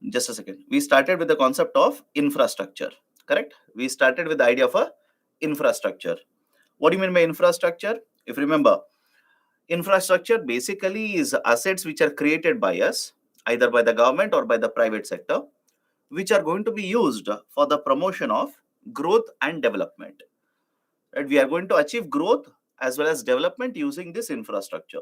just a second. We started with the concept of infrastructure, correct? We started with the idea of a infrastructure. What do you mean by infrastructure? If you remember, infrastructure basically is assets which are created by us, either by the government or by the private sector, which are going to be used for the promotion of growth and development. Right? We are going to achieve growth as well as development using this infrastructure.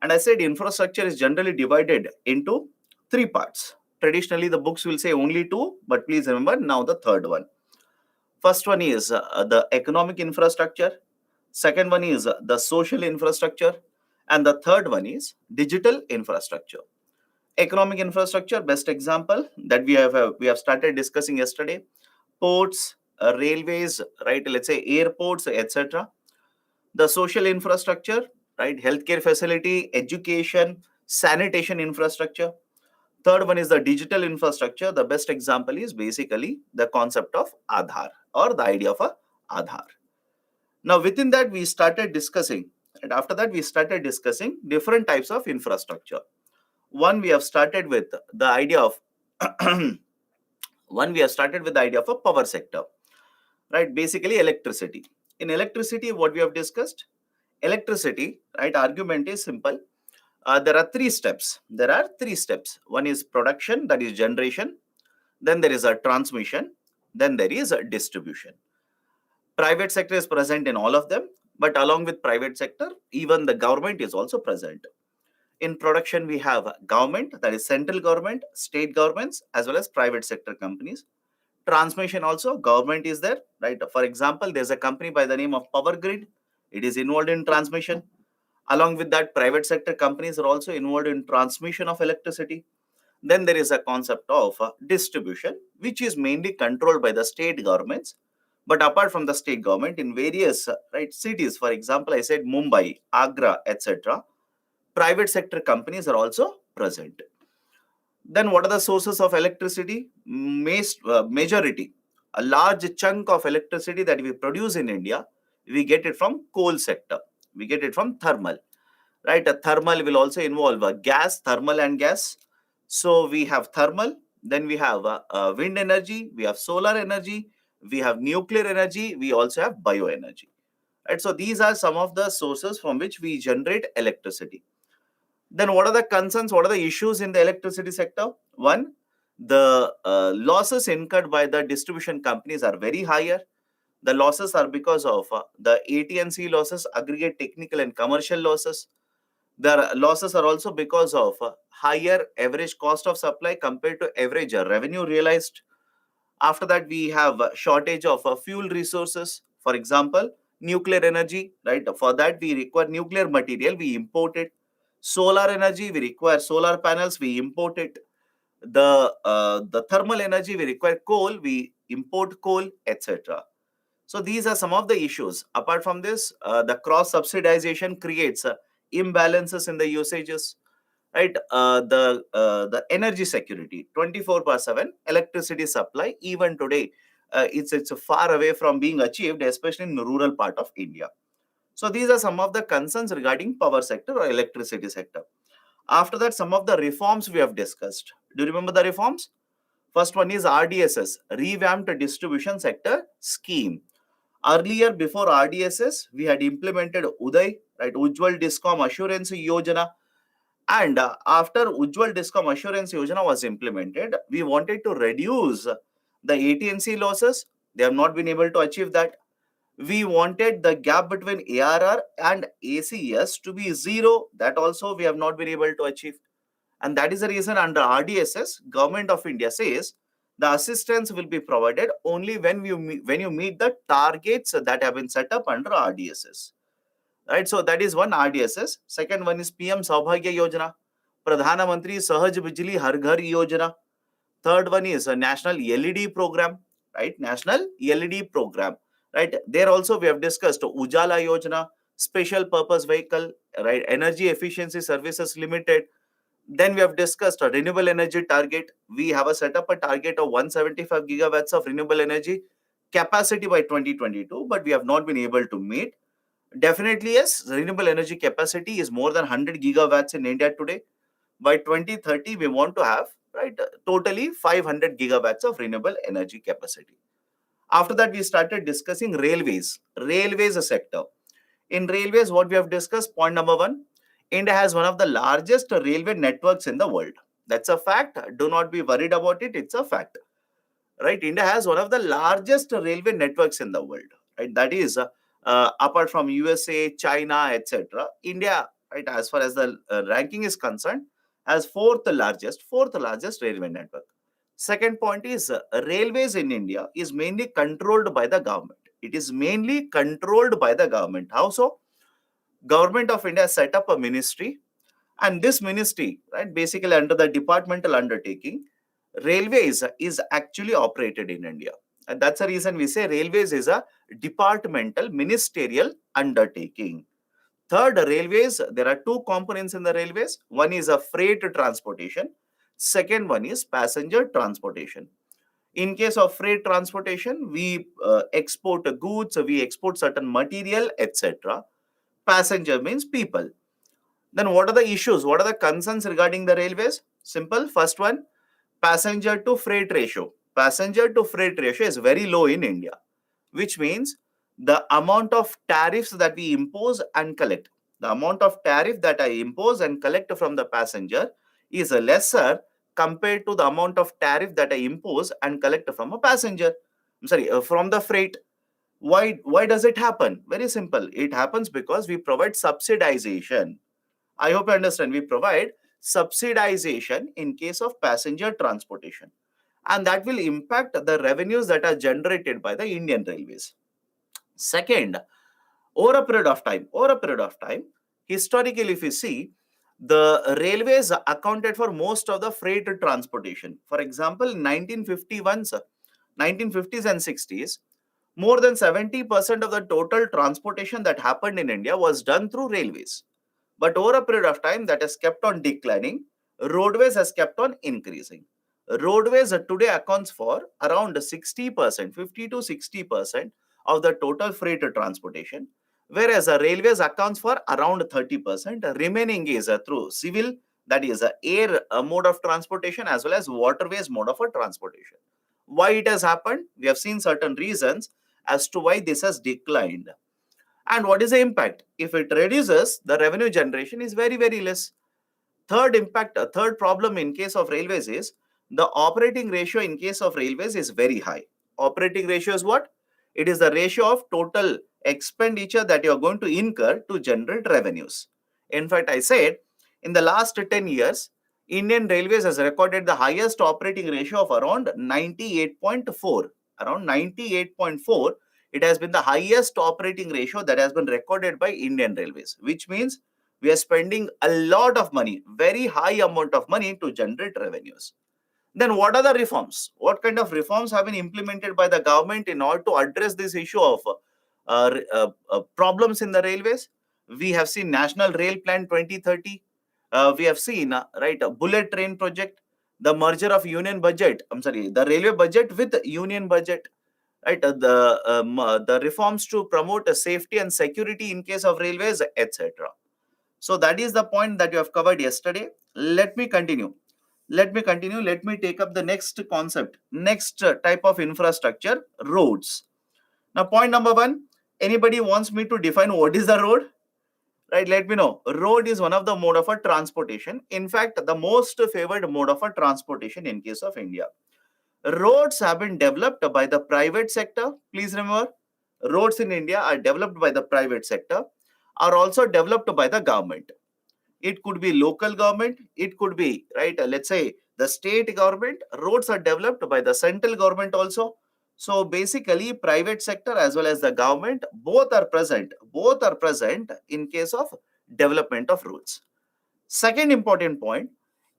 And I said infrastructure is generally divided into three parts. Traditionally, the books will say only two, but please remember now the third one. First one is the economic infrastructure. Second one is the social infrastructure. And the third one is digital infrastructure. Economic infrastructure, best example that we have started discussing yesterday: ports, railways, right? Let's say airports, etc. The social infrastructure, right? Healthcare facility, education, sanitation infrastructure. Third one is the digital infrastructure. The best example is basically the concept of Aadhaar or the idea of a Aadhaar. Now, within that, we started discussing, and after that, we started discussing different types of infrastructure. One, we have started with the idea of a power sector, right? Basically, electricity. In electricity, what we have discussed, electricity, right? Argument is simple. There are three steps. One is production, that is generation. Then there is a transmission. Then there is a distribution. Private sector is present in all of them, but along with private sector, even the government is also present. In production, we have government, that is central government, state governments, as well as private sector companies. Transmission also, government is there, right? For example, there's a company by the name of Power Grid. It is involved in transmission. Along with that, private sector companies are also involved in transmission of electricity. Then there is a concept of distribution, which is mainly controlled by the state governments. But apart from the state government, in various right cities, for example, I said Mumbai, Agra, etc., private sector companies are also present. Then what are the sources of electricity? Majority, a large chunk of electricity that we produce in India, we get it from coal sector. We get it from thermal, right? A thermal will also involve gas, thermal and gas. So we have thermal, then we have wind energy, we have solar energy, we have nuclear energy, we also have bioenergy. Right? So these are some of the sources from which we generate electricity. Then what are the concerns? What are the issues in the electricity sector? One, the losses incurred by the distribution companies are very higher. The losses are because of the AT&C losses, aggregate technical and commercial losses. The losses are also because of higher average cost of supply compared to average revenue realized. After that, we have a shortage of fuel resources. For example, nuclear energy, right? For that, we require nuclear material, we import it. Solar energy, we require solar panels, we import it. The thermal energy, we require coal, we import coal, etc. So these are some of the issues. Apart from this, the cross subsidization creates imbalances in the usages, right? The energy security, 24/7 electricity supply, even today, it's far away from being achieved, especially in the rural part of India. So these are some of the concerns regarding power sector or electricity sector. After that, some of the reforms we have discussed. Do you remember the reforms? First one is RDSS, Revamped Distribution Sector Scheme. Earlier, before RDSS, we had implemented UDAY, right? Ujjwal Discom Assurance Yojana. And after Ujjwal Discom Assurance Yojana was implemented, we wanted to reduce the AT&C losses. They have not been able to achieve that. We wanted the gap between ARR and ACS to be zero. That also we have not been able to achieve. And that is the reason under RDSS, Government of India says the assistance will be provided only when you meet the targets that have been set up under RDSS. Right? So that is one RDSS. Second one is PM Saubhagya Yojana, Pradhana Mantri Sahaj Bijli Har Ghar Yojana. Third one is a national LED program, right? National LED program, right? There also we have discussed Ujala Yojana, special purpose vehicle, right? Energy Efficiency Services Limited. Then we have discussed a renewable energy target. We have set up a target of 175 gigawatts of renewable energy capacity by 2022, but we have not been able to meet. Definitely, yes, renewable energy capacity is more than 100 gigawatts in India today. By 2030, we want to have right? Totally 500 gigawatts of renewable energy capacity. After that, we started discussing railways sector. In railways, what we have discussed, point number one, India has one of the largest railway networks in the world. That's a fact. Do not be worried about it. It's a fact, right? India has one of the largest railway networks in the world, right? That is, apart from USA, China, etc. India, right, as far as the ranking is concerned, has fourth largest railway network. Second point is, railways in India is mainly controlled by the government. It is mainly controlled by the government. How so? Government of India set up a ministry, and this ministry, right, basically under the departmental undertaking, railways is actually operated in India. And that's the reason we say railways is a departmental ministerial undertaking. Third, railways, there are two components in the railways. One is a freight transportation. Second one is passenger transportation. In case of freight transportation, we export goods, we export certain material, etc. Passenger means people. Then what are the issues? What are the concerns regarding the railways? Simple. First one, passenger to freight ratio. Passenger to freight ratio is very low in India, which means the amount of tariffs that we impose and collect, the amount of tariff that I impose and collect from the passenger is lesser compared to the amount of tariff that I impose and collect from a passenger. I'm sorry, from the freight. Why does it happen? Very simple. It happens because we provide subsidization. I hope you understand. We provide subsidization in case of passenger transportation, and that will impact the revenues that are generated by the Indian Railways. Second, over a period of time, historically, if you see, the railways accounted for most of the freight transportation. For example, 1950s and 60s, more than 70% of the total transportation that happened in India was done through railways. But over a period of time, that has kept on declining. Roadways has kept on increasing. Roadways today accounts for around 60%, 50 to 60% of the total freight transportation, whereas railways accounts for around 30%. Remaining is through civil, that is air mode of transportation, as well as waterways mode of transportation. Why it has happened? We have seen certain reasons as to why this has declined. And what is the impact? If it reduces, the revenue generation is very, very less. Third problem in case of railways is the operating ratio in case of railways is very high. Operating ratio is what? It is the ratio of total expenditure that you are going to incur to generate revenues. In fact, I said in the last 10 years, Indian Railways has recorded the highest operating ratio of around 98.4. Around 98.4, it has been the highest operating ratio that has been recorded by Indian Railways, which means we are spending a lot of money, very high amount of money to generate revenues. Then what are the reforms? What kind of reforms have been implemented by the government in order to address this issue of problems in the railways? We have seen National Rail Plan 2030. We have seen, right, a bullet train project, the merger of union budget, the railway budget with union budget, right, the reforms to promote safety and security in case of railways, etc. So that is the point that you have covered yesterday. Let me continue. Let me take up the next concept, next type of infrastructure, roads. Now, point number one, anybody wants me to define what is the road? Right, let me know. Road is one of the mode of a transportation. In fact, the most favored mode of a transportation in case of India. Roads have been developed by the private sector. Please remember, roads in India are developed by the private sector, are also developed by the government. It could be local government, it could be, right, let's say the state government. Roads are developed by the central government also. So basically, private sector as well as the government, both are present in case of development of roads. Second important point,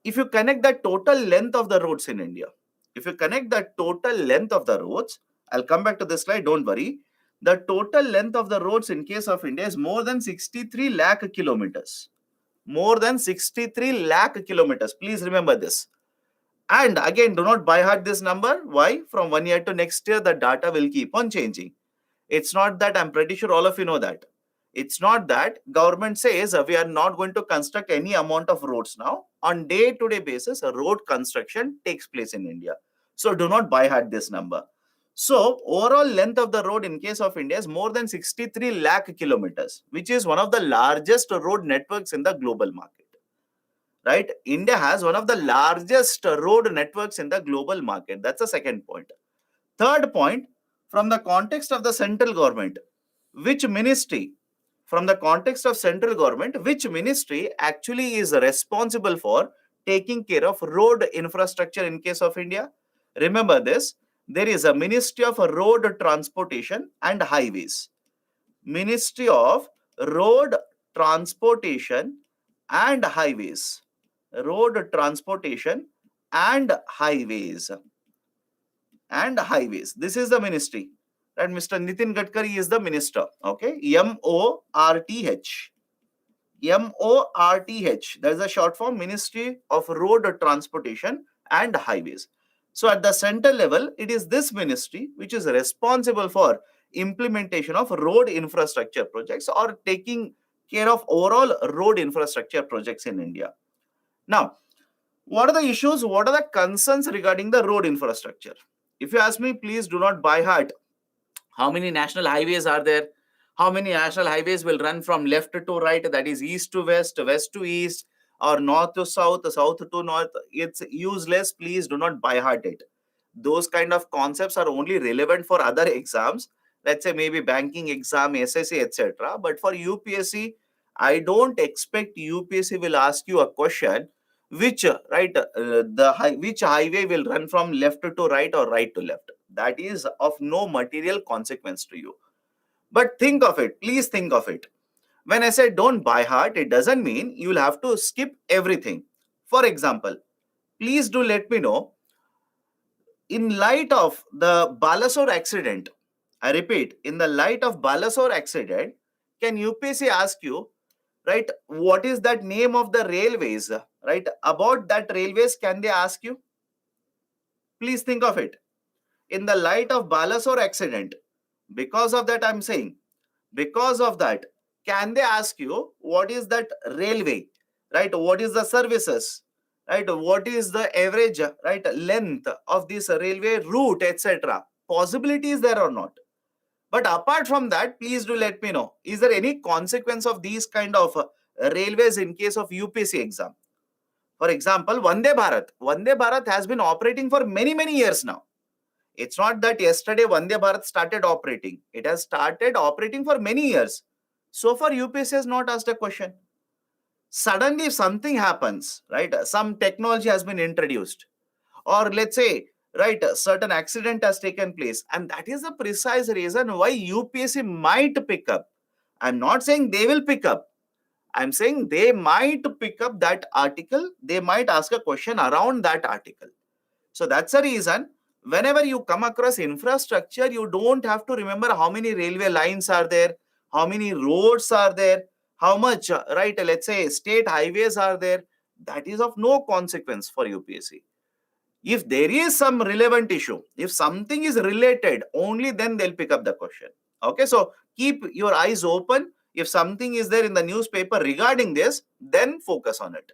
if you connect the total length of the roads in India, if you connect the total length of the roads, I'll come back to this slide, don't worry. The total length of the roads in case of India is more than 63 lakh kilometers. More than 63 lakh kilometers. Please remember this. And again, do not by heart this number. Why? From 1 year to next year, the data will keep on changing. It's not that, I'm pretty sure all of you know that. It's not that government says we are not going to construct any amount of roads now. On day-to-day basis, road construction takes place in India. So do not buy heart this number. So overall length of the road in case of India is more than 63 lakh kilometers, which is one of the largest road networks in the global market. Right? India has one of the largest road networks in the global market. That's the second point. Third point, from the context of the central government, which ministry, from the context of central government, which ministry actually is responsible for taking care of road infrastructure in case of India? Remember this, there is a Ministry of Road Transportation and Highways. Ministry of Road Transportation and Highways. Road Transportation and Highways. This is the ministry. And Mr. Nitin Gadkari is the minister. Okay. MORTH. MORTH. That is the short form, Ministry of Road Transportation and Highways. So at the center level, it is this ministry which is responsible for implementation of road infrastructure projects or taking care of overall road infrastructure projects in India. Now, what are the issues? What are the concerns regarding the road infrastructure? If you ask me, please do not by heart how many national highways are there, how many national highways will run from left to right, that is east to west, west to east, or north to south, south to north. It's useless. Please do not by heart it. Those kind of concepts are only relevant for other exams, let's say maybe banking exam, SSC, etc. But for UPSC, I don't expect UPSC will ask you a question which which highway will run from left to right or right to left. That is of no material consequence to you. But think of it, please think of it. When I say don't by heart, it doesn't mean you will have to skip everything. For example, please do let me know, in light of the Balasore accident, I repeat, in the light of Balasore accident, can UPSC ask you, right, what is that name of the railways, right? About that railways, can they ask you? Please think of it. In the light of Balasore accident, because of that I'm saying, because of that, can they ask you what is that railway, right? What is the services, right? What is the average, right, length of this railway route, etc.? Possibility is there or not? But apart from that, please do let me know, is there any consequence of these kind of railways in case of UPSC exam? For example, Vande Bharat. Vande Bharat has been operating for many, many years now. It's not that yesterday Vande Bharat started operating. It has started operating for many years. So far, UPSC has not asked a question. Suddenly, if something happens, right, some technology has been introduced, or let's say, right, a certain accident has taken place, and that is the precise reason why UPSC might pick up. I'm not saying they will pick up. I'm saying they might pick up that article. They might ask a question around that article. So that's the reason whenever you come across infrastructure, you don't have to remember how many railway lines are there, how many roads are there, how much, right, let's say state highways are there. That is of no consequence for UPSC. If there is some relevant issue, if something is related, only then they'll pick up the question. Okay, so keep your eyes open. If something is there in the newspaper regarding this, then focus on it.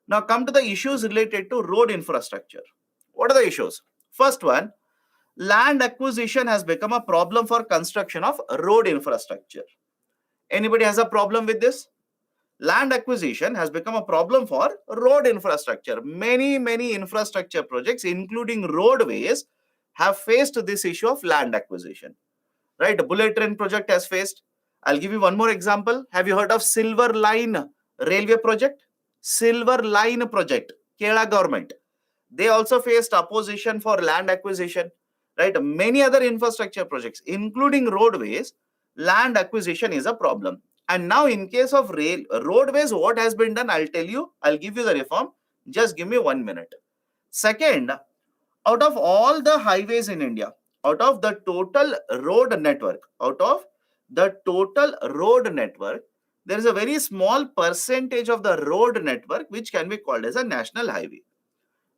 Now come to the issues related to road infrastructure. What are the issues? First one, land acquisition has become a problem for construction of road infrastructure. Anybody has a problem with this? Land acquisition has become a problem for road infrastructure. Many infrastructure projects, including roadways, have faced this issue of land acquisition. Right? A bullet train project has faced. I'll give you one more example. Have you heard of Silver Line railway project? Silver Line project, Kerala government. They also faced opposition for land acquisition. Right? Many other infrastructure projects, including roadways, land acquisition is a problem. And now in case of roadways, what has been done, I'll tell you, I'll give you the reform. Just give me 1 minute. Second, out of all the highways in India, out of the total road network, there is a very small percentage of the road network which can be called as a national highway.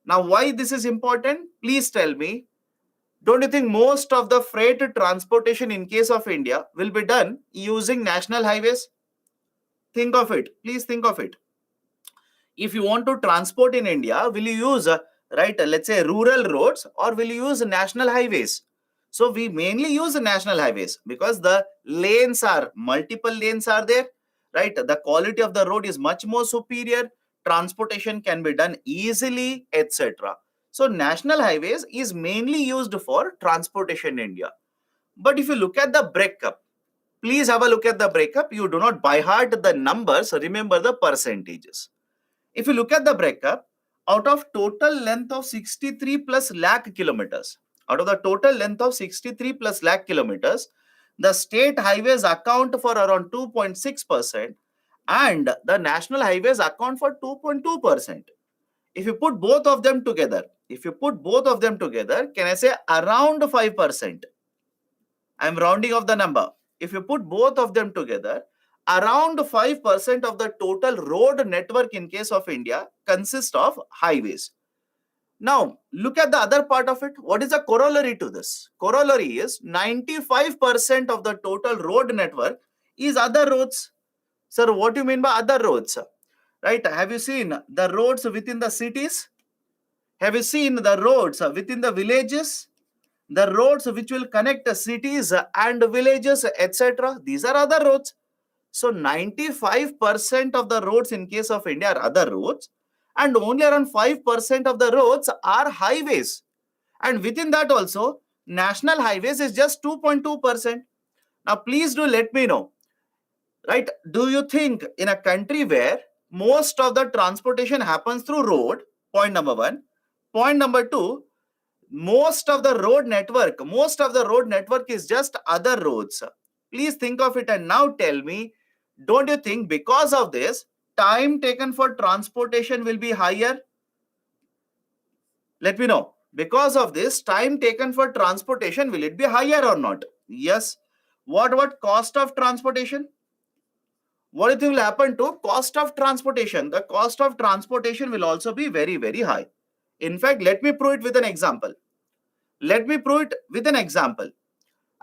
Now, why this is important? Please tell me. Don't you think most of the freight transportation in case of India will be done using national highways? Think of it. Please think of it. If you want to transport in India, will you use, let's say rural roads, or will you use national highways? So we mainly use national highways because the lanes are, multiple lanes are there, right? The quality of the road is much more superior. Transportation can be done easily, etc. So national highways is mainly used for transportation in India. But if you look at the breakup, please have a look at the breakup. You do not by heart the numbers, remember the percentages. If you look at the breakup, out of total length of 63 plus lakh kilometers, out of the total length of 63 plus lakh kilometers, the state highways account for around 2.6% and the national highways account for 2.2%. If you put both of them together, can I say around 5%? I'm rounding off the number. If you put both of them together, around 5% of the total road network in case of India consists of highways. Now, look at the other part of it. What is the corollary to this? Corollary is 95% of the total road network is other roads. Sir, what do you mean by other roads? Right? Have you seen the roads within the cities? Have you seen the roads within the villages? The roads which will connect the cities and villages, etc. These are other roads. So 95% of the roads in case of India are other roads, and only around 5% of the roads are highways. And within that also, national highways is just 2.2%. Now please do let me know, right? Do you think in a country where most of the transportation happens through road, point number one. Point number two, most of the road network is just other roads. Please think of it and now tell me, don't you think because of this time taken for transportation will be higher? Let me know. Because of this time taken for transportation, will it be higher or not? Yes. What about cost of transportation? What do you think will happen to cost of transportation? The cost of transportation will also be very, very high. In fact, let me prove it with an example.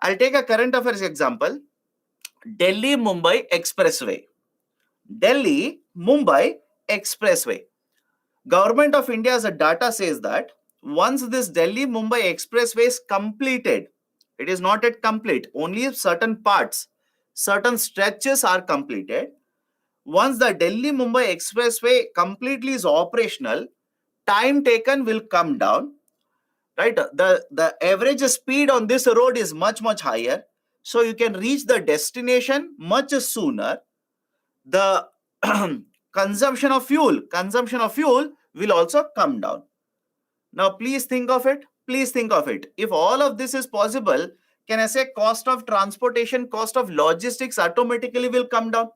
I'll take a current affairs example. Delhi Mumbai Expressway. Government of India's data says that once this Delhi Mumbai Expressway is completed, it is not yet complete, only certain parts, certain stretches are completed. Once the Delhi Mumbai Expressway completely is operational, time taken will come down, right? The average speed on this road is much higher, so you can reach the destination much sooner. The consumption of fuel will also come down. Now please think of it, if all of this is possible, can I say cost of transportation, cost of logistics automatically will come down?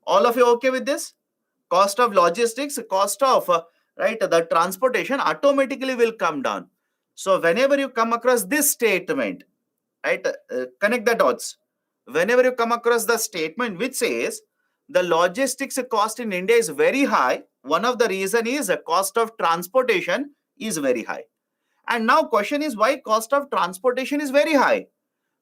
All of you okay with this? Cost of logistics, cost of the transportation automatically will come down. So whenever you come across this statement, right, connect the dots. Whenever you come across the statement which says the logistics cost in India is very high, one of the reason is the cost of transportation is very high. And now question is, why cost of transportation is very high?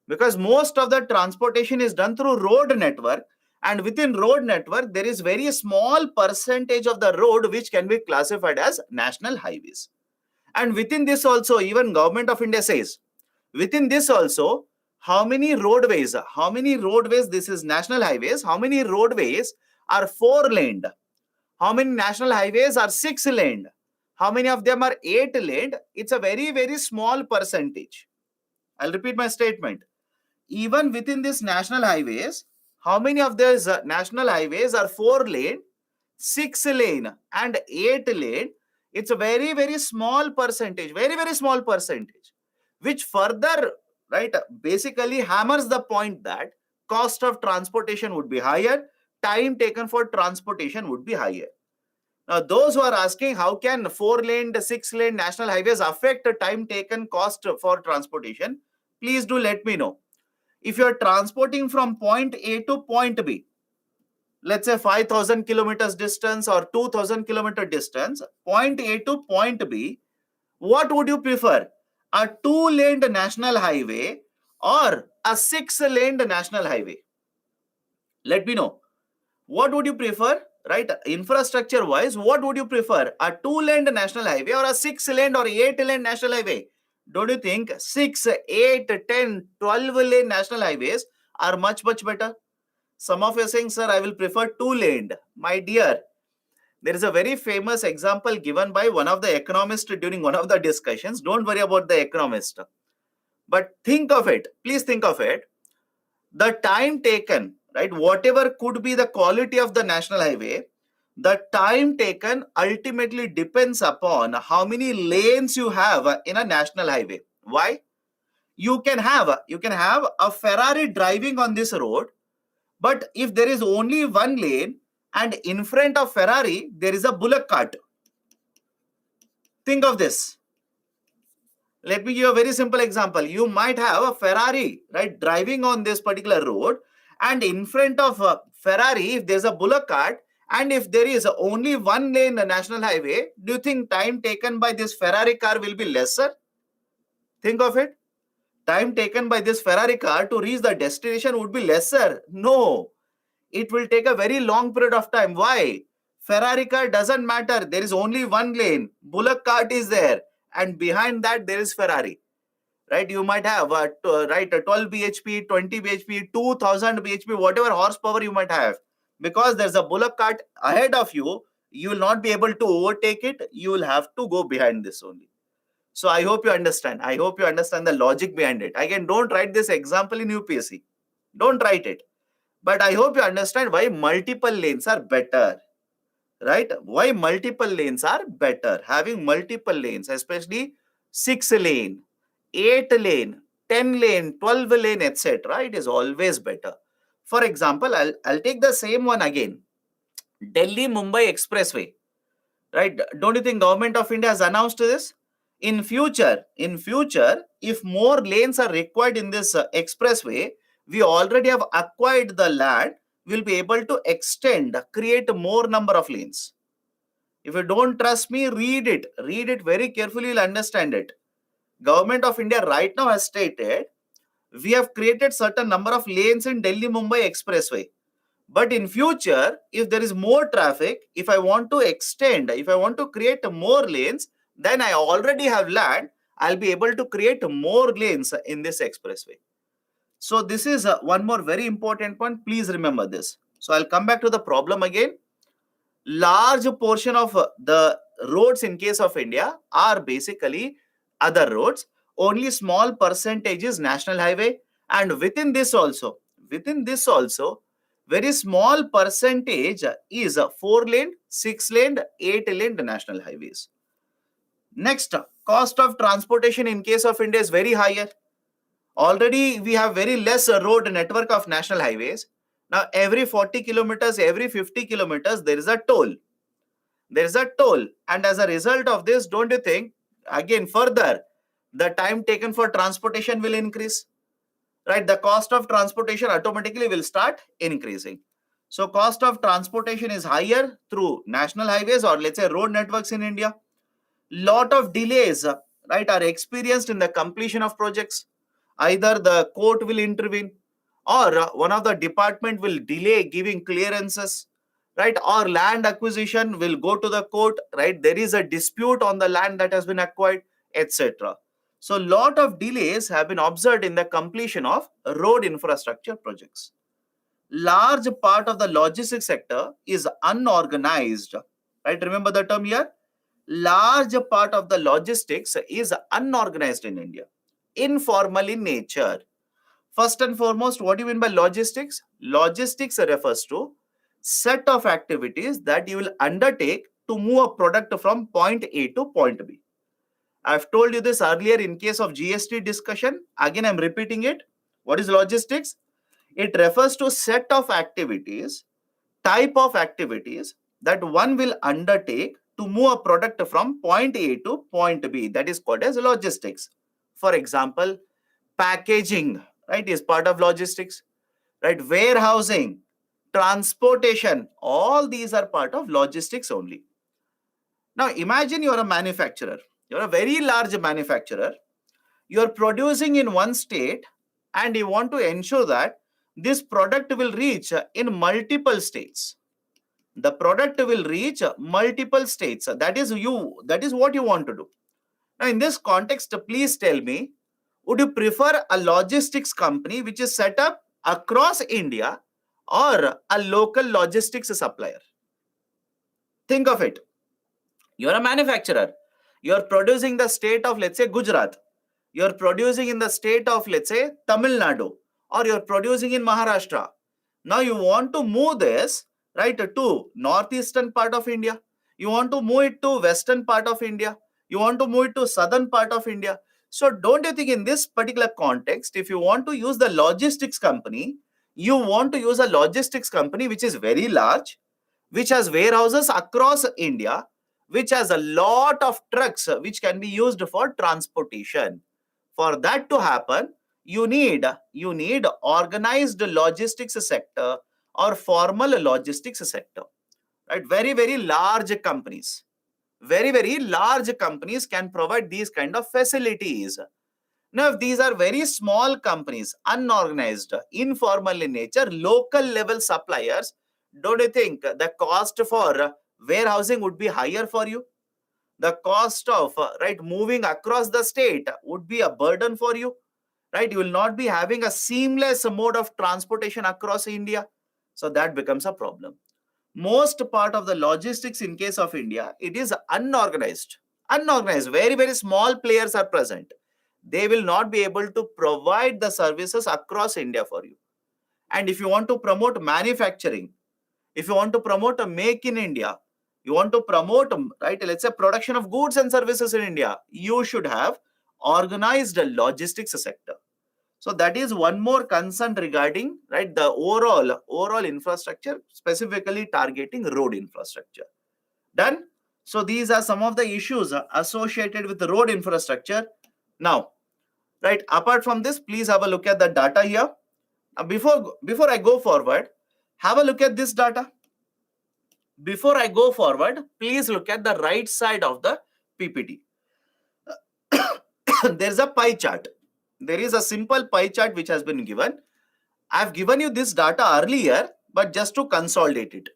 Because most of the transportation is done through road network, and within road network there is very small percentage of the road which can be classified as national highways. And within this also, even Government of India says, within this also, how many roadways, this is national highways, how many roadways are 4-laned, how many national highways are 6-laned, how many of them are 8-laned? It's a very, very small percentage. I'll repeat my statement. Even within this national highways, how many of these national highways are 4-lane, 6-lane and 8-lane? It's a very, very small percentage, which further, right, basically hammers the point that cost of transportation would be higher, time taken for transportation would be higher. Now, those who are asking how can 4-lane, 6-lane national highways affect the time taken cost for transportation, please do let me know. If you are transporting from point A to point B, let's say 5,000 kilometers distance or 2,000 kilometer distance, point A to point B, what would you prefer? a 2-laned national highway or a 6-laned national highway? Let me know. What would you prefer? Right? Infrastructure wise, what would you prefer? A 2-laned national highway or a 6-laned or 8-lane national highway? Don't you think 6, 8, 10, 12-lane national highways are much, much better? Some of you are saying, sir, I will prefer 2-laned. My dear, there is a very famous example given by one of the economists during one of the discussions. Don't worry about the economist. But think of it. Please think of it. The time taken, right? Whatever could be the quality of the national highway, the time taken ultimately depends upon how many lanes you have in a national highway. Why? You can have a Ferrari driving on this road, but if there is only one lane and in front of Ferrari there is a bullock cart. Think of this. Let me give you a very simple example. You might have a Ferrari, right, driving on this particular road, and in front of a Ferrari, if there's a bullock cart, and if there is only one lane national highway, do you think time taken by this Ferrari car will be lesser? Think of it. Time taken by this Ferrari car to reach the destination would be lesser. No, it will take a very long period of time. Why? Ferrari car doesn't matter. There is only one lane. Bullock cart is there, and behind that there is Ferrari. Right? You might have a 12 bhp, 20 bhp, 2000 bhp, whatever horsepower you might have. Because there's a bullock cart ahead of you, you will not be able to overtake it. You will have to go behind this only. So I hope you understand. I hope you understand the logic behind it. Again, don't write this example in UPSC. Don't write it. But I hope you understand why multiple lanes are better. Right? Why multiple lanes are better. Having multiple lanes, especially 6-lane, 8-lane, 10-lane, 12-lane, etc. It is always better. For example, I'll take the same one again. Delhi-Mumbai Expressway. Right? Don't you think Government of India has announced this? In future, if more lanes are required in this expressway, we already have acquired the land. We'll be able to extend, create more number of lanes. If you don't trust me, read it. Read it very carefully, you'll understand it. Government of India right now has stated, we have created certain number of lanes in Delhi-Mumbai Expressway. But in future, if there is more traffic, if I want to extend, if I want to create more lanes, then I already have land. I'll be able to create more lanes in this expressway. So this is one more very important point. Please remember this. So I'll come back to the problem again. Large portion of the roads in case of India are basically other roads. Only small percentage is national highway, and within this also, very small percentage is 4-lane, 6-lane, 8-lane national highways. Next, cost of transportation in case of India is very higher. Already we have very less road network of national highways. Now every 40 kilometers, every 50 kilometers, there is a toll. There is a toll. And as a result of this, don't you think, again further, the time taken for transportation will increase? Right? The cost of transportation automatically will start increasing. So cost of transportation is higher through national highways or let's say road networks in India. Lot of delays, right, are experienced in the completion of projects. Either the court will intervene or one of the department will delay giving clearances, right, or land acquisition will go to the court, right, there is a dispute on the land that has been acquired, etc. So lot of delays have been observed in the completion of road infrastructure projects. Large part of the logistics sector is unorganized, right? Remember the term here. Large part of the logistics is unorganized in India, informal in nature. First and foremost, what do you mean by logistics? Logistics refers to set of activities that you will undertake to move a product from point A to point B. I've told you this earlier in case of GST discussion. Again, I'm repeating it. What is logistics? It refers to set of activities, type of activities that one will undertake to move a product from point A to point B. That is called as logistics. For example, packaging, right, is part of logistics, right? Warehousing, transportation, all these are part of logistics only. Now imagine you're a manufacturer. You're a very large manufacturer. you're producing in one state and you want to ensure that this product will reach in multiple states. The product will reach multiple states. That is what you want to do. Now, in this context, please tell me, would you prefer a logistics company which is set up across India or a local logistics supplier? Think of it. You're a manufacturer. You're producing the state of, let's say, Gujarat. You're producing in the state of, let's say, Tamil Nadu, or you're producing in Maharashtra. Now you want to move this, right, to northeastern part of India. You want to move it to western part of India. You want to move it to southern part of India. So don't you think in this particular context, if you want to use the logistics company, you want to use a logistics company which is very large, which has warehouses across India, which has a lot of trucks which can be used for transportation. For that to happen, you need organized logistics sector or formal logistics sector, right? Very large companies, very large companies can provide these kind of facilities. Now, if these are very small companies, unorganized, informal in nature, local level suppliers, don't you think the cost for warehousing would be higher for you? The cost of right moving across the state would be a burden for you, right? You will not be having a seamless mode of transportation across India. So that becomes a problem. Most part of the logistics in case of India, it is unorganized. Very small players are present. They will not be able to provide the services across India for you. And if you want to promote manufacturing, if you want to promote a make in India, you want to promote, right, let's say production of goods and services in India, you should have organized logistics sector. So that is one more concern regarding, right, the overall infrastructure, specifically targeting road infrastructure. Done. So these are some of the issues associated with the road infrastructure. Now, right, apart from this, please have a look at the data here. Before I go forward, have a look at this data. Before I go forward, please look at the right side of the PPT. There's a pie chart. There is a simple pie chart which has been given. I've given you this data earlier, but just to consolidate it.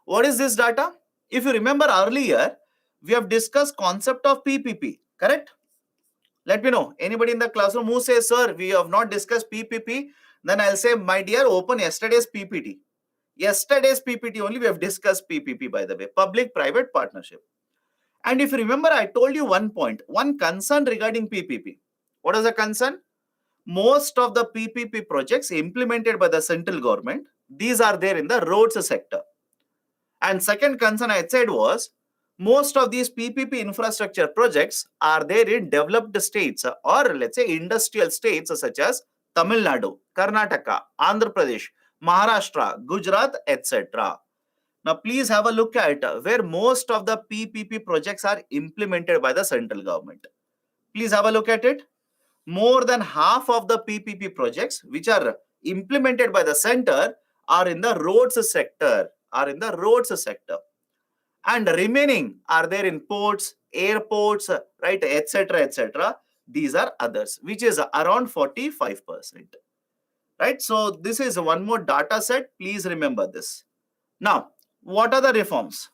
What is this data? If you remember earlier, we have discussed concept of PPP, correct? Let me know. Anybody in the classroom who says, sir, we have not discussed PPP, then I'll say, my dear, open yesterday's PPT. Yesterday's PPT only we have discussed PPP, by the way, public-private partnership. And if you remember, I told you one point, one concern regarding PPP. What is the concern? Most of the PPP projects implemented by the central government, these are there in the roads sector. And second concern I said was, most of these PPP infrastructure projects are there in developed states or let's say industrial states such as Tamil Nadu, Karnataka, Andhra Pradesh, Maharashtra, Gujarat, etc. Now, please have a look at where most of the PPP projects are implemented by the central government. Please have a look at it. More than half of the PPP projects which are implemented by the center are in the roads sector, and remaining are there in ports, airports, right, etc. These are others, which is around 45%. Right? So this is one more data set. Please remember this. Now, what are the reforms?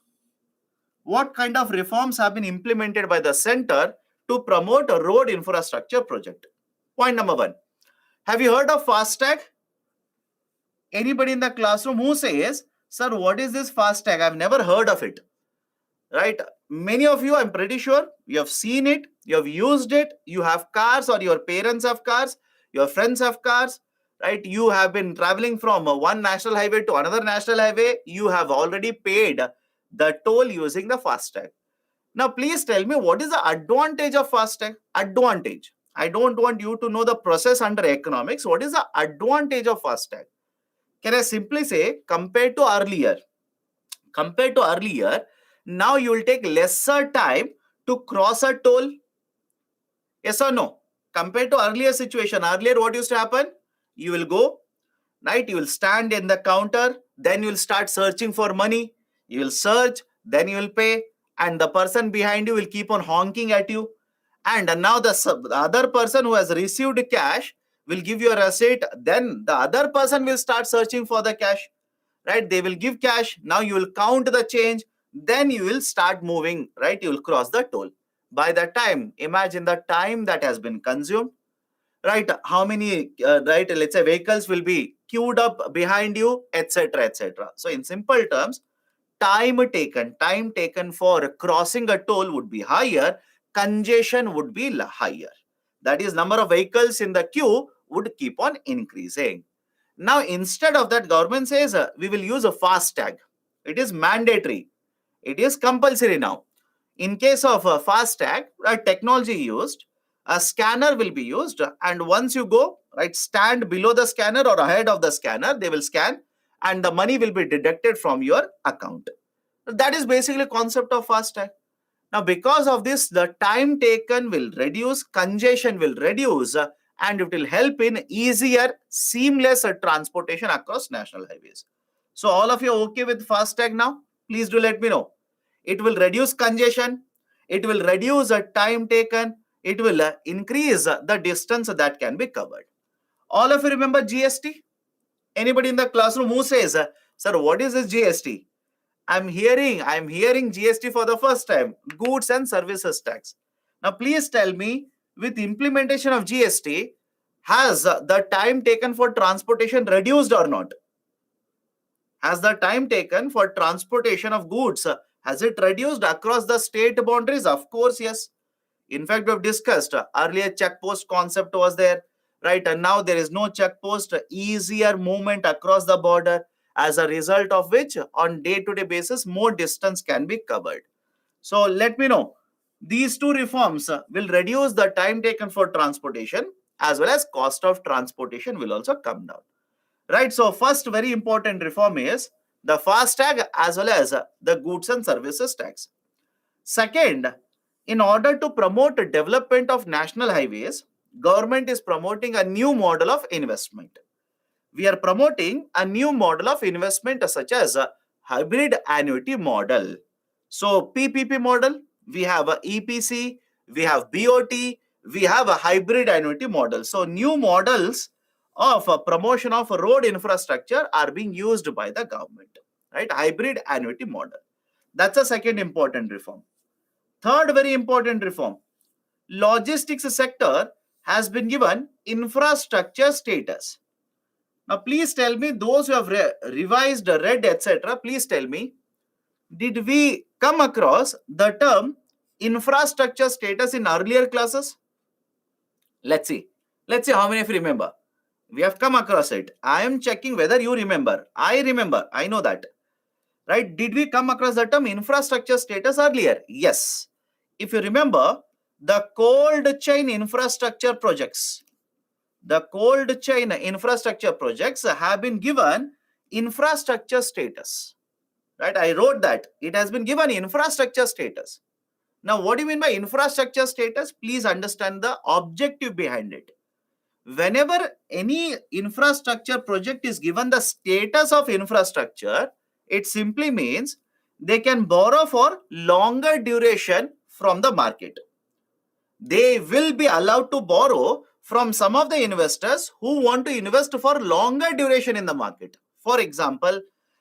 What kind of reforms have been implemented by the center to promote a road infrastructure project? Point number one. Have you heard of FASTag? Anybody in the classroom who says, sir, what is this FASTag? I've never heard of it. Right? Many of you, I'm pretty sure, you have seen it, you have used it, you have cars or your parents have cars, your friends have cars, right? You have been traveling from one national highway to another national highway. You have already paid the toll using the FASTag. Now, please tell me, what is the advantage of FASTag? Advantage. I don't want you to know the process under economics. What is the advantage of FASTag? Can I simply say, compared to earlier, now you will take lesser time to cross a toll? Yes or no? Compared to earlier situation, earlier what used to happen? You will go, right? You will stand in the counter, then you will start searching for money. You will search, then you will pay, and the person behind you will keep on honking at you. And now the other person who has received cash will give you a receipt. Then the other person will start searching for the cash, right? They will give cash. Now you will count the change. Then you will start moving, right? You will cross the toll. By that time, imagine the time that has been consumed, right? How many, right? Let's say vehicles will be queued up behind you, etc., etc. So in simple terms, time taken for crossing a toll would be higher, congestion would be higher. That is, number of vehicles in the queue would keep on increasing. Now, instead of that, government says we will use a fast tag. It is mandatory. It is compulsory now. In case of a fast tag, right, technology used, a scanner will be used, and once you go, right, stand below the scanner or ahead of the scanner, they will scan, and the money will be deducted from your account. That is basically concept of fast tag. Now, because of this, the time taken will reduce, congestion will reduce, and it will help in easier, seamless transportation across national highways. So, all of you okay with fast tag now? Please do let me know. It will reduce congestion. It will reduce the time taken. It will increase the distance that can be covered. All of you remember GST? Anybody in the classroom who says, sir, what is this GST? I'm hearing GST for the first time, goods and services tax. Now, please tell me, with implementation of GST, has the time taken for transportation reduced or not? Has the time taken for transportation of goods, has it reduced across the state boundaries? Of course, yes. In fact, we have discussed earlier check post concept was there, right? And now there is no check post, easier movement across the border, as a result of which on day-to-day basis, more distance can be covered. So let me know. These two reforms will reduce the time taken for transportation, as well as cost of transportation will also come down. Right, so first very important reform is the fast tag as well as the goods and services tax. Second, in order to promote the development of national highways, government is promoting a new model of investment. We are promoting a new model of investment such as a hybrid annuity model. So PPP model, we have a EPC, we have BOT, we have a hybrid annuity model. So new models of promotion of road infrastructure are being used by the government, right? Hybrid annuity model. That's a second important reform. Third very important reform, logistics sector has been given infrastructure status. Now, please tell me, those who have revised, read, etc., please tell me, did we come across the term infrastructure status in earlier classes? Let's see. Let's see how many of you remember. We have come across it. I am checking whether you remember. I remember. I know that. Right? Did we come across the term infrastructure status earlier? Yes. If you remember, the cold chain infrastructure projects, have been given infrastructure status. Right? I wrote that. It has been given infrastructure status. Now, what do you mean by infrastructure status? Please understand the objective behind it. Whenever any infrastructure project is given the status of infrastructure, it simply means they can borrow for longer duration from the market. They will be allowed to borrow from some of the investors who want to invest for longer duration in the market. For example,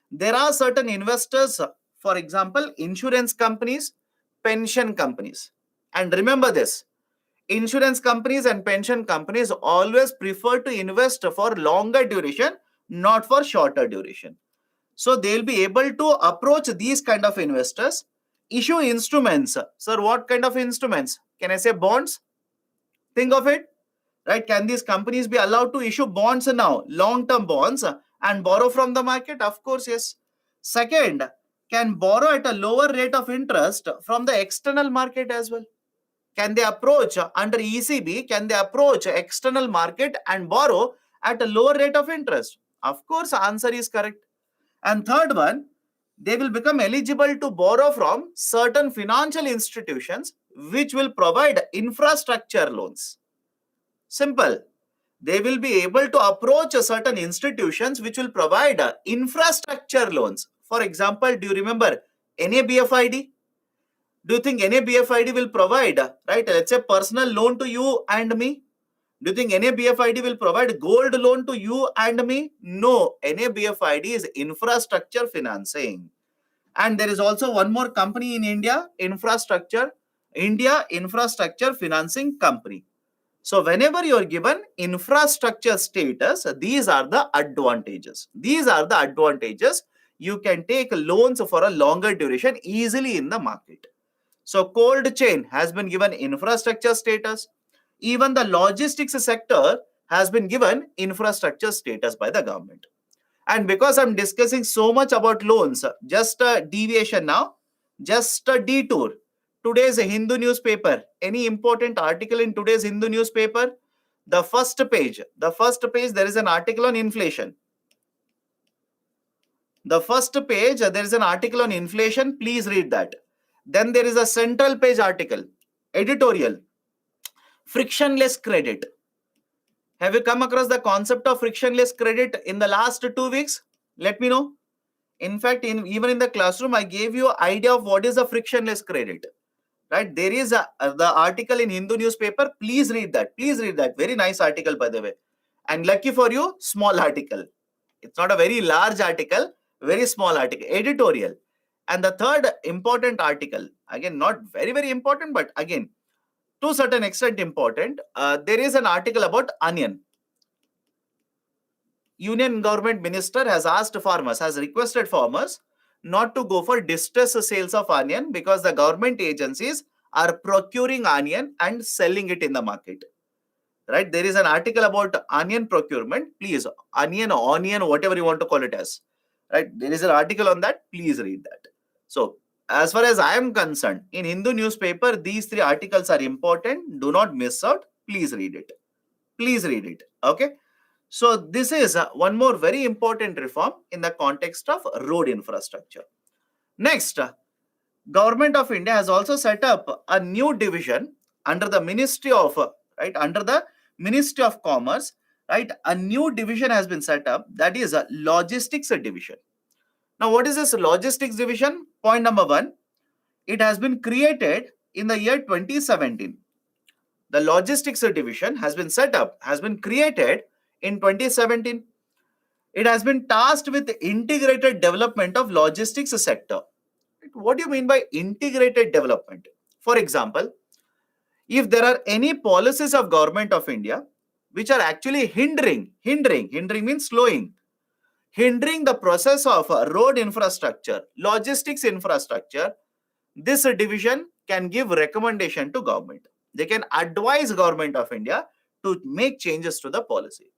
there are certain investors, for example, insurance companies, pension companies. And remember this, insurance companies and pension companies always prefer to invest for longer duration, not for shorter duration. So they'll be able to approach these kind of investors, issue instruments. Sir, what kind of instruments? Can I say bonds? Think of it, right? Can these companies be allowed to issue bonds now, long-term bonds, and borrow from the market? Of course, yes. Second, can borrow at a lower rate of interest from the external market as well. Can they approach under ECB? Can they approach external market and borrow at a lower rate of interest? Of course, answer is correct. And third one, they will become eligible to borrow from certain financial institutions which will provide infrastructure loans. Simple. They will be able to approach certain institutions which will provide infrastructure loans. For example, do you remember NABFID? Do you think any BFID will provide, right, let's say personal loan to you and me? Do you think any BFID will provide gold loan to you and me? No, any BFID is infrastructure financing. And there is also one more company in India, India Infrastructure Financing Company. So whenever you are given infrastructure status, these are the advantages. These are the advantages. You can take loans for a longer duration easily in the market. So cold chain has been given infrastructure status. Even the logistics sector has been given infrastructure status by the government. And because I'm discussing so much about loans, just a deviation now, just a detour. Today's Hindu newspaper, any important article in today's Hindu newspaper? The first page, there is an article on inflation. The first page, there is an article on inflation. Please read that. Then there is a central page article, editorial, frictionless credit. Have you come across the concept of frictionless credit in the last 2 weeks? Let me know. In fact, even in the classroom, I gave you an idea of what is a frictionless credit. Right? There is the article in Hindu newspaper. Please read that. Please read that. Very nice article, by the way. And lucky for you, small article. It's not a very large article, very small article, editorial. And the third important article, again, not very, very important, but again, to a certain extent important, there is an article about onion. Union government minister has asked farmers, has requested farmers not to go for distress sales of onion because the government agencies are procuring onion and selling it in the market. Right? There is an article about onion procurement. Please, onion, whatever you want to call it as. Right? There is an article on that. Please read that. So, as far as I am concerned, in Hindu newspaper, these 3 articles are important. Do not miss out. Please read it. Please read it. Okay. So this is one more very important reform in the context of road infrastructure. Next, Government of India has also set up a new division under the Ministry of Commerce. Right, a new division has been set up, that is a logistics division. Now, what is this logistics division? Point number 1, it has been created in the year 2017. The logistics division has been set up, has been created in 2017. It has been tasked with the integrated development of logistics sector. What do you mean by integrated development? For example, if there are any policies of Government of India which are actually hindering means slowing, hindering the process of road infrastructure, logistics infrastructure, this division can give recommendation to government. They can advise Government of India to make changes to the policy.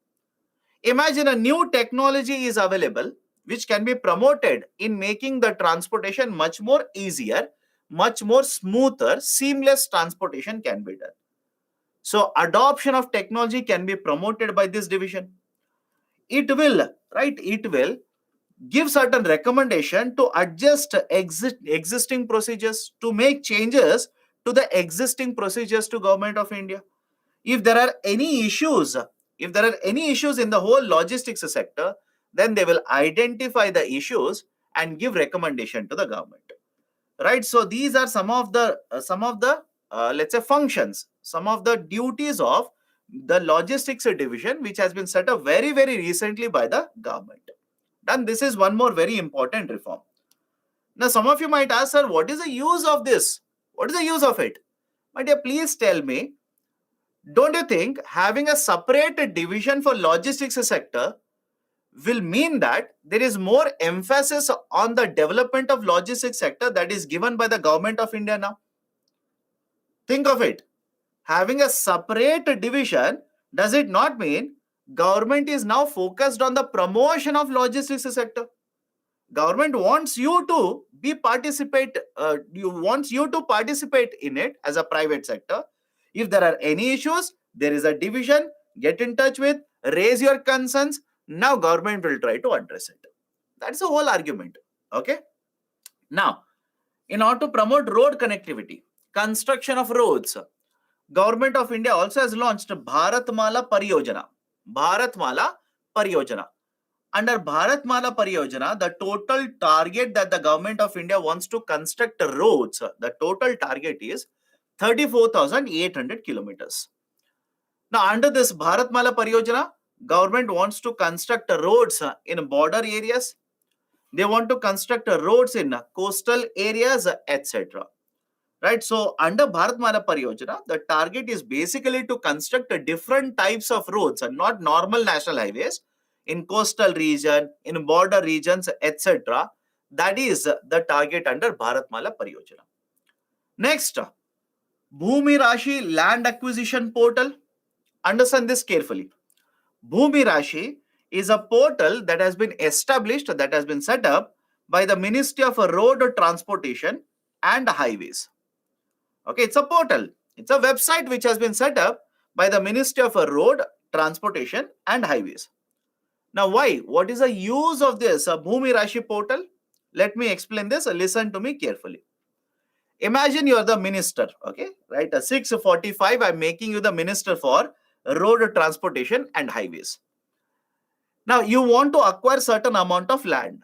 Imagine a new technology is available which can be promoted in making the transportation much more easier, much more smoother, seamless transportation can be done. So adoption of technology can be promoted by this division. It will give certain recommendation to adjust existing procedures, to make changes to the existing procedures to Government of India. If there are any issues in the whole logistics sector, then they will identify the issues and give recommendation to the government. Right? So these are some of the let's say functions, some of the duties of the logistics division, which has been set up very, very recently by the government. And this is one more very important reform. Now, some of you might ask, sir, what is the use of this? What is the use of it? My dear, please tell me, don't you think having a separate division for logistics sector will mean that there is more emphasis on the development of logistics sector that is given by the Government of India now? Think of it. Having a separate division, does it not mean government is now focused on the promotion of logistics sector? Government wants you to participate in it as a private sector. If there are any issues, there is a division, get in touch with, raise your concerns. Now government will try to address it. That's the whole argument. Okay. Now, in order to promote road connectivity, construction of roads, Government of India also has launched Bharatmala Pariyojana. Under Bharatmala Pariyojana, the total target that the government of India wants to construct roads, the total target is 34,800 kilometers. Now, under this Bharatmala Pariyojana, government wants to construct roads in border areas. They want to construct roads in coastal areas, etc. Right? So, under Bharatmala Pariyojana, the target is basically to construct different types of roads and not normal national highways in coastal region, in border regions, etc. That is the target under Bharatmala Pariyojana. Next, Bhumi Rashi Land Acquisition Portal. Understand this carefully. Bhumi Rashi is a portal that has been established, that has been set up by the Ministry of Road Transportation and Highways. Okay, it's a portal. It's a website which has been set up by the Ministry of Road Transportation and Highways. Now, why? What is the use of this Bhumi Rashi portal? Let me explain this. Listen to me carefully. Imagine you are the minister, okay, right? At 6:45, I'm making you the minister for road transportation and highways. Now, you want to acquire certain amount of land.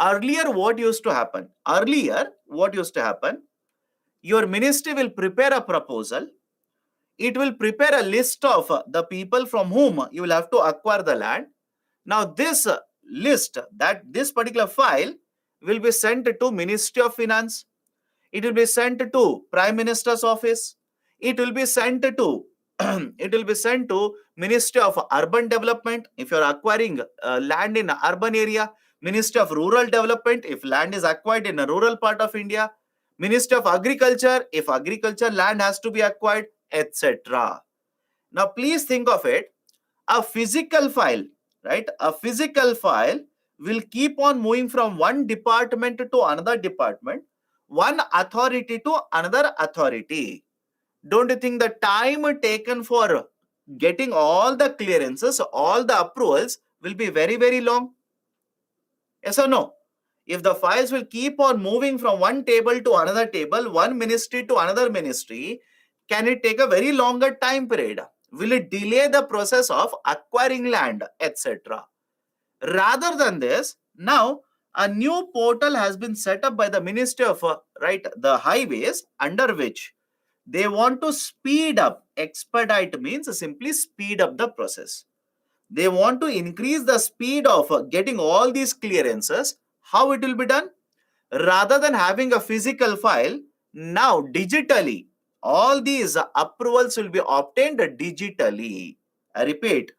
Earlier, what used to happen? Your ministry will prepare a proposal. It will prepare a list of the people from whom you will have to acquire the land. Now, this list, this particular file will be sent to Ministry of Finance. It will be sent to Prime Minister's office. It will be sent to Ministry of Urban Development if you are acquiring land in an urban area. Ministry of Rural Development if land is acquired in a rural part of India. Ministry of Agriculture if agriculture land has to be acquired, etc. Now, please think of it. A physical file, right? A physical file will keep on moving from one department to another department, one authority to another authority. Don't you think the time taken for getting all the clearances, all the approvals will be very, very long? Yes or no? If the files will keep on moving from one table to another table, one ministry to another ministry, can it take a very longer time period? Will it delay the process of acquiring land, etc.? Rather than this, now a new portal has been set up by the Ministry of the Highways, under which they want to speed up. Expedite means simply speed up the process. They want to increase the speed of getting all these clearances. How it will be done? Rather than having a physical file, now digitally, all these approvals will be obtained digitally. I repeat,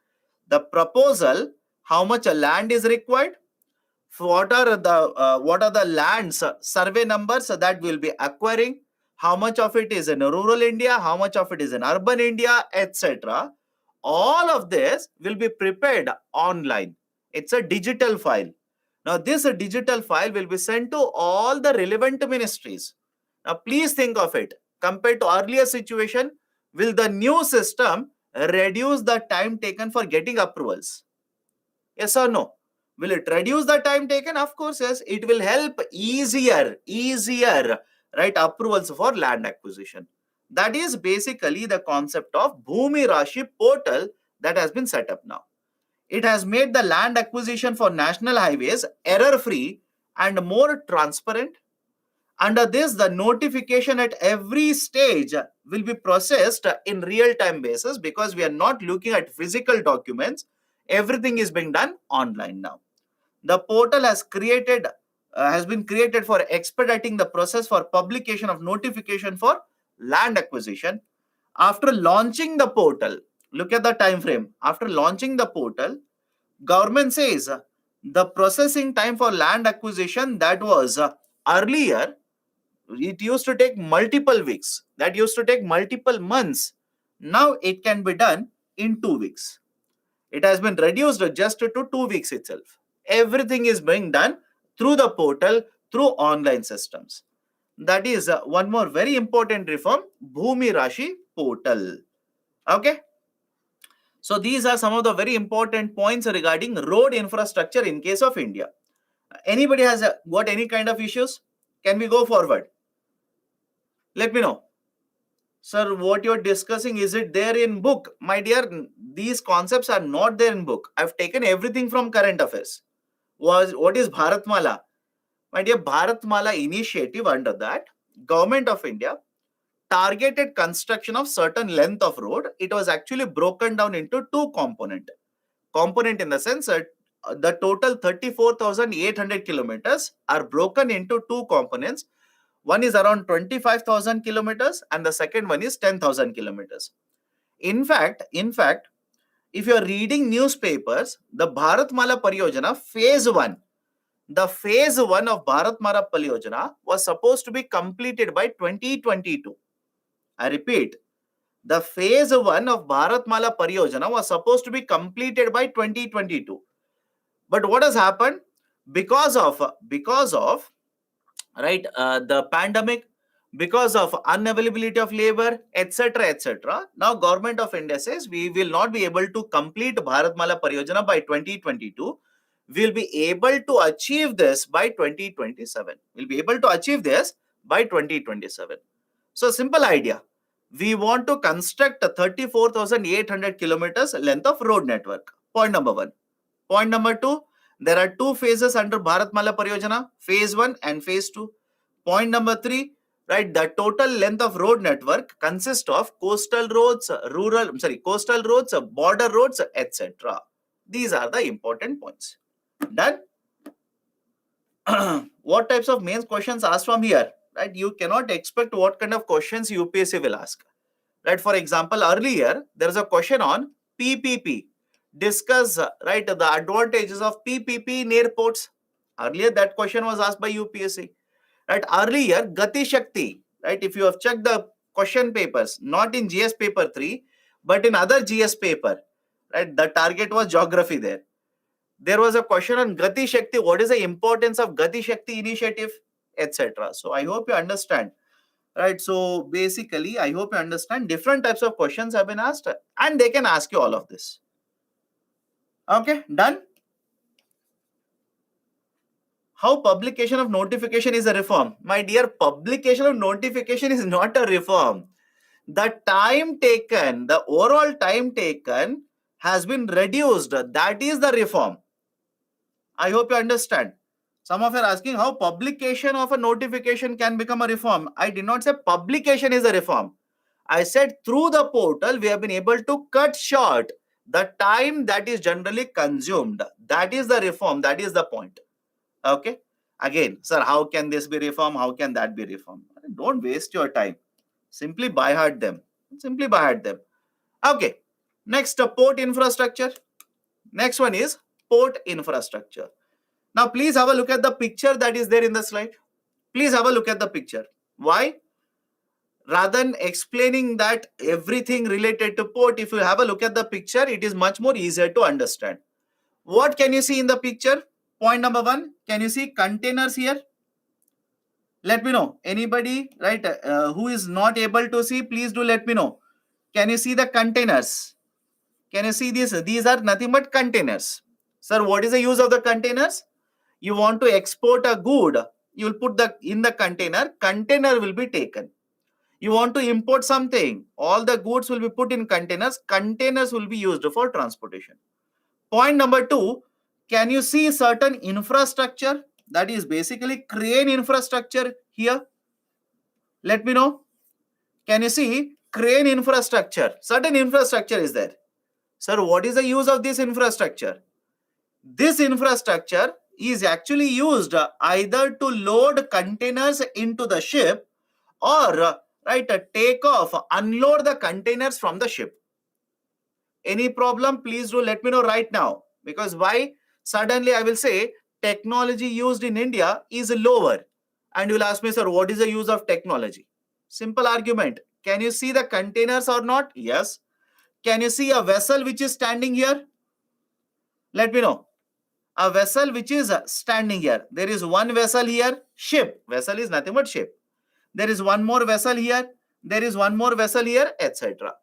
the proposal, how much land is required, what are the lands survey numbers that we will be acquiring, how much of it is in rural India, how much of it is in urban India, etc. All of this will be prepared online. It's a digital file. Now, this digital file will be sent to all the relevant ministries. Now, please think of it. Compared to earlier situation, will the new system reduce the time taken for getting approvals? Yes or no? Will it reduce the time taken? Of course, yes. It will help easier, right, approvals for land acquisition. That is basically the concept of Bhumi Rashi portal that has been set up now. It has made the land acquisition for national highways error-free and more transparent. Under this, the notification at every stage will be processed in real-time basis because we are not looking at physical documents. Everything is being done online now. The portal has been created for expediting the process for publication of notification for land acquisition. After launching the portal, look at the time frame. After launching the portal, government says the processing time for land acquisition that was earlier, it used to take multiple weeks, that used to take multiple months. Now it can be done in 2 weeks. It has been reduced just to 2 weeks itself. Everything is being done through the portal, through online systems. That is one more very important reform, Bhumi Rashi portal. Okay. So these are some of the very important points regarding road infrastructure in case of India. Anybody has got any kind of issues? Can we go forward? Let me know. Sir, what you're discussing, is it there in book? My dear, these concepts are not there in book. I've taken everything from current affairs. What is Bharatmala? My dear, Bharatmala initiative, under that, Government of India targeted construction of certain length of road. It was actually broken down into two component in the sense that the total 34,800 kilometers are broken into two components. One is around 25,000 kilometers and the second one is 10,000 kilometers. In fact, if you are reading newspapers, the Bharatmala Pariyojana phase 1 of Bharatmala Pariyojana was supposed to be completed by 2022. I repeat, the phase 1 of Bharatmala Pariyojana was supposed to be completed by 2022. But what has happened? Because of the pandemic, because of unavailability of labor, etc., now Government of India says we will not be able to complete Bharatmala Pariyojana by 2022. We'll be able to achieve this by 2027. We'll be able to achieve this by 2027. So simple idea. We want to construct a 34,800 kilometers length of road network. Point number one. Point number two, there are two phases under Bharatmala Pariyojana, phase 1 and phase 2. Point number three, right, the total length of road network consists of coastal roads, border roads, etc. These are the important points. Done? What types of mains questions asked from here? Right, you cannot expect what kind of questions UPSC will ask. Right, for example, earlier there is a question on PPP. Discuss the advantages of PPP in airports. Earlier that question was asked by UPSC. Right, earlier Gati Shakti. Right, if you have checked the question papers, not in GS paper 3, but in other GS paper, right, the target was geography there. There was a question on Gati Shakti. What is the importance of Gati Shakti initiative, etc. So I hope you understand. Right. So basically, I hope you understand different types of questions have been asked and they can ask you all of this. Okay, done. How publication of notification is a reform? My dear, publication of notification is not a reform. The time taken, the overall time taken has been reduced. That is the reform. I hope you understand. Some of you are asking how publication of a notification can become a reform. I did not say publication is a reform. I said through the portal, we have been able to cut short the time that is generally consumed. That is the reform. That is the point. Okay. Again, sir, how can this be reform? How can that be reform? Don't waste your time. Simply by heart them. Simply by heart them. Okay. Next, port infrastructure. Next one is port infrastructure. Now, please have a look at the picture that is there in the slide. Please have a look at the picture. Why? Rather than explaining that everything related to port, if you have a look at the picture, it is much more easier to understand. What can you see in the picture? Point number one, can you see containers here? Let me know. Anybody, right, who is not able to see, please do let me know. Can you see the containers? Can you see this? These are nothing but containers. Sir, what is the use of the containers? You want to export a good, you will put in the container will be taken. You want to import something, all the goods will be put in containers will be used for transportation. Point number two, can you see certain infrastructure? That is basically crane infrastructure here. Let me know. Can you see crane infrastructure? Certain infrastructure is there. Sir, what is the use of this infrastructure? This infrastructure is actually used either to load containers into the ship or take off, unload the containers from the ship. Any problem, please do let me know right now. Because why? Suddenly I will say technology used in India is lower. And you will ask me, sir, what is the use of technology? Simple argument. Can you see the containers or not? Yes. Can you see a vessel which is standing here? Let me know. A vessel which is standing here. There is one vessel here, ship. Vessel is nothing but ship. There is one more vessel here. There is one more vessel here, etc.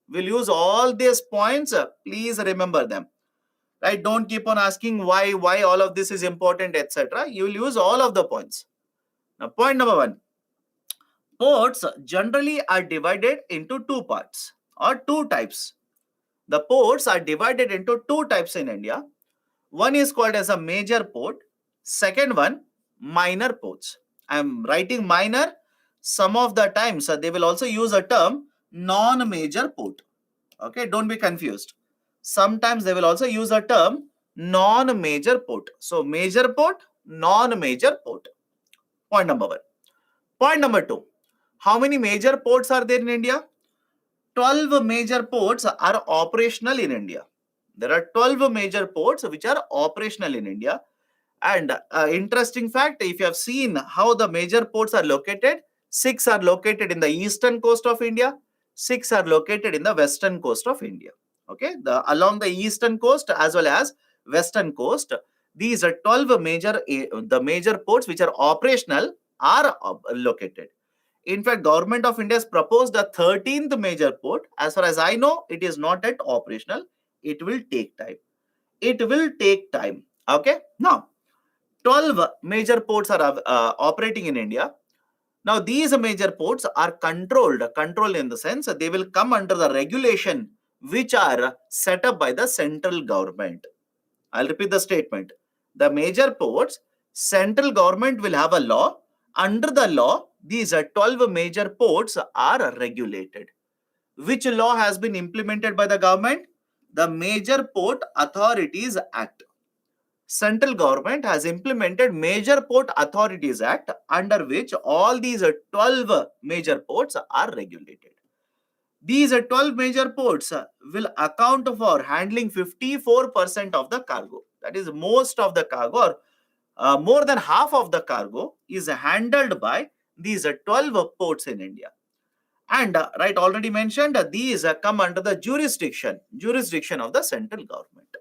We'll use all these points. Please remember them. Right? Don't keep on asking why all of this is important, etc. You will use all of the points. Now, point number one. Ports generally are divided into two parts or two types. The ports are divided into two types in India. One is called as a major port. Second one, minor ports. I am writing minor. Some of the times they will also use a term non-major port. Okay, don't be confused. Sometimes they will also use a term non-major port. So major port, non-major port. Point number one. Point number two. How many major ports are there in India? 12 major ports are operational in India. There are 12 major ports which are operational in India. And interesting fact, if you have seen how the major ports are located, 6 are located in the eastern coast of India, 6 are located in the western coast of India. Okay, along the eastern coast as well as western coast, these are 12 the major ports which are operational are located. In fact, Government of India has proposed a 13th major port. As far as I know, it is not yet operational. It will take time. It will take time. Okay. Now, 12 major ports are operating in India. Now, these major ports are controlled in the sense that they will come under the regulation which are set up by the central government. I'll repeat the statement. The major ports, central government will have a law. Under the law, these 12 major ports are regulated. Which law has been implemented by the government? The Major Port Authorities Act. Central government has implemented Major Port Authorities Act, under which all these 12 major ports are regulated. These 12 major ports will account for handling 54% of the cargo. That is, most of the cargo, or more than half of the cargo, is handled by these 12 ports in India. And right, already mentioned, these come under the jurisdiction of the central government.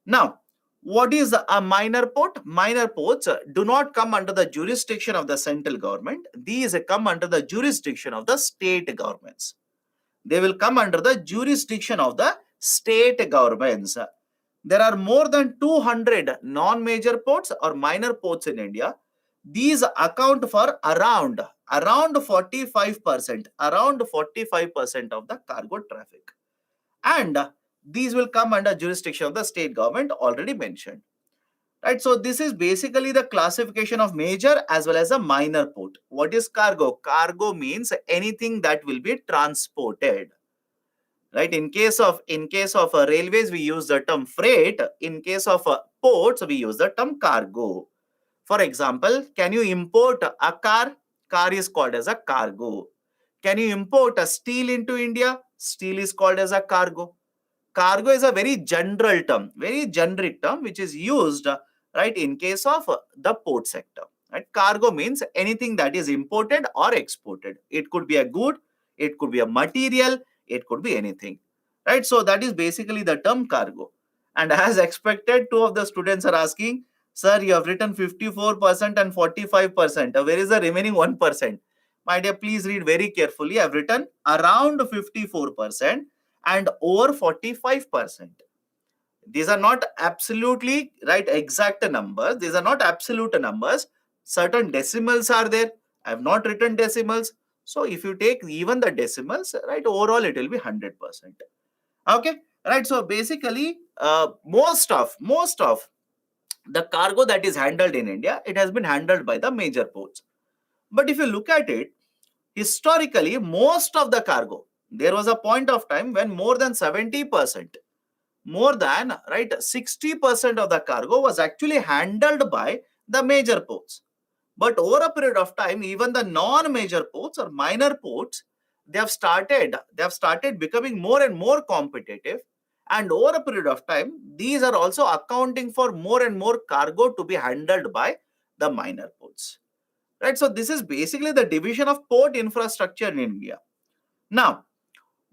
Now, what is a minor port? Minor ports do not come under the jurisdiction of the central government. These come under the jurisdiction of the state governments. They will come under the jurisdiction of the state governments. There are more than 200 non-major ports or minor ports in India. These account for around 45%, around 45% of the cargo traffic. And these will come under jurisdiction of the state government already mentioned. Right, so this is basically the classification of major as well as a minor port. What is cargo? Cargo means anything that will be transported. Right, in case of railways, we use the term freight. In case of ports, we use the term cargo. For example, can you import a car? Car is called as a cargo. Can you import a steel into India? Steel is called as a cargo. Cargo is a very general term, very generic term, which is used right in case of the port sector. Right? Cargo means anything that is imported or exported. It could be a good, it could be a material, it could be anything. Right? So that is basically the term cargo. And as expected, two of the students are asking, sir, you have written 54% and 45%. Where is the remaining 1%? My dear, please read very carefully. I have written around 54% and over 45%. These are not absolutely right exact numbers. These are not absolute numbers. Certain decimals are there. I have not written decimals. So if you take even the decimals, right, overall it will be 100%. Okay, right. So basically, most of the cargo that is handled in India, it has been handled by the major ports. But if you look at it, historically, most of the cargo, there was a point of time when more than 70%, more than right 60% of the cargo was actually handled by the major ports. But over a period of time, even the non-major ports or minor ports, they have started becoming more and more competitive. And over a period of time, these are also accounting for more and more cargo to be handled by the minor ports. Right? So this is basically the division of port infrastructure in India. Now,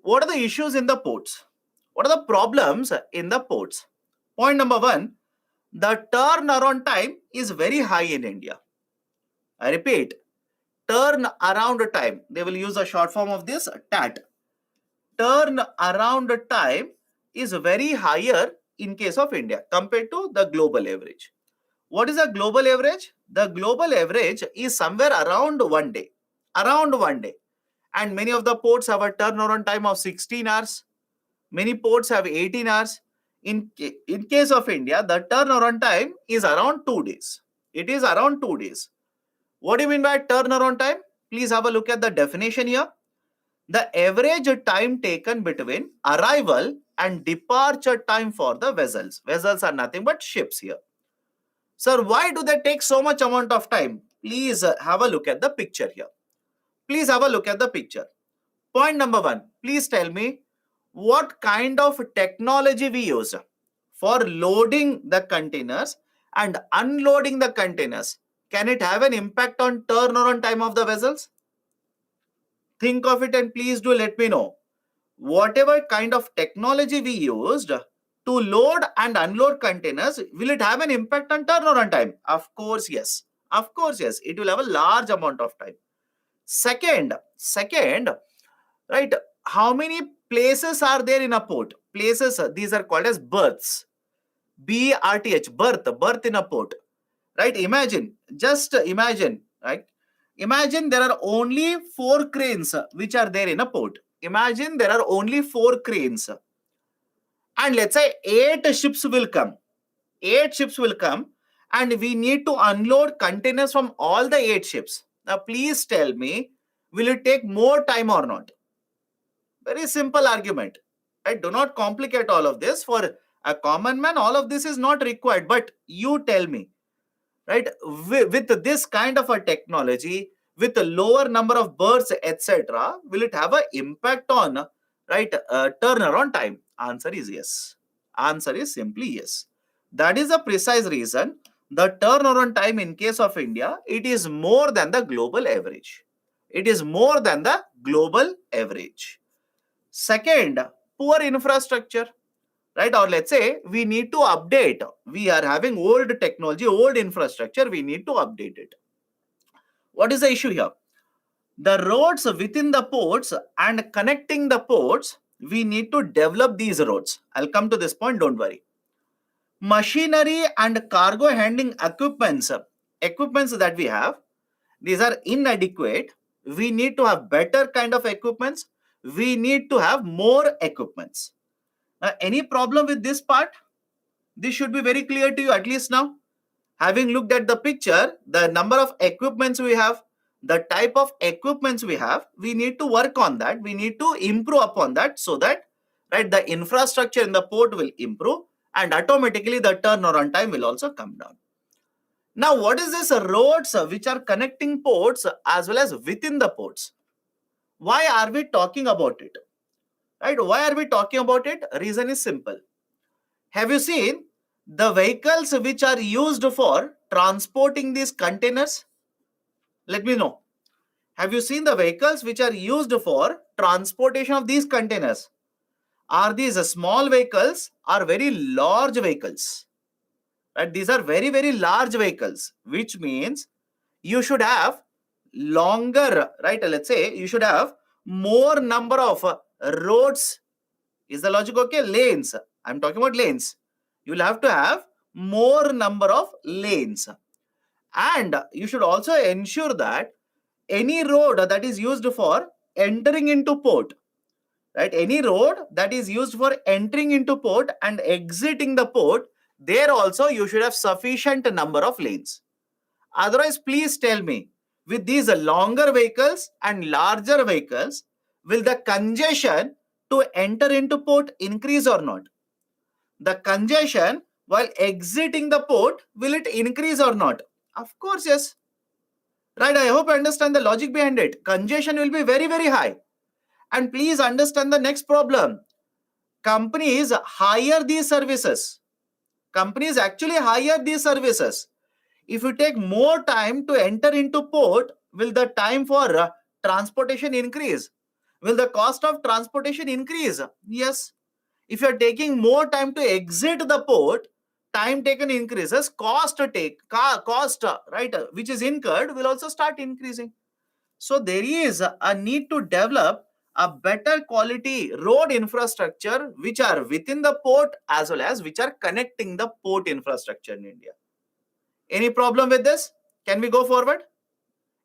what are the issues in the ports? What are the problems in the ports? Point number one, the turnaround time is very high in India. I repeat, turn around time. They will use a short form of this, TAT. Turn around time is very higher in case of India compared to the global average. What is the global average? The global average is somewhere around 1 day. around 1 day. And many of the ports have a turnaround time of 16 hours. Many ports have 18 hours. In case of India, the turnaround time is around 2 days. It is around 2 days. What do you mean by turnaround time? Please have a look at the definition here. The average time taken between arrival and departure time for the vessels. Vessels are nothing but ships here. Sir, why do they take so much amount of time? Please have a look at the picture here. Please have a look at the picture. Point number 1. Please tell me what kind of technology we use for loading the containers and unloading the containers. Can it have an impact on turnaround time of the vessels? Think of it and please do let me know. Whatever kind of technology we used to load and unload containers, will it have an impact on turnaround time? Of course, yes. Of course, yes. It will have a large amount of time. Second, right? How many places are there in a port? Places, these are called as berths. B-R-T-H, berth in a port. Right? Imagine, just imagine, right? Imagine there are only 4 cranes which are there in a port. Imagine there are only 4 cranes. And let's say 8 ships will come. 8 ships will come and we need to unload containers from all the 8 ships. Now please tell me, will it take more time or not? Very simple argument. Right? Do not complicate all of this. For a common man, all of this is not required. But you tell me, right? With this kind of a technology, with a lower number of berths, etc., will it have an impact on, right, turnaround time? Answer is yes. Answer is simply yes. That is the precise reason the turnaround time in case of India, it is more than the global average. It is more than the global average. Second, poor infrastructure, right? Or let's say we need to update. We are having old technology, old infrastructure, we need to update it. What is the issue here? The roads within the ports and connecting the ports, we need to develop these roads. I'll come to this point, don't worry. Machinery and cargo handling equipments that we have, these are inadequate. We need to have better kind of equipments. We need to have more equipments. Any problem with this part? This should be very clear to you at least now. Having looked at the picture, the number of equipments we have, the type of equipments we have, we need to work on that. We need to improve upon that so that, right, the infrastructure in the port will improve and automatically the turnaround time will also come down. Now, what is this roads which are connecting ports as well as within the ports? Why are we talking about it? Right? Why are we talking about it? Reason is simple. Have you seen the vehicles which are used for transporting these containers? Let me know. Have you seen the vehicles which are used for transportation of these containers? Are these small vehicles or very large vehicles? Right? These are very, very large vehicles, which means you should have longer, right? Let's say you should have more number of roads. Is the logic okay? Lanes. I'm talking about lanes. You will have to have more number of lanes. And you should also ensure that any road that is used for entering into port, right? Any road that is used for entering into port and exiting the port, there also you should have sufficient number of lanes. Otherwise, please tell me, with these longer vehicles and larger vehicles, will the congestion to enter into port increase or not? The congestion while exiting the port, will it increase or not? Of course, yes. Right, I hope you understand the logic behind it. Congestion will be very, very high. And please understand the next problem. Companies hire these services. Companies actually hire these services. If you take more time to enter into port, will the time for transportation increase? Will the cost of transportation increase? Yes. If you are taking more time to exit the port, time taken increases, cost, right, which is incurred will also start increasing. So there is a need to develop a better quality road infrastructure which are within the port as well as which are connecting the port infrastructure in India. Any problem with this? Can we go forward?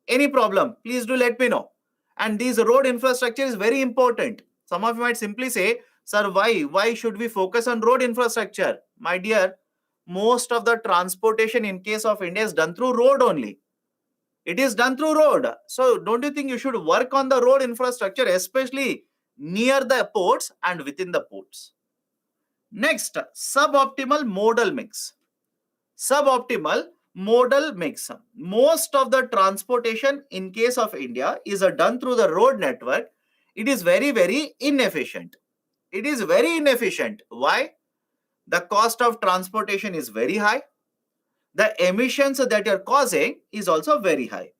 Any problem, please do let me know. And this road infrastructure is very important. Some of you might simply say, sir, why should we focus on road infrastructure? My dear, most of the transportation in case of India is done through road only. It is done through road. So don't you think you should work on the road infrastructure, especially near the ports and within the ports? Next, suboptimal modal mix. Suboptimal modal mix. Most of the transportation in case of India is done through the road network. It is very, very inefficient. It is very inefficient. Why? The cost of transportation is very high. The emissions that you're causing is also very high.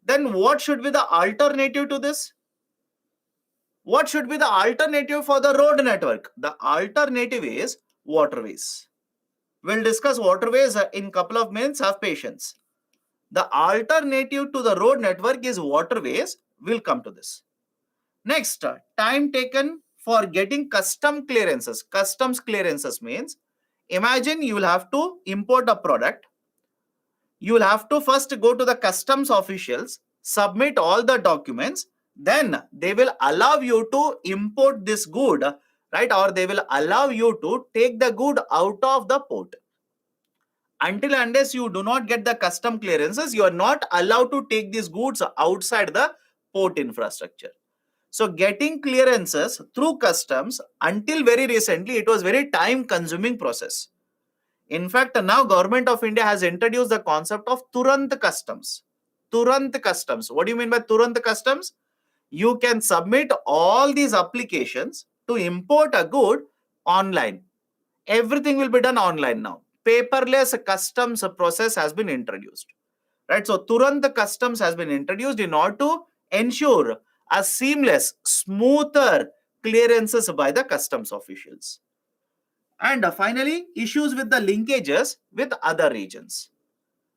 Then what should be the alternative to this? What should be the alternative for the road network? The alternative is waterways. We'll discuss waterways in couple of minutes. Have patience. The alternative to the road network is waterways. We'll come to this. Next, time taken for getting custom clearances. Customs clearances means, imagine you will have to import a product. You will have to first go to the customs officials, submit all the documents, then they will allow you to import this good, right? Or they will allow you to take the good out of the port. Until unless you do not get the custom clearances, you are not allowed to take these goods outside the port infrastructure. So getting clearances through customs, until very recently, it was very time consuming process. In fact, now Government of India has introduced the concept of Turant Customs. Turant Customs. What do you mean by Turant Customs? You can submit all these applications to import a good online. Everything will be done online now. Paperless customs process has been introduced. Right? So Turant Customs has been introduced in order to ensure a seamless, smoother clearances by the customs officials. And finally, issues with the linkages with other regions.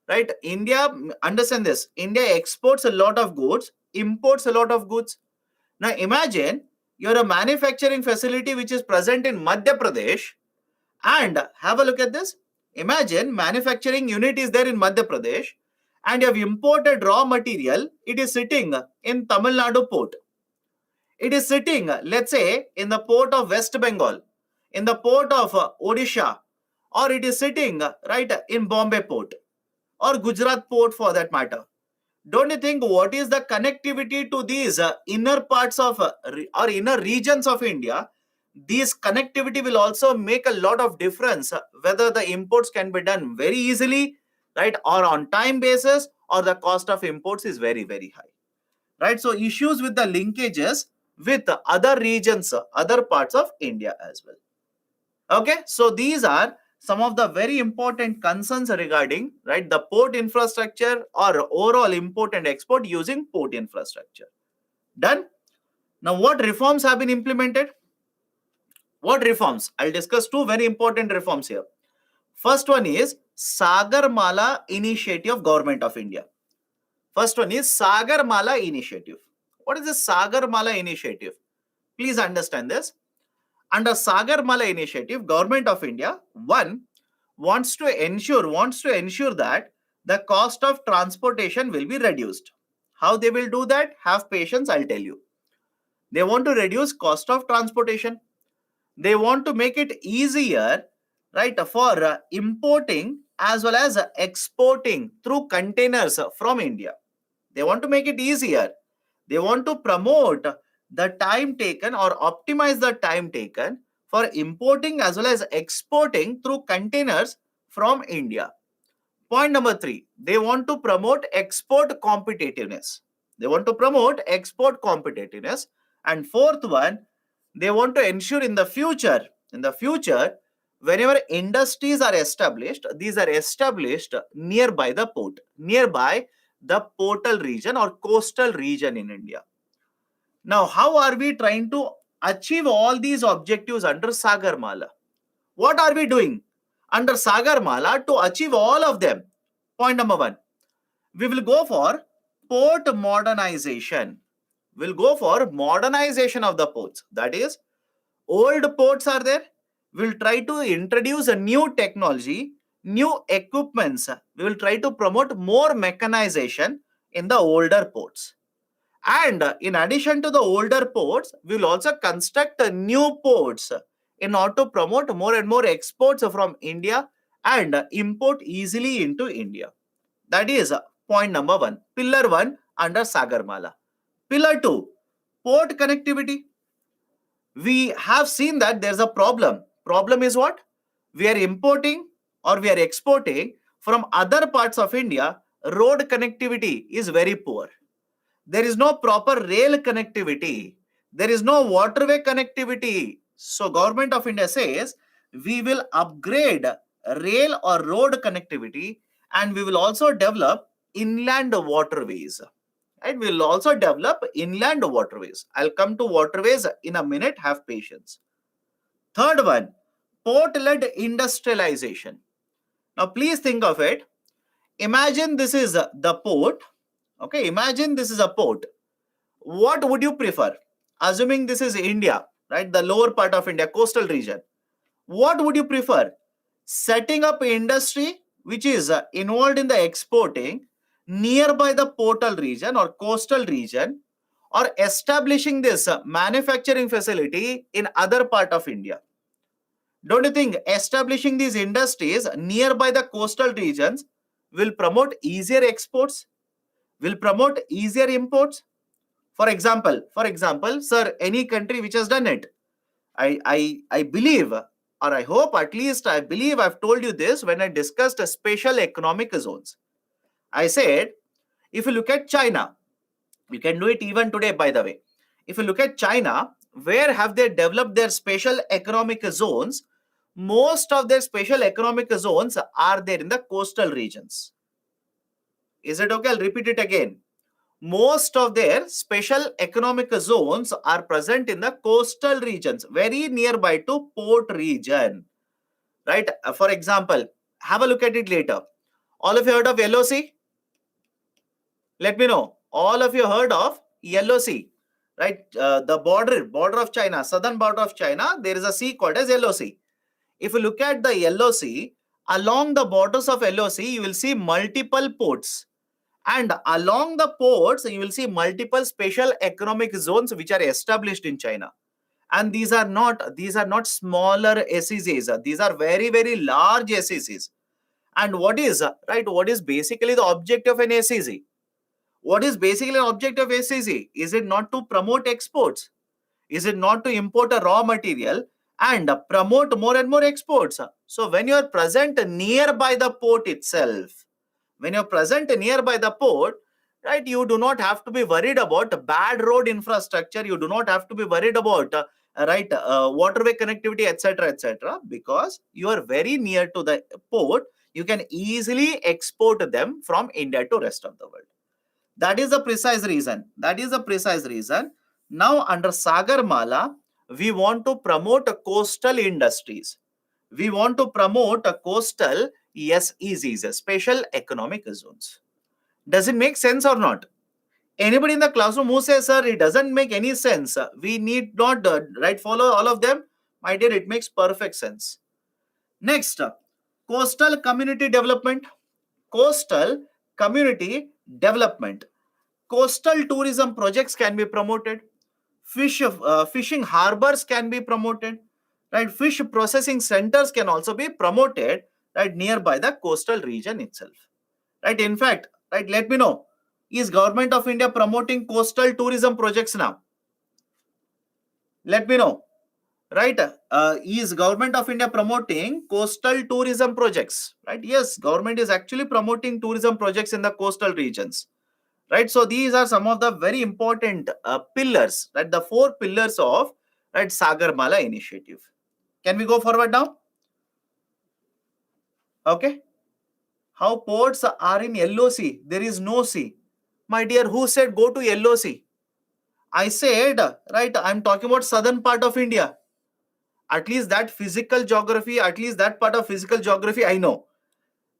Right? India, understand this, India exports a lot of goods, imports a lot of goods. Now imagine you're a manufacturing facility which is present in Madhya Pradesh, and have a look at this. Imagine manufacturing unit is there in Madhya Pradesh and you have imported raw material. It is sitting in Tamil Nadu port. It is sitting, let's say, in the port of West Bengal, in the port of Odisha, or it is sitting right in Bombay port or Gujarat port for that matter. Don't you think what is the connectivity to these inner parts of or inner regions of India? These connectivity will also make a lot of difference whether the imports can be done very easily, right, or on time basis, or the cost of imports is very, very high. Right? So issues with the linkages with other regions, other parts of India as well. Okay, so these are some of the very important concerns regarding, right, the port infrastructure or overall import and export using port infrastructure. Done? Now, what reforms have been implemented? What reforms? I'll discuss two very important reforms here. First one is Sagarmala Initiative of Government of India. First one is Sagarmala Initiative. What is the Sagarmala Initiative? Please understand this. Under Sagarmala Initiative, Government of India, one, wants to ensure that the cost of transportation will be reduced. How they will do that? Have patience, I'll tell you. They want to reduce cost of transportation. They want to make it easier, right, for importing as well as exporting through containers from India. They want to make it easier. They want to promote the time taken or optimize the time taken for importing as well as exporting through containers from India. Point number 3, they want to promote export competitiveness. They want to promote export competitiveness. And fourth one, they want to ensure in the future, whenever industries are established, these are established nearby the port, nearby the portal region or coastal region in India. Now, how are we trying to achieve all these objectives under Sagarmala? What are we doing under Sagarmala to achieve all of them? Point number 1, we will go for port modernization. We'll go for modernization of the ports. That is, old ports are there. We'll try to introduce a new technology, new equipments. We will try to promote more mechanization in the older ports. And in addition to the older ports, we will also construct new ports in order to promote more and more exports from India and import easily into India. That is point number 1, pillar 1 under Sagarmala. Pillar 2, port connectivity. We have seen that there's a problem. Problem is what? We are importing or we are exporting from other parts of India. Road connectivity is very poor. There is no proper rail connectivity. There is no waterway connectivity. So government of India says we will upgrade rail or road connectivity, and we will also develop inland waterways. And we will also develop inland waterways. I'll come to waterways in a minute. Have patience. Third one, port-led industrialization. Now please think of it. Imagine this is the port. Okay, imagine this is a port. What would you prefer? Assuming this is India, right? The lower part of India, coastal region. What would you prefer? Setting up industry which is involved in the exporting nearby the portal region or coastal region, or establishing this manufacturing facility in other part of India? Don't you think establishing these industries nearby the coastal regions will promote easier exports, will promote easier imports? For example, sir, any country which has done it, I believe, or I hope, at least I believe I've told you this when I discussed special economic zones. I said, if you look at China, you can do it even today, by the way. If you look at China, where have they developed their special economic zones? Most of their special economic zones are there in the coastal regions. Is it okay? I'll repeat it again. Most of their special economic zones are present in the coastal regions, very nearby to port region, right? For example, have a look at it later. All of you heard of LOC? Let me know. All of you heard of LOC, right? The border of China, southern border of China, there is a sea called as LOC. If you look at the LOC, along the borders of LOC, you will see multiple ports. And along the ports, you will see multiple special economic zones which are established in China. And these are not smaller SEZs. These are very, very large SEZs. And what is basically the objective of an SEZ? What is basically an objective of SEZ? Is it not to promote exports? Is it not to import a raw material and promote more and more exports? So when you are present nearby the port itself, when you're present nearby the port, right, you do not have to be worried about bad road infrastructure. You do not have to be worried about waterway connectivity, etc., because you are very near to the port. You can easily export them from India to rest of the world. That is the precise reason. Now under Sagarmala, we want to promote coastal industries. We want to promote coastal SEZs, special economic zones. Does it make sense or not? Anybody in the classroom who says, sir, it doesn't make any sense, we need not follow all of them? My dear, it makes perfect sense. Next, coastal community development. Coastal community development. Coastal tourism projects can be promoted. Fishing harbors can be promoted. Right, fish processing centers can also be promoted, right, nearby the coastal region itself. Right, in fact, right, let me know, is Government of India promoting coastal tourism projects now? Let me know. Right, is Government of India promoting coastal tourism projects? Right, yes, government is actually promoting tourism projects in the coastal regions. Right, so these are some of the very important pillars, right, the 4 pillars of, right, Sagarmala initiative. Can we go forward now? Okay. How ports are in LOC? There is no sea. My dear, who said go to LOC? I said, right, I'm talking about southern part of India. At least that physical geography, I know.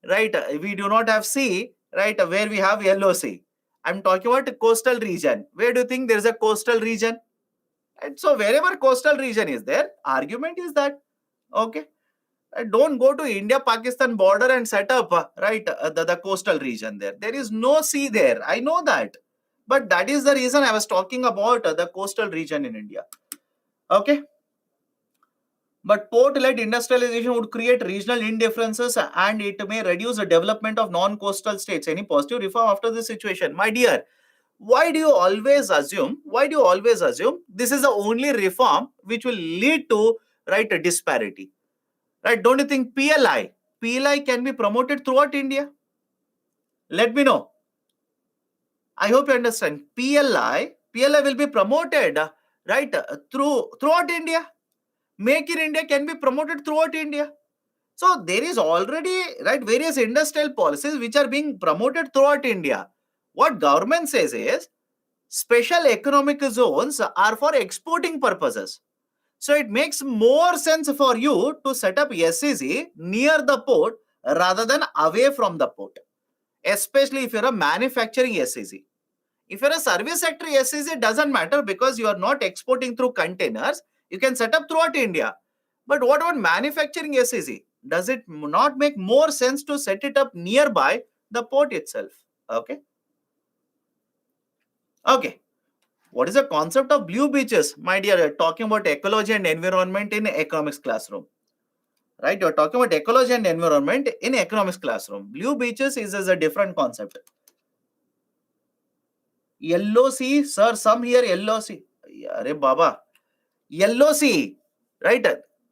Right, we do not have sea, right, where we have LOC. I'm talking about the coastal region. Where do you think there is a coastal region? And so wherever coastal region is there, argument is that, okay. Don't go to India-Pakistan border and set up, the coastal region there. There is no sea there. I know that. But that is the reason I was talking about the coastal region in India. Okay. But port-led industrialization would create regional indifferences and it may reduce the development of non-coastal states. Any positive reform after this situation? My dear, why do you always assume? Why do you always assume this is the only reform which will lead to a disparity? Right? Don't you think PLI can be promoted throughout India? Let me know. I hope you understand. PLI will be promoted, throughout India. Make in India can be promoted throughout India. So there is already various industrial policies which are being promoted throughout India. What government says is special economic zones are for exporting purposes. So it makes more sense for you to set up SEZ near the port rather than away from the port, especially if you're a manufacturing SEZ. If you're a service sector SEZ, doesn't matter because you are not exporting through containers. You can set up throughout India. But what about manufacturing SEZ? Does it not make more sense to set it up nearby the port itself? Okay. Okay. What is the concept of blue beaches? My dear, you're talking about ecology and environment in economics classroom. Right? You're talking about ecology and environment in economics classroom. Blue beaches is a different concept. Yellow sea, sir, some here yellow sea. Arey Baba. Yellow sea. Right?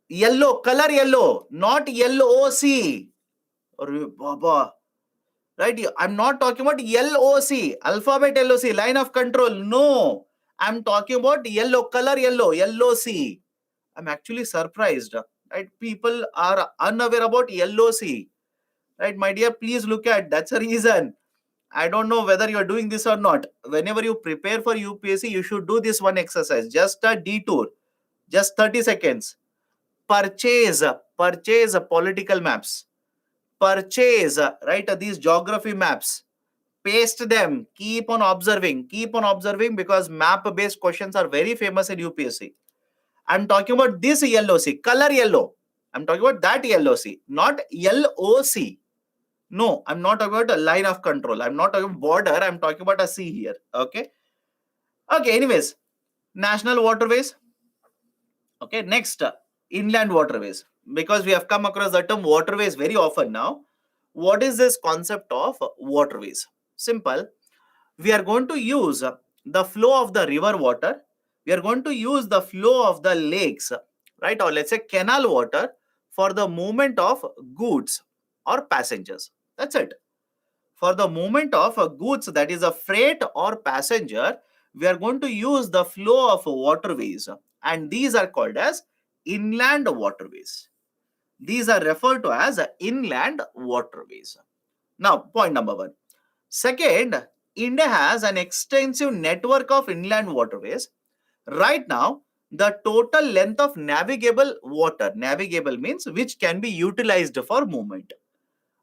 Yellow, color yellow, not yellow sea. Arey Baba. Right? I'm not talking about LOC, alphabet LOC, line of control. No. I'm talking about yellow, color yellow sea. I'm actually surprised. Right? People are unaware about LOC. Right, my dear, please look at that's a reason. I don't know whether you're doing this or not. Whenever you prepare for UPSC, you should do this one exercise. Just a detour. Just 30 seconds. Purchase political maps. Purchase, these geography maps. Paste them. Keep on observing because map based questions are very famous in UPSC. I'm talking about this yellow sea, color yellow. I'm talking about that yellow sea, not LOC. No, I'm not talking about a line of control. I'm not talking about border. I'm talking about a sea here. Okay. Okay. Anyways, national waterways. Okay. Next, inland waterways. Because we have come across the term waterways very often now. What is this concept of waterways? Simple. We are going to use the flow of the river water. We are going to use the flow of the lakes, right? Or let's say canal water for the movement of goods or passengers. That's it. For the movement of goods, that is a freight or passenger, we are going to use the flow of waterways. And these are called as inland waterways. These are referred to as inland waterways. Now, point number one. Second, India has an extensive network of inland waterways. Right now, the total length of navigable water, navigable means which can be utilized for movement.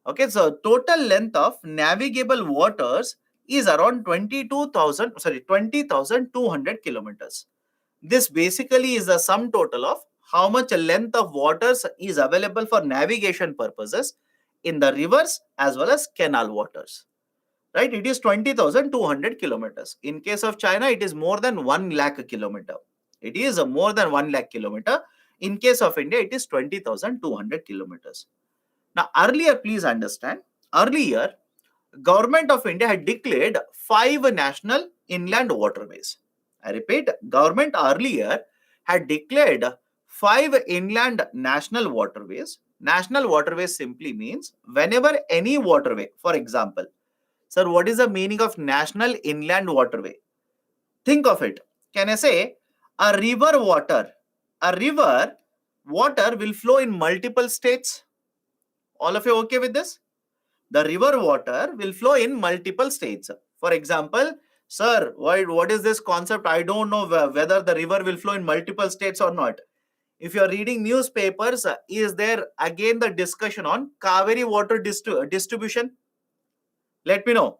Okay, so total length of navigable waters is around 20,200 kilometers. This basically is the sum total of how much length of waters is available for navigation purposes in the rivers as well as canal waters. Right, it is 20,200 kilometers. In case of China, it is more than 1 lakh kilometer. It is more than 1 lakh kilometer. In case of India, it is 20,200 kilometers. Now, earlier, please understand, earlier, Government of India had declared 5 national inland waterways. I repeat, government earlier had declared 5 inland national waterways. National waterways simply means whenever any waterway, for example, sir, what is the meaning of national inland waterway? Think of it. Can I say a river water will flow in multiple states? All of you okay with this? The river water will flow in multiple states. For example, sir, what is this concept? I don't know whether the river will flow in multiple states or not. If you are reading newspapers, is there again the discussion on Kaveri water distribution? Let me know.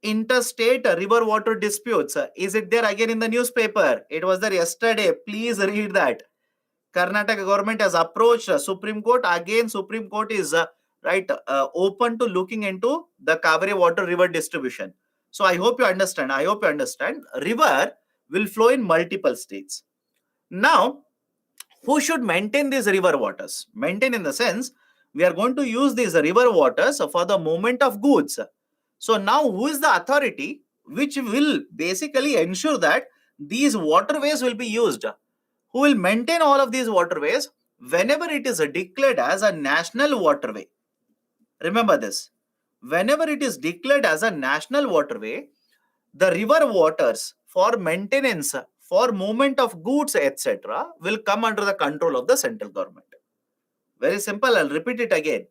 Interstate river water disputes. Is it there again in the newspaper? It was there yesterday. Please read that. Karnataka government has approached Supreme Court. Again, Supreme Court is open to looking into the Kaveri water river distribution. So I hope you understand. I hope you understand. River will flow in multiple states. Now, who should maintain these river waters? Maintain in the sense we are going to use these river waters for the movement of goods. So now who is the authority which will basically ensure that these waterways will be used? Who will maintain all of these waterways whenever it is declared as a national waterway? Remember this. Whenever it is declared as a national waterway, the river waters for maintenance, for movement of goods, etc., will come under the control of the central government. Very simple. I'll repeat it again.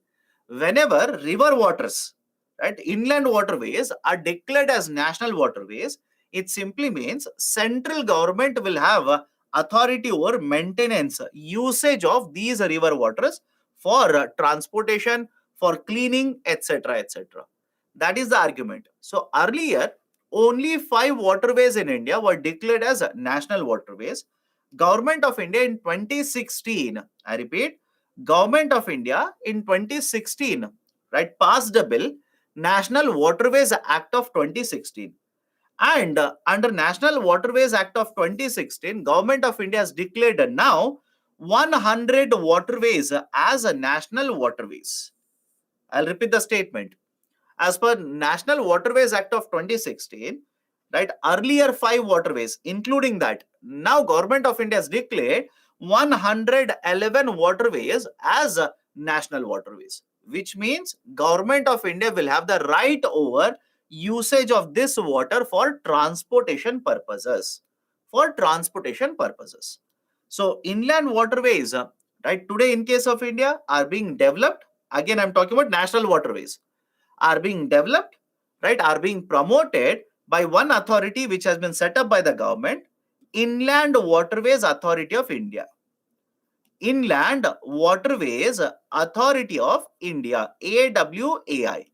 Whenever river waters, right, inland waterways are declared as national waterways, it simply means central government will have authority over maintenance, usage of these river waters for transportation, for cleaning, etc., etc. That is the argument. So earlier, only 5 waterways in India were declared as national waterways. Government of India in 2016, I repeat, Government of India in 2016, right, passed a bill, National Waterways Act of 2016. And under National Waterways Act of 2016, Government of India has declared now 100 waterways as a national waterways. I'll repeat the statement. As per National Waterways Act of 2016, right, earlier 5 waterways, including that, now Government of India has declared 111 waterways as national waterways, which means Government of India will have the right over usage of this water for transportation purposes. For transportation purposes. So inland waterways, right, today in case of India are being developed. Again, I'm talking about national waterways are being developed, right, are being promoted by one authority which has been set up by the government, Inland Waterways Authority of India. Inland Waterways Authority of India, AWAI.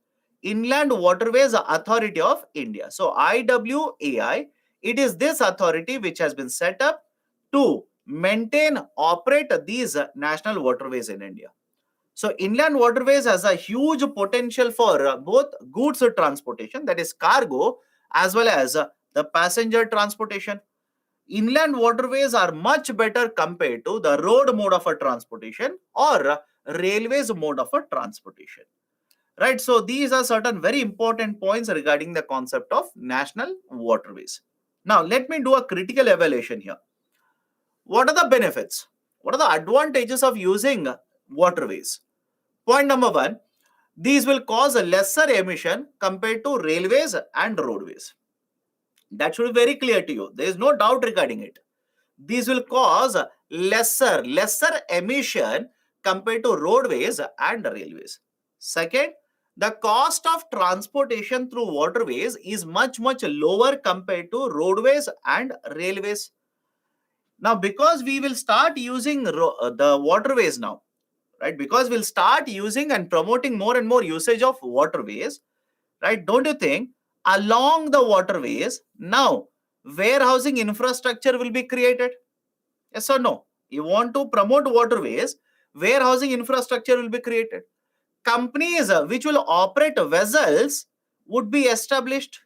Inland Waterways Authority of India. So IWAI, it is this authority which has been set up to maintain, operate these national waterways in India. So inland waterways has a huge potential for both goods transportation, that is cargo, as well as the passenger transportation. Inland waterways are much better compared to the road mode of a transportation or railways mode of a transportation. Right. So these are certain very important points regarding the concept of national waterways. Now let me do a critical evaluation here. What are the benefits? What are the advantages of using waterways? Point number one, these will cause a lesser emission compared to railways and roadways. That should be very clear to you. There is no doubt regarding it. These will cause lesser emission compared to roadways and railways. Second, the cost of transportation through waterways is much lower compared to roadways and railways. Now, because we will start using the waterways now, right? Because we'll start using and promoting more and more usage of waterways, right? Don't you think along the waterways now warehousing infrastructure will be created? Yes or no? You want to promote waterways, warehousing infrastructure will be created. Companies which will operate vessels would be established.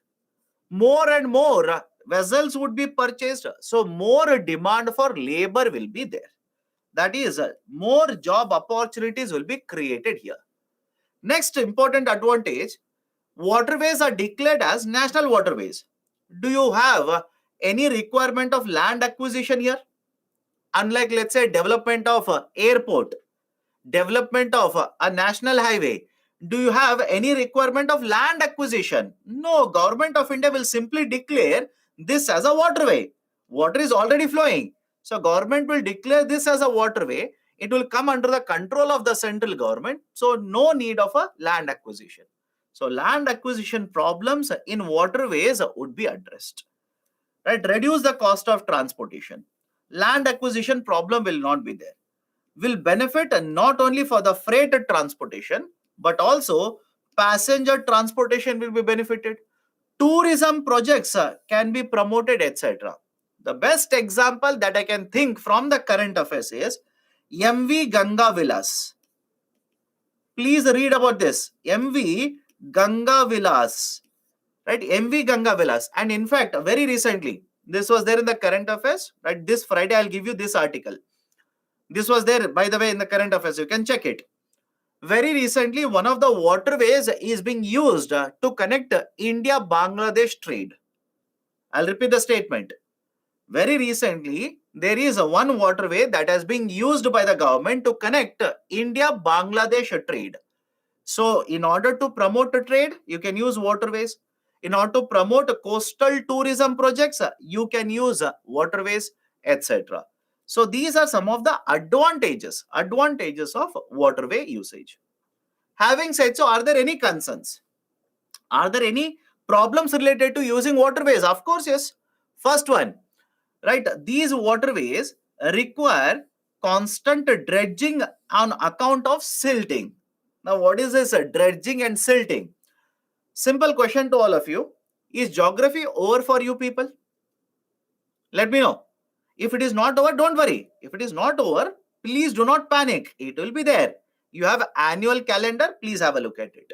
More and more vessels would be purchased. So more demand for labor will be there. That is, more job opportunities will be created here. Next important advantage, waterways are declared as national waterways. Do you have any requirement of land acquisition here? Unlike, let's say, development of airport, development of a national highway, do you have any requirement of land acquisition? No, Government of India will simply declare this as a waterway. Water is already flowing. So government will declare this as a waterway. It will come under the control of the central government. So no need of a land acquisition. So land acquisition problems in waterways would be addressed. Right? Reduce the cost of transportation. Land acquisition problem will not be there. Will benefit not only for the freight transportation, but also passenger transportation will be benefited. Tourism projects can be promoted, etc. The best example that I can think from the current affairs is MV Ganga Vilas. Please read about this. MV Ganga Vilas. Right? MV Ganga Vilas. And in fact, very recently, this was there in the current affairs. Right? This Friday, I'll give you this article. This was there, by the way, in the current affairs. You can check it. Very recently, one of the waterways is being used to connect India-Bangladesh trade. I'll repeat the statement. Very recently, there is one waterway that has been used by the government to connect India-Bangladesh trade. So, in order to promote trade, you can use waterways. In order to promote coastal tourism projects, you can use waterways, etc. So, these are some of the advantages of waterway usage. Having said so, are there any concerns? Are there any problems related to using waterways? Of course, yes. First one, right? These waterways require constant dredging on account of silting. Now, what is this dredging and silting? Simple question to all of you. Is geography over for you people? Let me know. If it is not over, don't worry. If it is not over, please do not panic. It will be there. You have annual calendar. Please have a look at it.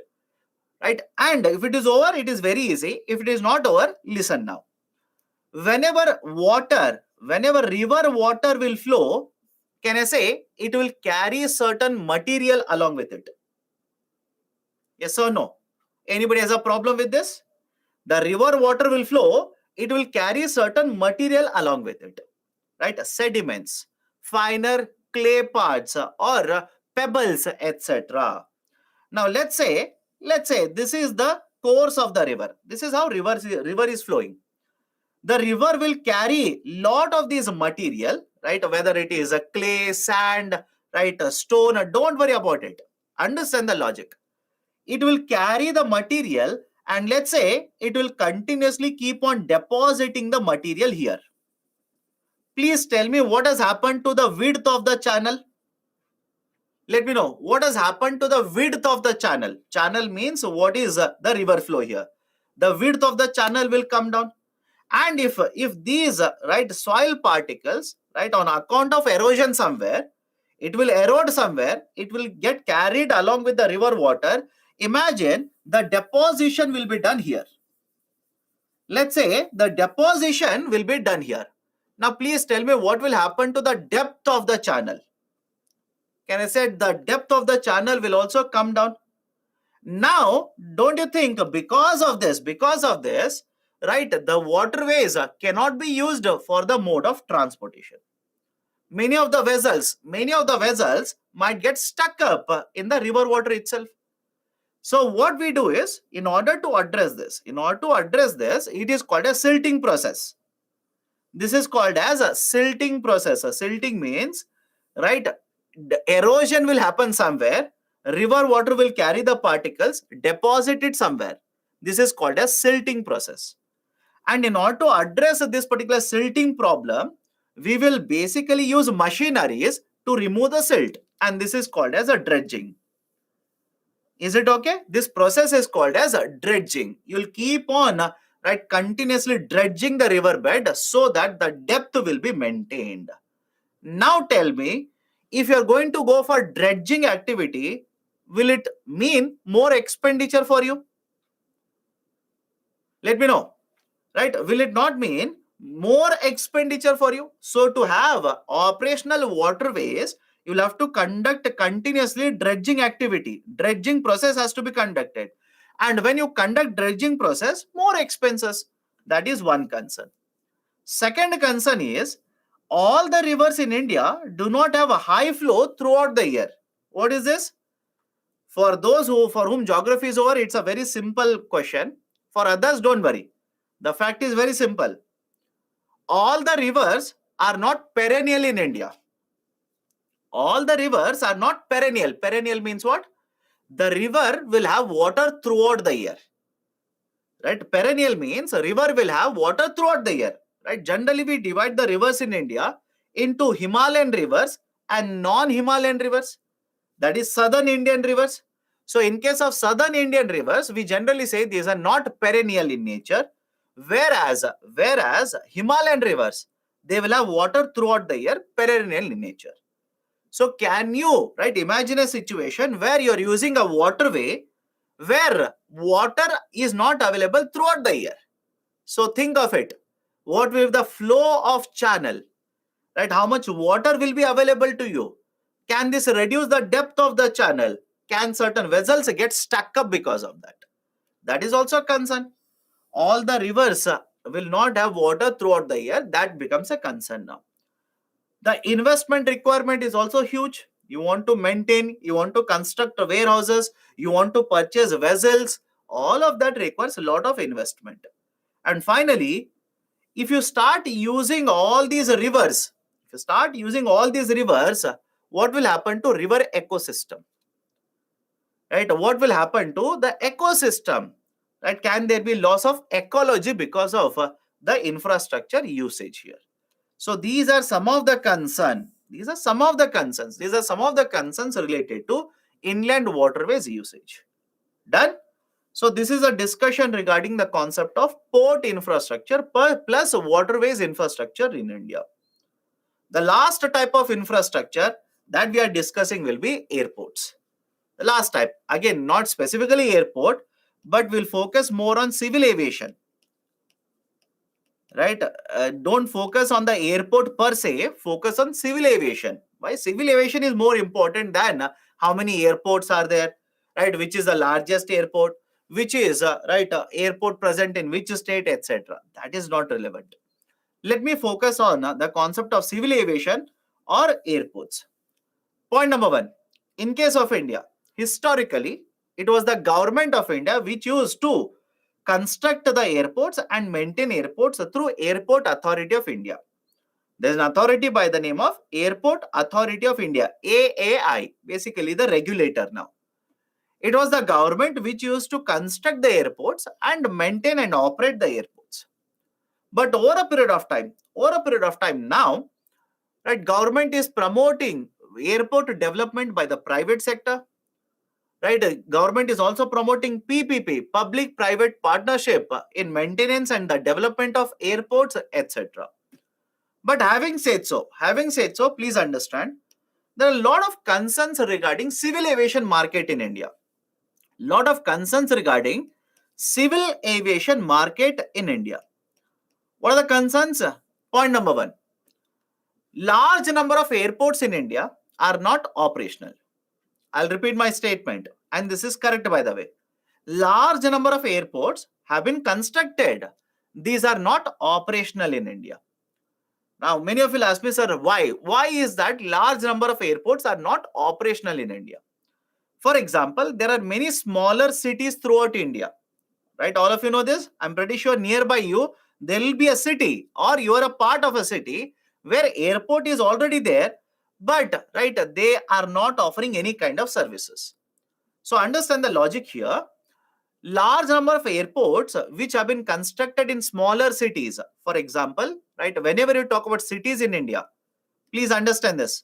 Right? And if it is over, it is very easy. If it is not over, listen now. Whenever river water will flow, can I say it will carry certain material along with it? Yes or no? Anybody has a problem with this? The river water will flow, it will carry certain material along with it, right? Sediments, finer clay parts or pebbles, etc. Now let's say this is the course of the river. This is how river is flowing. The river will carry lot of these material, right? Whether it is a clay, sand, right, a stone, don't worry about it. Understand the logic. It will carry the material and let's say it will continuously keep on depositing the material here. Please tell me what has happened to the width of the channel. Let me know what has happened to the width of the channel. Channel means what is the river flow here. The width of the channel will come down. And if these right soil particles, right, on account of erosion somewhere, it will erode somewhere, it will get carried along with the river water. Imagine the deposition will be done here. Let's say the deposition will be done here. Now please tell me what will happen to the depth of the channel. Can I say the depth of the channel will also come down? Now, don't you think because of this, right, the waterways cannot be used for the mode of transportation. Many of the vessels might get stuck up in the river water itself. So what we do is, in order to address this, it is called a silting process. This is called as a silting process. A silting means, right, the erosion will happen somewhere. River water will carry the particles, deposit it somewhere. This is called a silting process. And in order to address this particular silting problem, we will basically use machineries to remove the silt. And this is called as a dredging. Is it okay? This process is called as a dredging. You'll keep on right continuously dredging the riverbed so that the depth will be maintained. Now tell me, if you're going to go for dredging activity, will it mean more expenditure for you? Let me know, right? Will it not mean more expenditure for you? So to have operational waterways, you'll have to conduct continuously dredging activity. Dredging process has to be conducted. And when you conduct dredging process, more expenses. That is one concern. Second concern is, all the rivers in India do not have a high flow throughout the year. What is this? For those for whom geography is over, it's a very simple question. For others, don't worry. The fact is very simple. All the rivers are not perennial in India. All the rivers are not perennial. Perennial means what? The river will have water throughout the year. Right? Perennial means a river will have water throughout the year. Right? Generally, we divide the rivers in India into Himalayan rivers and non-Himalayan rivers. That is southern Indian rivers. So in case of southern Indian rivers, we generally say these are not perennial in nature. Whereas Himalayan rivers, they will have water throughout the year, perennial in nature. So can you, right, imagine a situation where you're using a waterway where water is not available throughout the year? So think of it. What will be the flow of channel, right? How much water will be available to you? Can this reduce the depth of the channel? Can certain vessels get stuck up because of that? That is also a concern. All the rivers will not have water throughout the year. That becomes a concern now. The investment requirement is also huge. You want to maintain, you want to construct warehouses, you want to purchase vessels. All of that requires a lot of investment. And finally, if you start using all these rivers, what will happen to river ecosystem? Right? What will happen to the ecosystem? Right? Can there be loss of ecology because of the infrastructure usage here? So these are some of the concerns. These are some of the concerns related to inland waterways usage. Done? So this is a discussion regarding the concept of port infrastructure plus waterways infrastructure in India. The last type of infrastructure that we are discussing will be airports. The last type, again, not specifically airport, but will focus more on civil aviation. Right? Don't focus on the airport per se, focus on civil aviation. Why? Civil aviation is more important than how many airports are there, right? Which is the largest airport, which is airport present in which state, etc. That is not relevant. Let me focus on the concept of civil aviation or airports. Point number one, in case of India, historically, it was the government of India which used to construct the airports and maintain airports through Airport Authority of India. There is an authority by the name of Airport Authority of India, AAI, basically the regulator now. It was the government which used to construct the airports and maintain and operate the airports. But over a period of time now, right, government is promoting airport development by the private sector. Right, government is also promoting PPP, public private partnership, in maintenance and the development of airports, etc. But having said so, please understand there are a lot of concerns regarding civil aviation market in India. Lot of concerns regarding civil aviation market in India. What are the concerns? Point number one, large number of airports in India are not operational. I'll repeat my statement, and this is correct by the way. Large number of airports have been constructed. These are not operational in India. Now, many of you will ask me, sir, why? Why is that large number of airports are not operational in India? For example, there are many smaller cities throughout India. Right? All of you know this. I'm pretty sure nearby you, there will be a city or you are a part of a city where airport is already there, but right, they are not offering any kind of services. So understand the logic here. Large number of airports which have been constructed in smaller cities. For example, right, whenever you talk about cities in India, please understand this.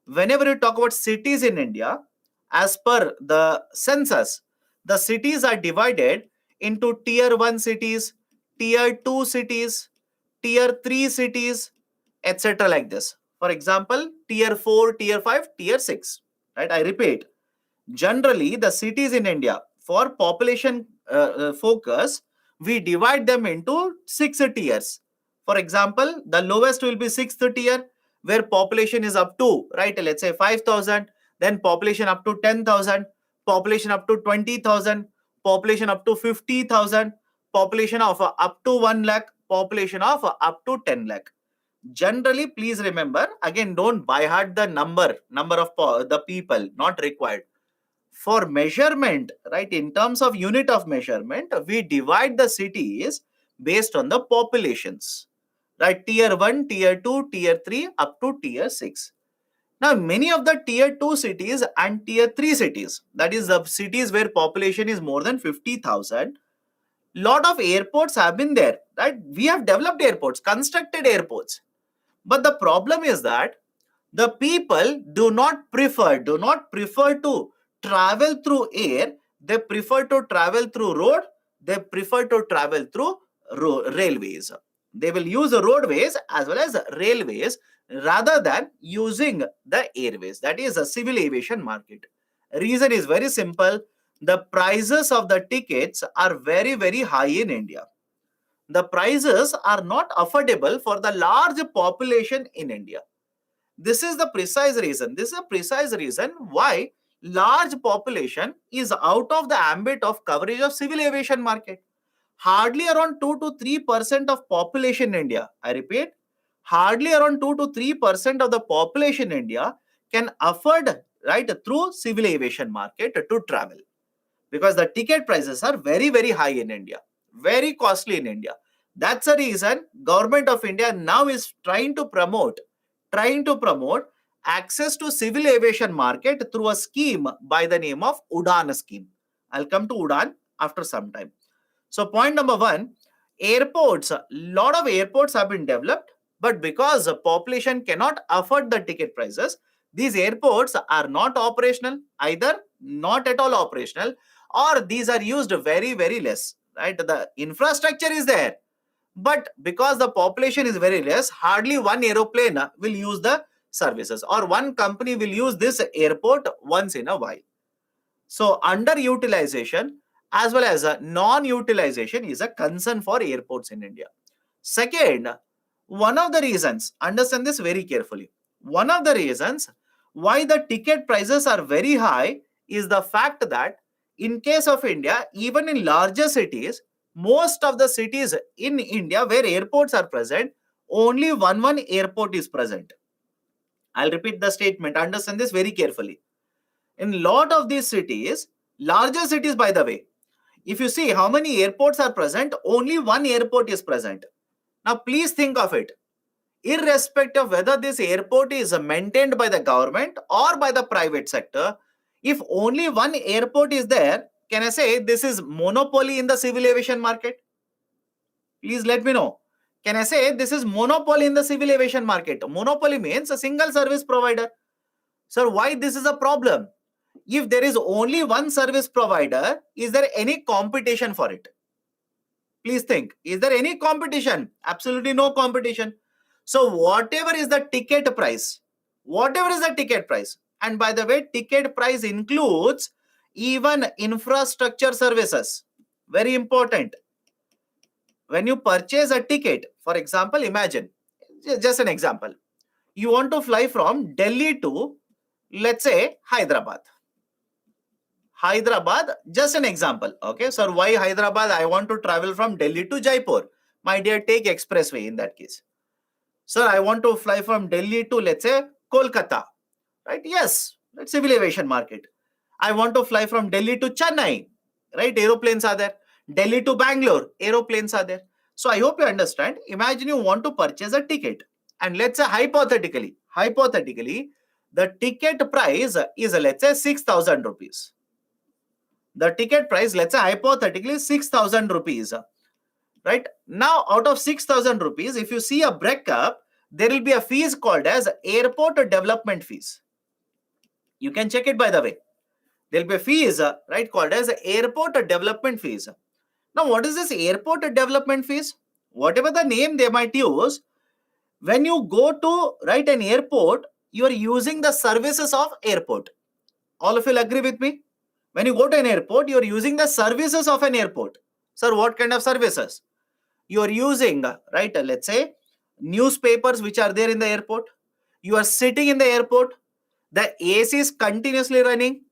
Whenever you talk about cities in India, as per the census, the cities are divided into tier 1 cities, tier 2 cities, tier 3 cities, etc. like this. For example, tier 4, tier 5, tier 6. Right? I repeat, generally the cities in India, for population focus, we divide them into 6 tiers. For example, the lowest will be 6th tier, where population is up to, right, let's say 5,000, then population up to 10,000, population up to 20,000, population up to 50,000, population of up to 1 lakh, population of up to 10 lakh. Generally, please remember, again, don't by heart the number of the people, not required. For measurement, right, in terms of unit of measurement, we divide the cities based on the populations, right? Tier 1, tier 2, tier 3, up to tier 6. Now, many of the tier 2 cities and tier 3 cities, that is the cities where population is more than 50,000, lot of airports have been there, right? We have developed airports, constructed airports. But the problem is that the people do not prefer to travel through air. They prefer to travel through road. They prefer to travel through railways. They will use the roadways as well as railways rather than using the airways. That is a civil aviation market. Reason is very simple. The prices of the tickets are very, very high in India. The prices are not affordable for the large population in India. This is the precise reason. This is a precise reason why large population is out of the ambit of coverage of civil aviation market. Hardly around 2 to 3% of population in India, I repeat, hardly around 2 to 3% of the population in India can afford, right, through civil aviation market to travel, because the ticket prices are very, very high in India, very costly in India. That's the reason government of India now is trying to promote access to civil aviation market through a scheme by the name of Udan scheme. I'll come to Udan after some time. So point number one, airports, a lot of airports have been developed, but because the population cannot afford the ticket prices, these airports are not operational, either not at all operational, or these are used very, very less, right? The infrastructure is there, but because the population is very less, hardly one aeroplane will use the services, or one company will use this airport once in a while. So underutilization as well as a non-utilization is a concern for airports in India. Second, one of the reasons, understand this very carefully, one of the reasons why the ticket prices are very high is the fact that in case of India, even in larger cities, most of the cities in India where airports are present, only one airport is present. I'll repeat the statement, understand this very carefully. In lot of these cities, larger cities by the way, if you see how many airports are present, only one airport is present. Now please think of it. Irrespective of whether this airport is maintained by the government or by the private sector, if only one airport is there, can I say this is monopoly in the civil aviation market? Please let me know. Can I say this is monopoly in the civil aviation market? Monopoly means a single service provider. Sir, why this is a problem? If there is only one service provider, is there any competition for it? Please think. Is there any competition? Absolutely no competition. So whatever is the ticket price, and by the way, ticket price includes even infrastructure services. Very important. When you purchase a ticket, for example, imagine, just an example, you want to fly from Delhi to, let's say, Hyderabad, just an example. Okay, sir, why Hyderabad? I want to travel from Delhi to Jaipur. My dear, take expressway in that case. Sir, I want to fly from Delhi to, let's say, Kolkata, right? Yes, that's civil aviation market. I want to fly from Delhi to Chennai, right? Aeroplanes are there. Delhi to Bangalore, aeroplanes are there. So I hope you understand. Imagine you want to purchase a ticket, and let's say hypothetically, the ticket price is, let's say, 6,000 rupees. The ticket price, let's say hypothetically 6,000 rupees, right? Now out of 6,000 rupees, if you see a breakup, there will be a fees called as airport development fees. You can check it by the way. There will be a fees, right, called as airport development fees. Now what is this airport development fees? Whatever the name they might use, when you go to, right, an airport, you are using the services of airport. All of you will agree with me? When you go to an airport, you are using the services of an airport. Sir, what kind of services? You are using, right, let's say, newspapers which are there in the airport. You are sitting in the airport. The AC is continuously running,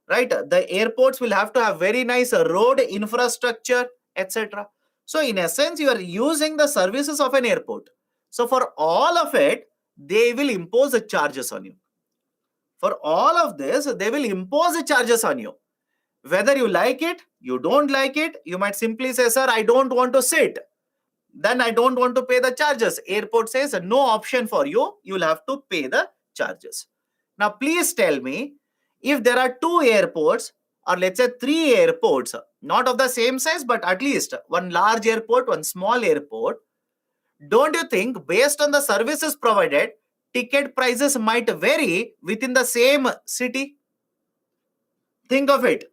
right? The airports will have to have very nice road infrastructure, etc. So in essence, you are using the services of an airport. So for all of it, they will impose the charges on you. For all of this, they will impose the charges on you. Whether you like it, you don't like it, you might simply say, sir, I don't want to sit. Then I don't want to pay the charges. Airport says no option for you. You'll have to pay the charges. Now, please tell me, if there are two airports, or let's say three airports, not of the same size, but at least one large airport, one small airport, don't you think based on the services provided, ticket prices might vary within the same city? Think of it.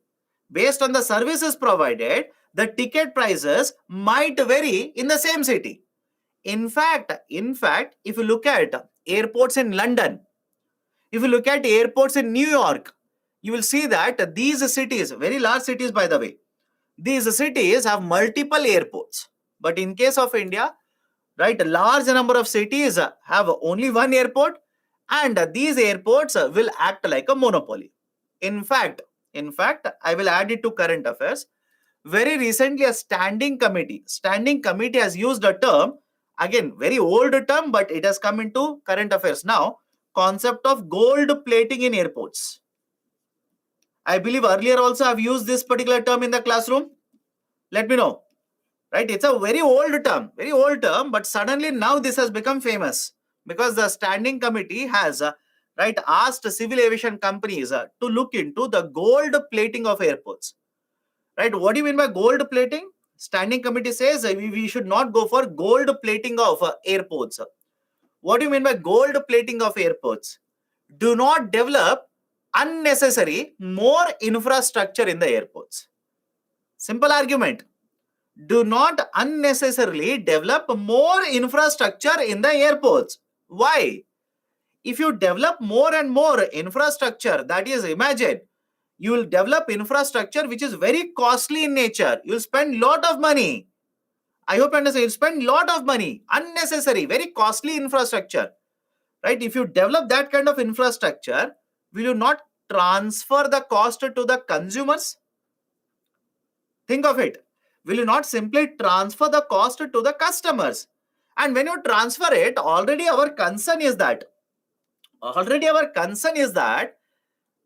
Based on the services provided, the ticket prices might vary in the same city. In fact, if you look at airports in London, if you look at airports in New York, you will see that these cities, very large cities by the way, these cities have multiple airports. But in case of India, right, a large number of cities have only one airport, and these airports will act like a monopoly. In fact, I will add it to current affairs. Very recently, a standing committee has used a term, again, very old term, but it has come into current affairs now, concept of gold plating in airports. I believe earlier also I've used this particular term in the classroom. Let me know. Right? It's a very old term, but suddenly now this has become famous because the standing committee has right, asked civil aviation companies to look into the gold plating of airports. Right? What do you mean by gold plating? Standing committee says we should not go for gold plating of airports. What do you mean by gold plating of airports? Do not develop unnecessary more infrastructure in the airports. Simple argument. Do not unnecessarily develop more infrastructure in the airports. Why? If you develop more and more infrastructure, that is, imagine, you will develop infrastructure which is very costly in nature. You will spend lot of money. I hope you understand. You spend lot of money, unnecessary, very costly infrastructure. Right? If you develop that kind of infrastructure, will you not transfer the cost to the consumers? Think of it. Will you not simply transfer the cost to the customers? And when you transfer it, already our concern is that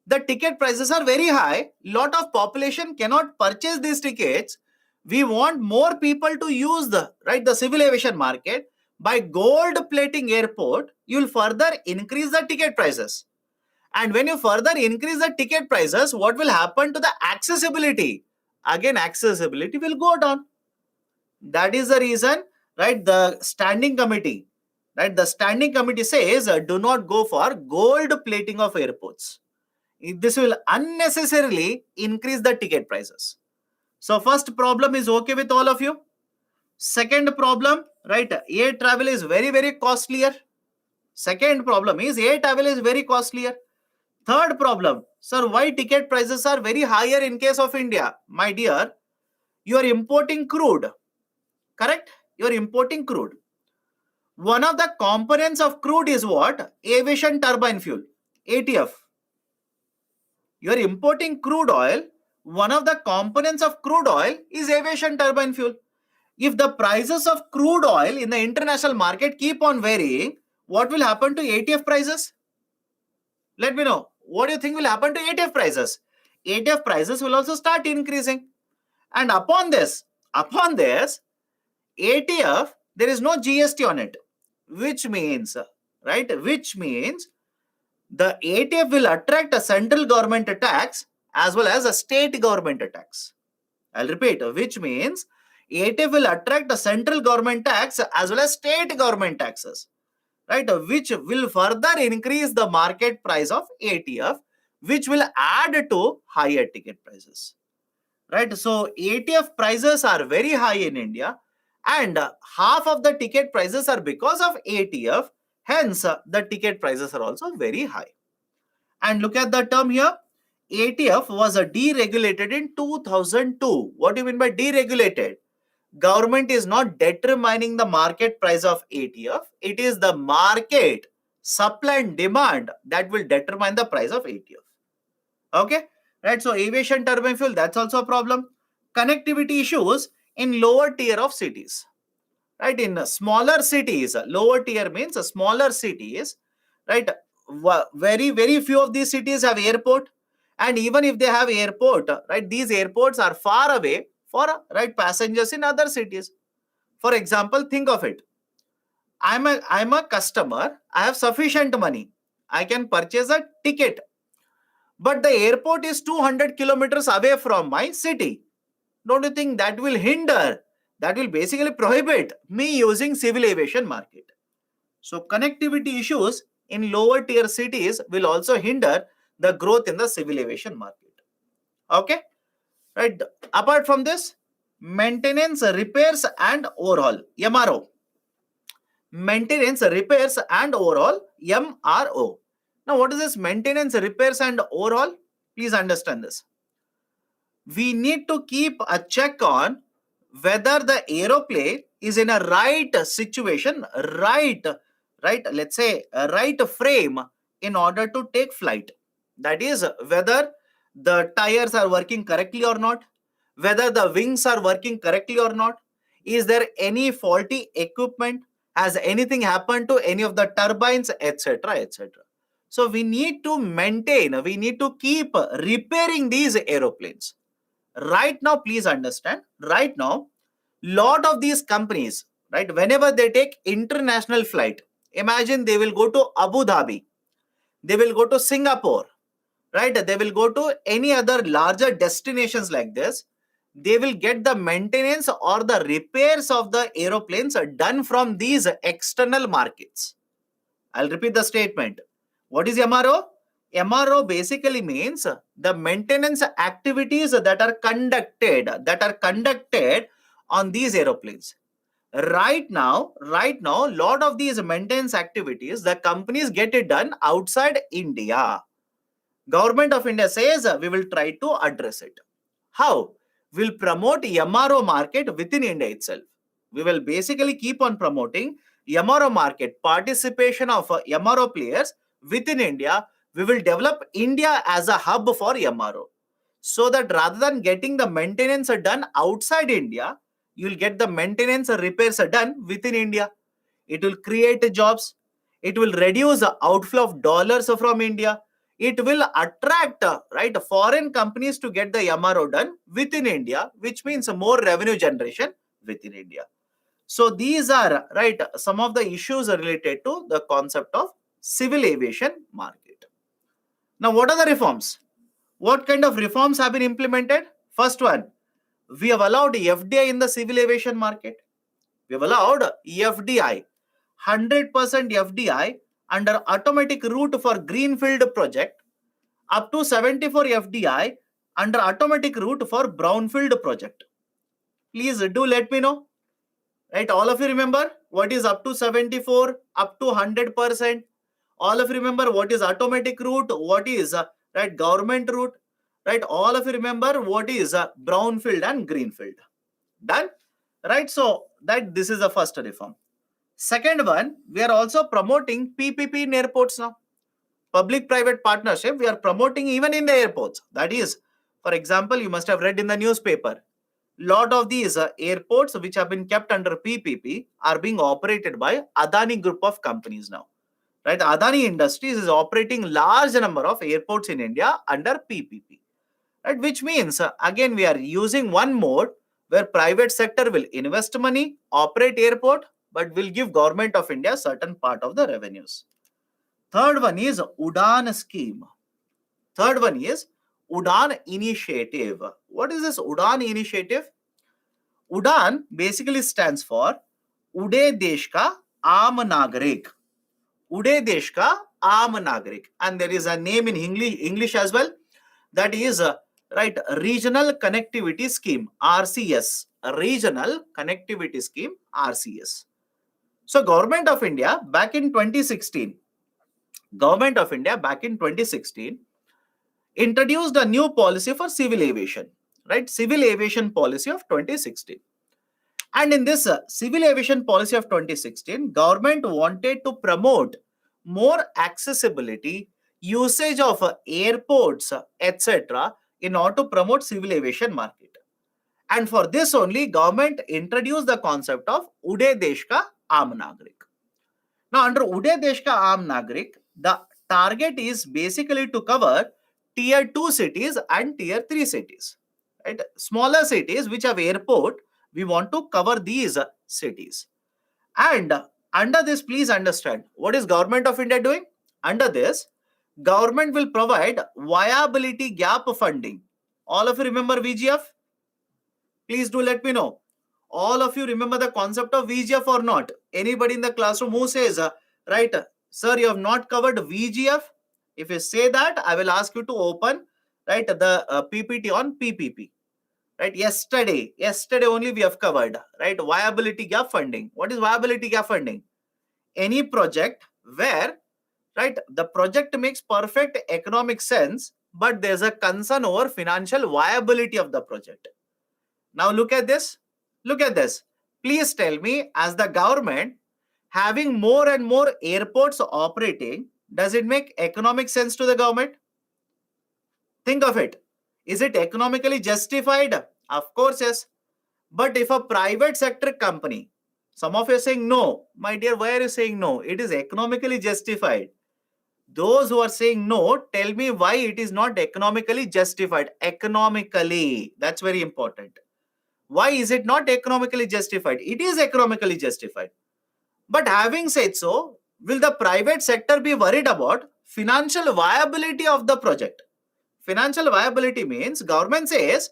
the ticket prices are very high. Lot of population cannot purchase these tickets. We want more people to use the civil aviation market. By gold plating airport, you will further increase the ticket prices. And when you further increase the ticket prices, what will happen to the accessibility? Again, accessibility will go down. That is the reason, right? The standing committee says do not go for gold plating of airports. This will unnecessarily increase the ticket prices. So first problem is okay with all of you. Second problem, right? Air travel is very, very costlier. Second problem is air travel is very costlier. Third problem, sir, why ticket prices are very higher in case of India? My dear, you are importing crude, correct? You are importing crude. One of the components of crude is what? Aviation turbine fuel, ATF. You are importing crude oil. One of the components of crude oil is aviation turbine fuel. If the prices of crude oil in the international market keep on varying, what will happen to ATF prices? Let me know. What do you think will happen to ATF prices? ATF prices will also start increasing. And upon this, ATF, there is no GST on it, which means, right? Which means the ATF will attract a central government tax as well as a state government tax. I'll repeat, which means ATF will attract a central government tax as well as state government taxes, right? Which will further increase the market price of ATF, which will add to higher ticket prices, right? So ATF prices are very high in India, and half of the ticket prices are because of ATF. Hence, the ticket prices are also very high. And look at the term here. ATF was deregulated in 2002. What do you mean by deregulated? Government is not determining the market price of ATF. It is the market supply and demand that will determine the price of ATF. Okay, right? So aviation turbine fuel, that's also a problem. Connectivity issues in lower tier of cities, right? In smaller cities, lower tier means smaller cities, right? Very, very few of these cities have airport, and even if they have airport, right, these airports are far away for right passengers in other cities. For example, think of it. I'm a customer. I have sufficient money. I can purchase a ticket, but the airport is 200 kilometers away from my city. Don't you think that will hinder? That will basically prohibit me using civil aviation market. So connectivity issues in lower tier cities will also hinder the growth in the civil aviation market. Okay, right? Apart from this, maintenance, repairs and overhaul, MRO. maintenance, repairs and overhaul, MRO. Now what is this maintenance, repairs and overhaul? Please understand this. We need to keep a check on whether the aeroplane is in a right situation, right, let's say a right frame in order to take flight. That is, whether the tires are working correctly or not, whether the wings are working correctly or not, is there any faulty equipment, has anything happened to any of the turbines, etc., etc. So we need to maintain, we need to keep repairing these aeroplanes. Right now, please understand, right now, lot of these companies, right, whenever they take international flight, imagine they will go to Abu Dhabi, they will go to Singapore, right, they will go to any other larger destinations like this, they will get the maintenance or the repairs of the aeroplanes done from these external markets. I'll repeat the statement. What is MRO? MRO basically means the maintenance activities that are conducted on these aeroplanes. Right now, lot of these maintenance activities, the companies get it done outside India. Government of India says we will try to address it. How? We'll promote MRO market within India itself. We will basically keep on promoting MRO market, participation of MRO players within India. We will develop India as a hub for MRO. So that rather than getting the maintenance done outside India, you'll get the maintenance repairs done within India. It will create jobs. It will reduce the outflow of dollars from India. It will attract foreign companies to get the MRO done within India, which means more revenue generation within India. So these are some of the issues related to the concept of civil aviation market. Now, what are the reforms? What kind of reforms have been implemented? First one, we have allowed FDI in the civil aviation market. We have allowed FDI, 100% FDI under automatic route for greenfield project, up to 74 FDI under automatic route for brownfield project. Please do let me know. Right, all of you remember what is up to 74, up to 100%. All of you remember what is automatic route, what is government route. Right, all of you remember what is brownfield and greenfield. Done. Right, so that this is the first reform. Second one, we are also promoting PPP in airports now. Public-private partnership, we are promoting even in the airports. That is, for example, you must have read in the newspaper, lot of these airports which have been kept under PPP are being operated by Adani group of companies now. Right, Adani Industries is operating large number of airports in India under PPP. Right, which means again we are using one mode where private sector will invest money, operate airport, but will give government of India certain part of the revenues. Third one is Udan scheme. Third one is Udan initiative. What is this Udan initiative? Udan basically stands for Ude Desh Ka Aam Nagarik. Ude Desh Ka Aam Nagarik. And there is a name in English as well. That is Regional Connectivity Scheme, RCS. Regional Connectivity Scheme, RCS. So Government of India back in 2016, introduced a new policy for civil aviation, Civil Aviation Policy of 2016. And in this Civil Aviation Policy of 2016, government wanted to promote more accessibility, usage of airports, etc., in order to promote civil aviation market. And for this only, government introduced the concept of Ude Desh Ka Aam Nagarik. Now, under Ude Desh Ka Aam Nagarik, the target is basically to cover tier 2 cities and tier 3 cities. Right? Smaller cities which have airport, we want to cover these cities. And under this, please understand, what is Government of India doing? Under this, government will provide viability gap funding. All of you remember VGF? Please do let me know. All of you remember the concept of VGF or not? Anybody in the classroom who says, sir, you have not covered VGF? If you say that, I will ask you to open the PPT on PPP. Yesterday only we have covered viability gap funding. What is viability gap funding? any project where, right, the project makes perfect economic sense, but there's a concern over financial viability of the project. Now look at this. Look at this. Please tell me, as the government having more and more airports operating, does it make economic sense to the government? Think of it. Is it economically justified? Of course, yes. But if a private sector company, some of you are saying no, my dear, why are you saying no? It is economically justified. Those who are saying no, tell me why it is not economically justified. Economically, that's very important. Why is it not economically justified? It is economically justified. But having said so, will the private sector be worried about financial viability of the project? Financial viability means government says,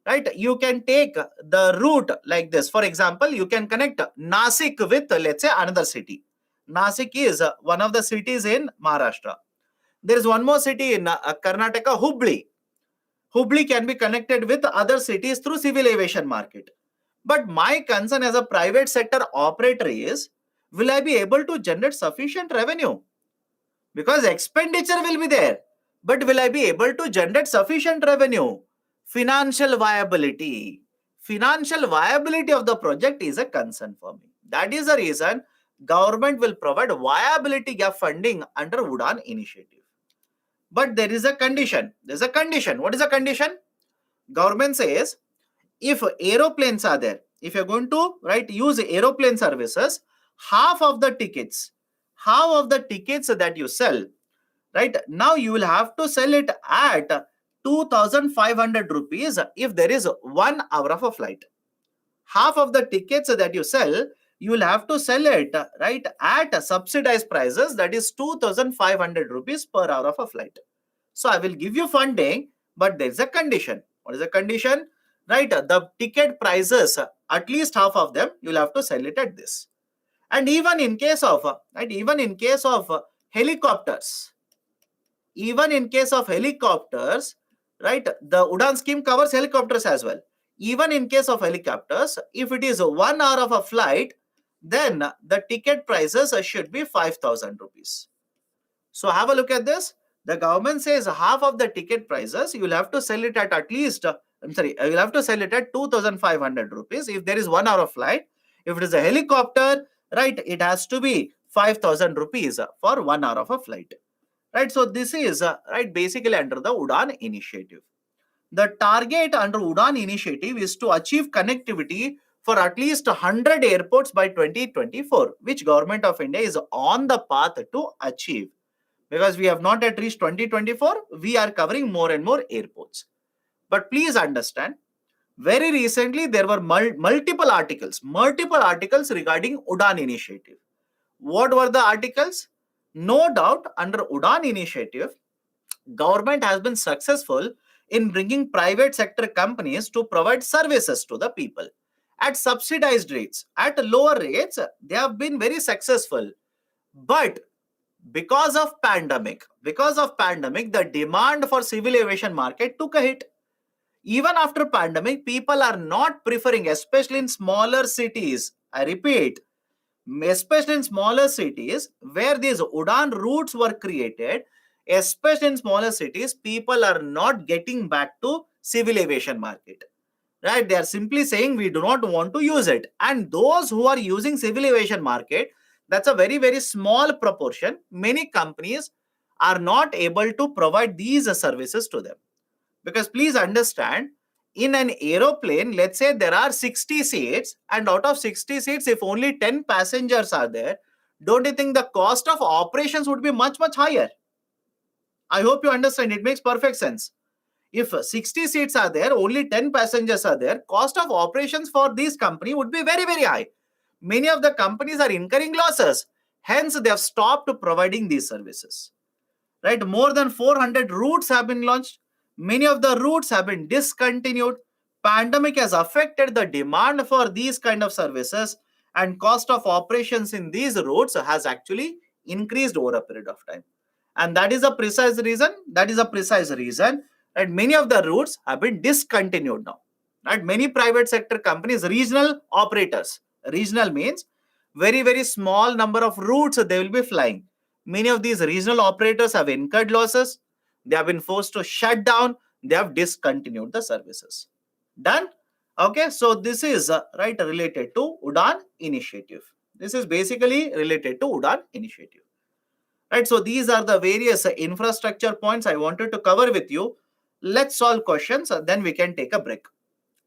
right, you can take the route like this. For example, you can connect Nasik with, let's say, another city. Nasik is one of the cities in Maharashtra. There is one more city in Karnataka, Hubli. Hubli can be connected with other cities through civil aviation market. But my concern as a private sector operator is, will I be able to generate sufficient revenue? Because expenditure will be there, but will I be able to generate sufficient revenue? Financial viability. Financial viability of the project is a concern for me. That is the reason government will provide viability gap funding under Udan initiative. But there is a condition. There's a condition. What is the condition? Government says, if aeroplanes are there, if you're going to, right, use aeroplane services, half of the tickets that you sell, right, now you will have to sell it at 2,500 rupees if there is 1 hour of a flight. Half of the tickets that you sell, you will have to sell it, right, at subsidized prices, that is 2,500 rupees per hour of a flight. So I will give you funding, but there is a condition. What is the condition? Right, the ticket prices, at least half of them, you will have to sell it at this. And even in case of, helicopters, right, the Udan scheme covers helicopters as well. Even in case of helicopters, if it is 1 hour of a flight, then the ticket prices should be 5,000 rupees. So have a look at this. The government says half of the ticket prices, you will have to sell it at least, you'll have to sell it at 2,500 rupees if there is 1 hour of flight. If it is a helicopter, right, it has to be 5,000 rupees for 1 hour of a flight. Right, so this is, right, basically under the Udan initiative. The target under Udan initiative is to achieve connectivity for at least 100 airports by 2024, which Government of India is on the path to achieve. Because we have not yet reached 2024, we are covering more and more airports. But please understand, very recently there were multiple articles regarding Udan initiative. What were the articles? No doubt, under Udan initiative, government has been successful in bringing private sector companies to provide services to the people at subsidized rates, at lower rates. They have been very successful. But because of pandemic, the demand for civil aviation market took a hit. Even after pandemic, people are not preferring, especially in smaller cities. I repeat, especially in smaller cities where these Udan routes were created, especially in smaller cities, people are not getting back to civil aviation market. Right? They are simply saying we do not want to use it. And those who are using civil aviation market, that's a very, very small proportion. Many companies are not able to provide these services to them. Because please understand, in an aeroplane, let's say there are 60 seats, and out of 60 seats, if only 10 passengers are there, don't you think the cost of operations would be much, much higher? I hope you understand. It makes perfect sense. If 60 seats are there, only 10 passengers are there, cost of operations for this company would be very, very high. Many of the companies are incurring losses. Hence, they have stopped providing these services. Right? More than 400 routes have been launched. Many of the routes have been discontinued. Pandemic has affected the demand for these kind of services, and cost of operations in these routes has actually increased over a period of time. And that is a precise reason. That many of the routes have been discontinued now. Right? Many private sector companies, regional operators. Regional means Very, very small number of routes they will be flying. Many of these regional operators have incurred losses. They have been forced to shut down. They have discontinued the services. Done? Okay, so this is right related to Udan initiative. This is basically related to Udan initiative. Right, so these are the various infrastructure points I wanted to cover with you. Let's solve questions, then we can take a break.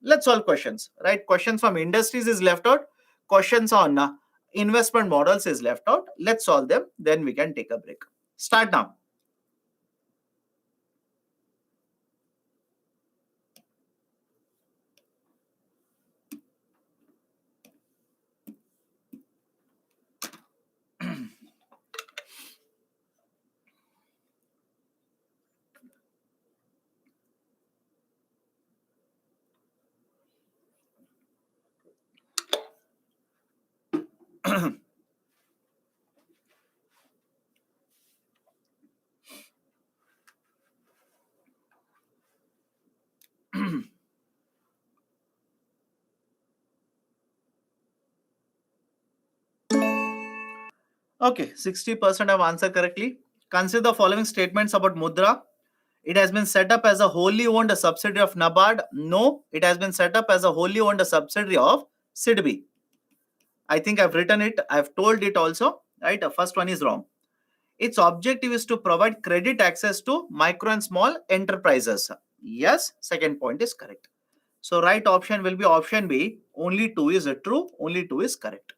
Let's solve questions, right? Questions from industries is left out. Questions on investment models is left out. Let's solve them, then we can take a break. Start now. Okay, 60% have answered correctly. Consider the following statements about Mudra. It has been set up as a wholly owned subsidiary of NABARD. No, it has been set up as a wholly owned subsidiary of SIDBI. I think I've written it. I've told it also. Right. The first one is wrong. Its objective is to provide credit access to micro and small enterprises. Yes, second point is correct. So right option will be option B. Only 2 is true. Only 2 is correct.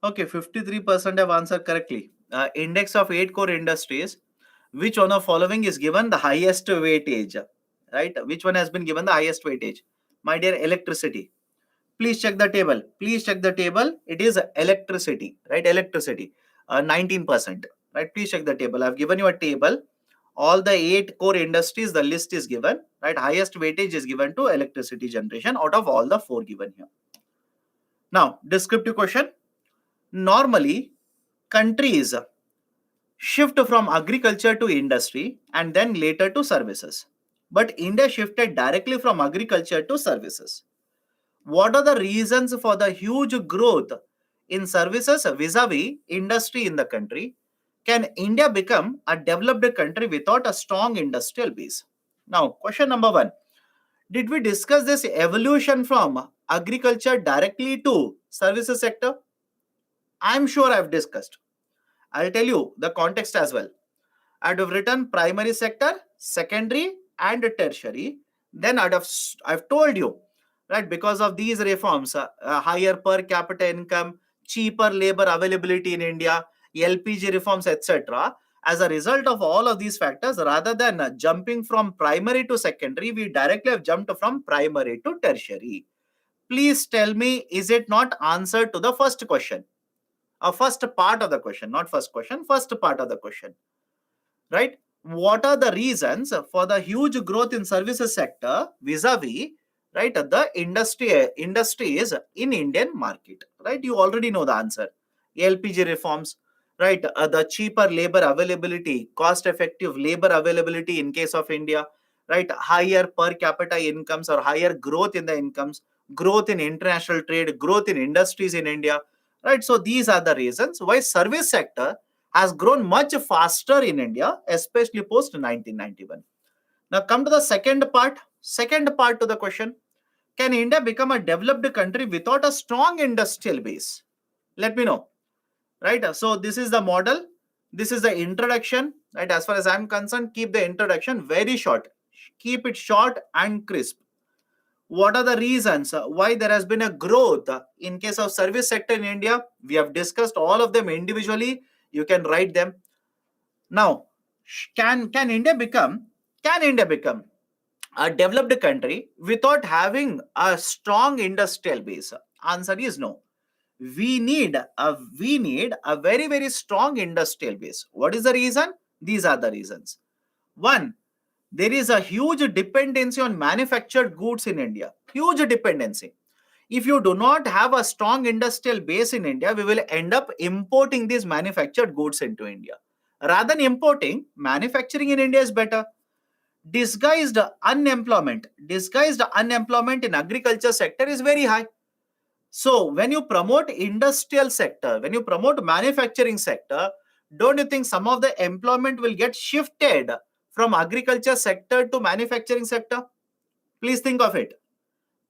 Okay, 53% have answered correctly. Index of 8 core industries. Which one of following is given the highest weightage? Right? Which one has been given the highest weightage? My dear, electricity. Please check the table. Please check the table. It is electricity, right? Electricity, 19%. Right? Please check the table. I've given you a table. All the 8 core industries, the list is given. Right? Highest weightage is given to electricity generation out of all the 4 given here. Now, descriptive question. Normally, countries shift from agriculture to industry and then later to services. But India shifted directly from agriculture to services. What are the reasons for the huge growth in services vis-a-vis industry in the country? Can India become a developed country without a strong industrial base? Now, question number 1. Did we discuss this evolution from agriculture directly to services sector? I'm sure I've discussed. I'll tell you the context as well. I'd have written primary sector, secondary, and tertiary. Then I've told you, right, because of these reforms, higher per capita income, cheaper labor availability in India, LPG reforms, etc. As a result of all of these factors, rather than jumping from primary to secondary, we directly have jumped from primary to tertiary. Please tell me, is it not answer to the first question? First part of the question, not first question, first part of the question, right? What are the reasons for the huge growth in services sector vis-a-vis, right, the industries in Indian market, right? You already know the answer. LPG reforms, right? The cheaper labor availability, cost effective labor availability in case of India, right? Higher per capita incomes or higher growth in the incomes, growth in international trade, growth in industries in India, right? So these are the reasons why service sector has grown much faster in India, especially post 1991. Now come to the second part. Second part to the question: can India become a developed country without a strong industrial base? Let me know. Right. So this is the model. This is the introduction. Right. As far as I'm concerned, keep the introduction very short. Keep it short and crisp. What are the reasons why there has been a growth in case of service sector in India? We have discussed all of them individually. You can write them. Now, can India become a developed country without having a strong industrial base? Answer is no. We need a very very strong industrial base. What is the reason? These are the reasons. One, there is a huge dependency on manufactured goods in India. Huge dependency. If you do not have a strong industrial base in India, we will end up importing these manufactured goods into India. Rather than importing, manufacturing in India is better. Disguised unemployment in agriculture sector is very high. So when you promote industrial sector, when you promote manufacturing sector, don't you think some of the employment will get shifted from agriculture sector to manufacturing sector? Please think of it.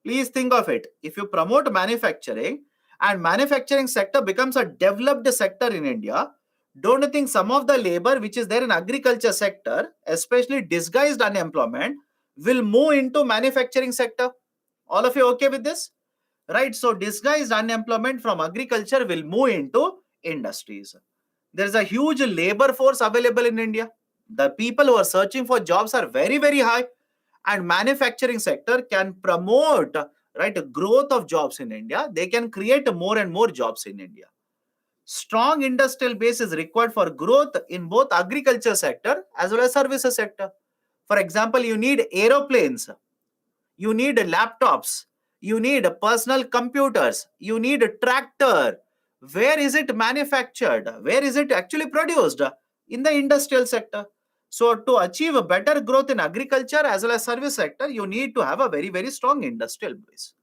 Please think of it. If you promote manufacturing and manufacturing sector becomes a developed sector in India, don't you think some of the labor which is there in agriculture sector, especially disguised unemployment, will move into manufacturing sector? All of you okay with this? Right? So disguised unemployment from agriculture will move into industries. There is a huge labor force available in India. The people who are searching for jobs are very, very high, and manufacturing sector can promote right growth of jobs in India. They can create more and more jobs in India. Strong industrial base is required for growth in both agriculture sector as well as services sector. For example, you need aeroplanes, you need laptops, you need personal computers, you need a tractor. Where is it manufactured? Where is it actually produced? In the industrial sector. So to achieve a better growth in agriculture as well as service sector, you need to have a very very strong industrial base.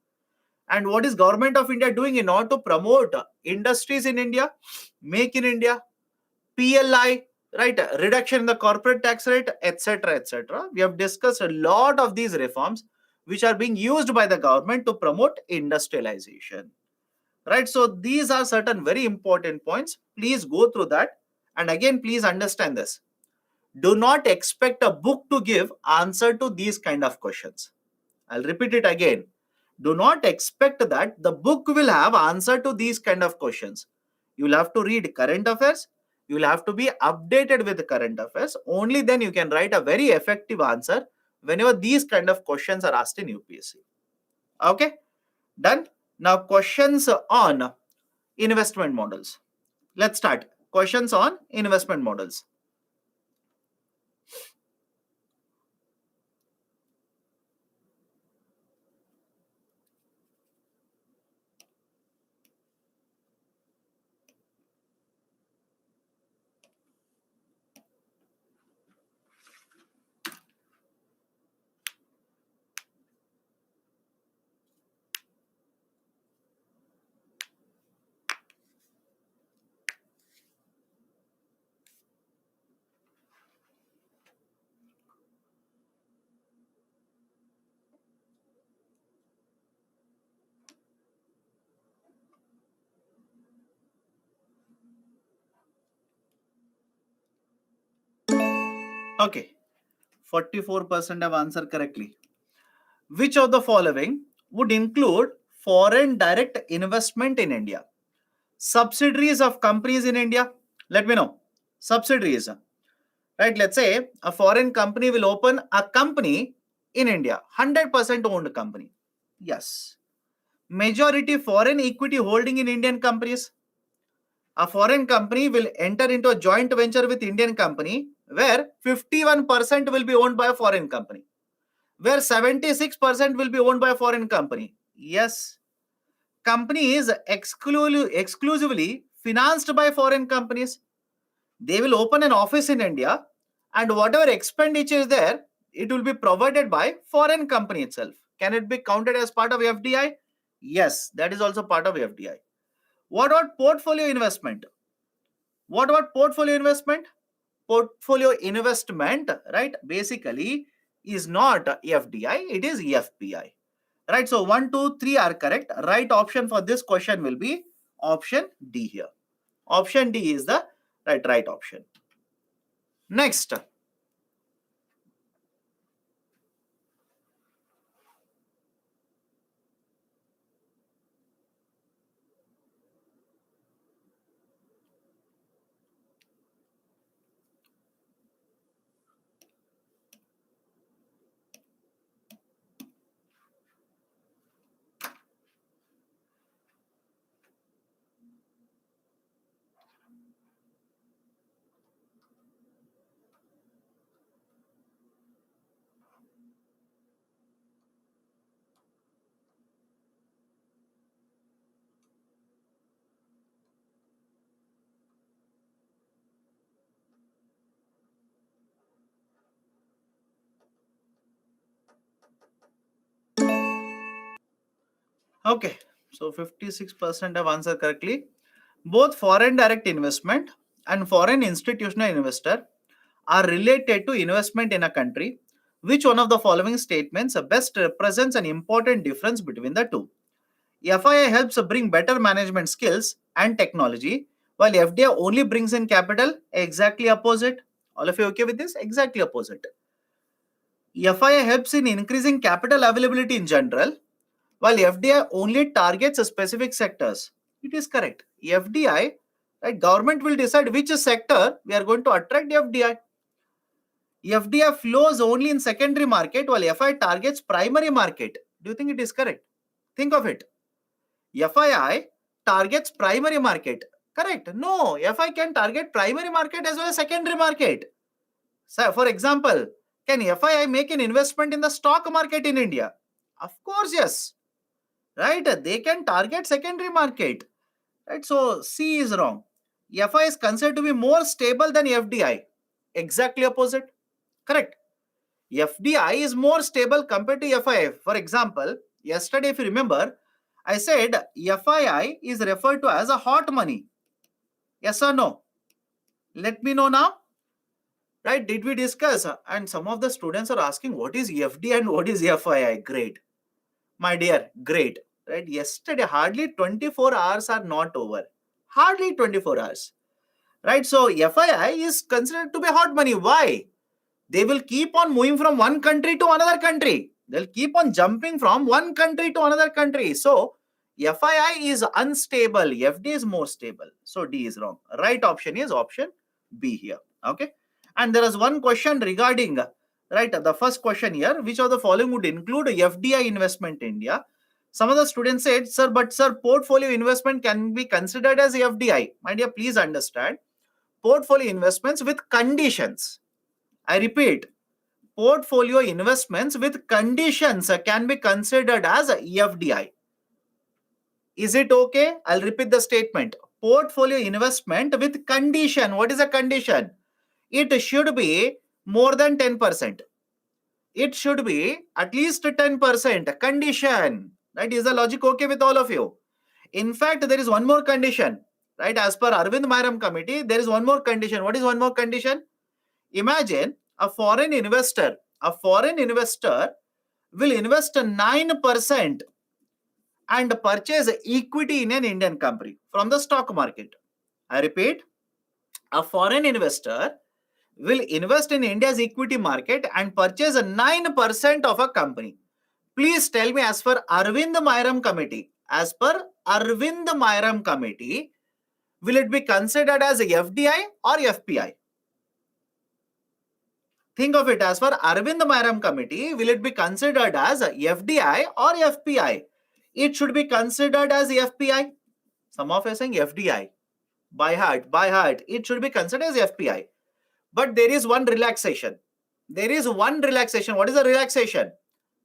And what is government of India doing in order to promote industries in India? Make in India, PLI, right? Reduction in the corporate tax rate, etc. etc. We have discussed a lot of these reforms which are being used by the government to promote industrialization. Right? So these are certain very important points. Please go through that. And again, please understand this. Do not expect a book to give answer to these kind of questions. I'll repeat it again. Do not expect that the book will have answer to these kind of questions. You will have to read current affairs. You will have to be updated with current affairs. Only then you can write a very effective answer whenever these kind of questions are asked in UPSC. Okay, done. Now questions on investment models. Let's start. Questions on investment models. Okay, 44% have answered correctly. Which of the following would include foreign direct investment in India? Subsidiaries of companies in India? Let me know. Subsidiaries. Right? Let's say a foreign company will open a company in India, 100% owned company. Yes. Majority foreign equity holding in Indian companies. A foreign company will enter into a joint venture with Indian company where 51% will be owned by a foreign company, where 76% will be owned by a foreign company. Yes, company is exclusively financed by foreign companies. They will open an office in India, and whatever expenditure is there, it will be provided by foreign company itself. Can it be counted as part of FDI? Yes, that is also part of FDI. What about portfolio investment? What about portfolio investment? Portfolio investment, right, basically is not FDI, it is FPI. Right, so 1, 2, 3 are correct. Right option for this question will be option D here. Option D is the right option. Next, Okay, so 56% have answered correctly. Both foreign direct investment and foreign institutional investor are related to investment in a country. Which one of the following statements best represents an important difference between the two? FII helps bring better management skills and technology, while FDI only brings in capital. Exactly opposite. All of you okay with this? Exactly opposite. FII helps in increasing capital availability in general, while FDI only targets specific sectors. It is correct. FDI, right? Government will decide which sector we are going to attract FDI. FDI flows only in secondary market, while FI targets primary market. Do you think it is correct? Think of it. FII targets primary market. Correct? No, FI can target primary market as well as secondary market. So, for example, can FII make an investment in the stock market in India? Of course, yes. Right? They can target secondary market. Right? So C is wrong. FI is considered to be more stable than FDI. Exactly opposite. Correct. FDI is more stable compared to FII. For example, yesterday, if you remember, I said FII is referred to as a hot money. Yes or no? Let me know now. Right? Did we discuss? And some of the students are asking, what is FDI and what is FII? Great. My dear, great. Right? Yesterday, hardly 24 hours are not over. Hardly 24 hours. Right? So FII is considered to be hot money. Why? They will keep on moving from one country to another country. They'll keep on jumping from one country to another country. So FII is unstable. FD is more stable. So D is wrong. Right option is option B here. Okay. And there is one question regarding, right, the first question here, which of the following would include FDI investment in India? Some of the students said, sir, but sir, portfolio investment can be considered as FDI. My dear, please understand, portfolio investments with conditions. I repeat, portfolio investments with conditions can be considered as FDI. Is it okay? I'll repeat the statement. Portfolio investment with condition. What is a condition? It should be more than 10%. It should be at least 10% condition. Right? Is the logic okay with all of you? In fact, there is one more condition. Right? As per Arvind Mayram committee, there is one more condition. What is one more condition? Imagine a foreign investor will invest 9% and purchase equity in an Indian company from the stock market. I repeat, a foreign investor will invest in India's equity market and purchase 9% of a company. Please tell me, as per Arvind Mayram committee, will it be considered as a FDI or FPI? Think of it, as per Arvind Mayram committee, will it be considered as FDI or FPI? It should be considered as FPI. Some of you are saying FDI. By heart. It should be considered as FPI. But there is one relaxation. What is the relaxation?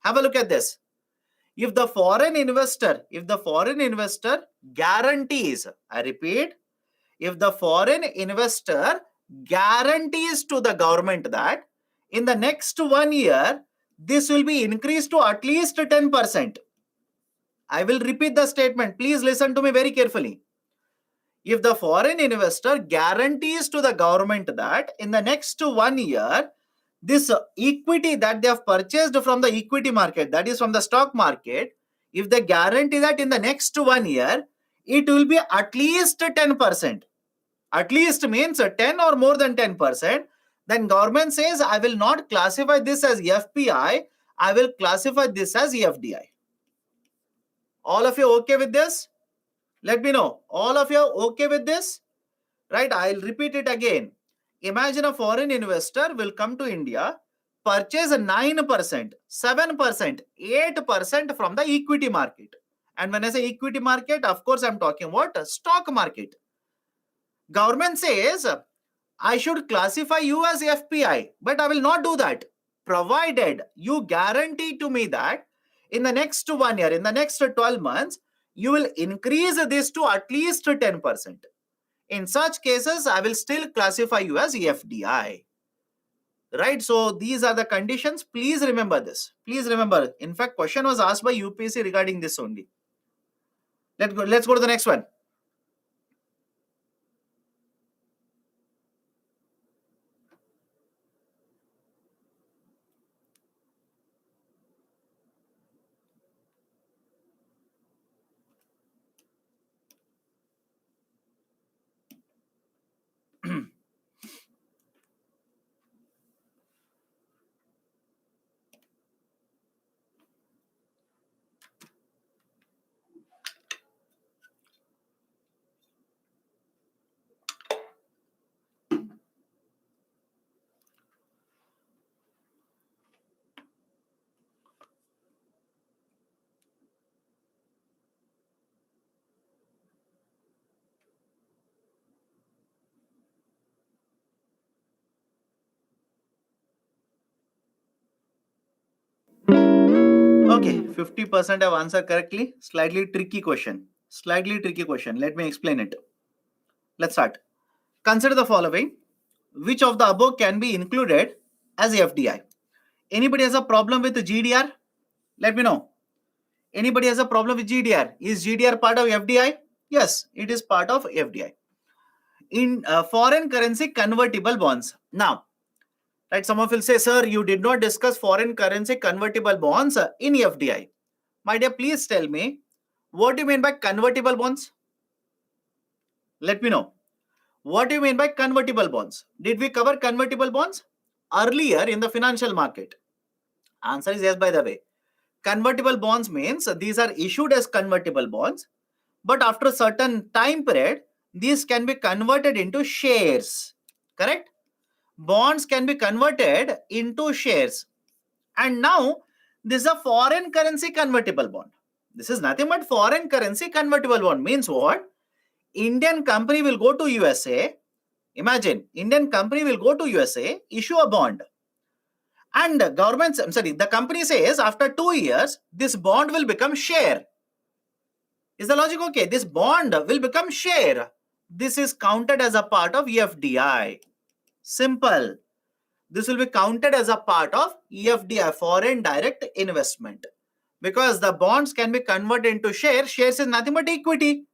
Have a look at this. If the foreign investor guarantees, I repeat, if the foreign investor guarantees to the government that in the next 1 year, this will be increased to at least 10%. I will repeat the statement. Please listen to me very carefully. If the foreign investor guarantees to the government that in the next 1 year, this equity that they have purchased from the equity market, that is from the stock market, if they guarantee that in the next 1 year, it will be at least 10%. At least means 10 or more than 10%. Then government says, I will not classify this as FPI. I will classify this as FDI. All of you okay with this? Let me know. All of you okay with this? Right? I'll repeat it again. Imagine a foreign investor will come to India, purchase 9%, 7%, 8% from the equity market. And when I say equity market, of course, I'm talking about stock market. Government says, I should classify you as FPI, but I will not do that, provided you guarantee to me that in the next 1 year, in the next 12 months, you will increase this to at least 10%. In such cases, I will still classify you as FDI. Right? So these are the conditions. Please remember this. Please remember. In fact, question was asked by UPSC regarding this only. Let's go to the next one. Okay, 50% have answered correctly. Slightly tricky question. Slightly tricky question. Let me explain it. Let's start. Consider the following. Which of the above can be included as FDI? Anybody has a problem with the GDR? Let me know. Anybody has a problem with GDR? Is GDR part of FDI? Yes, it is part of FDI. In foreign currency convertible bonds. Now, right, someone will say, sir, you did not discuss foreign currency convertible bonds in FDI. My dear, please tell me, what do you mean by convertible bonds? Let me know. What do you mean by convertible bonds? Did we cover convertible bonds earlier in the financial market? Answer is yes, by the way. Convertible bonds means these are issued as convertible bonds, but after a certain time period, these can be converted into shares. Correct? Bonds can be converted into shares. And now, this is a foreign currency convertible bond. This is nothing but foreign currency convertible bond. Means what? Indian company will go to USA. Imagine, Indian company will go to USA, issue a bond. And the company says after 2 years, this bond will become share. Is the logic okay? This bond will become share. This is counted as a part of FDI. Simple. This will be counted as a part of FDI, foreign direct investment. Because the bonds can be converted into shares. Shares is nothing but equity,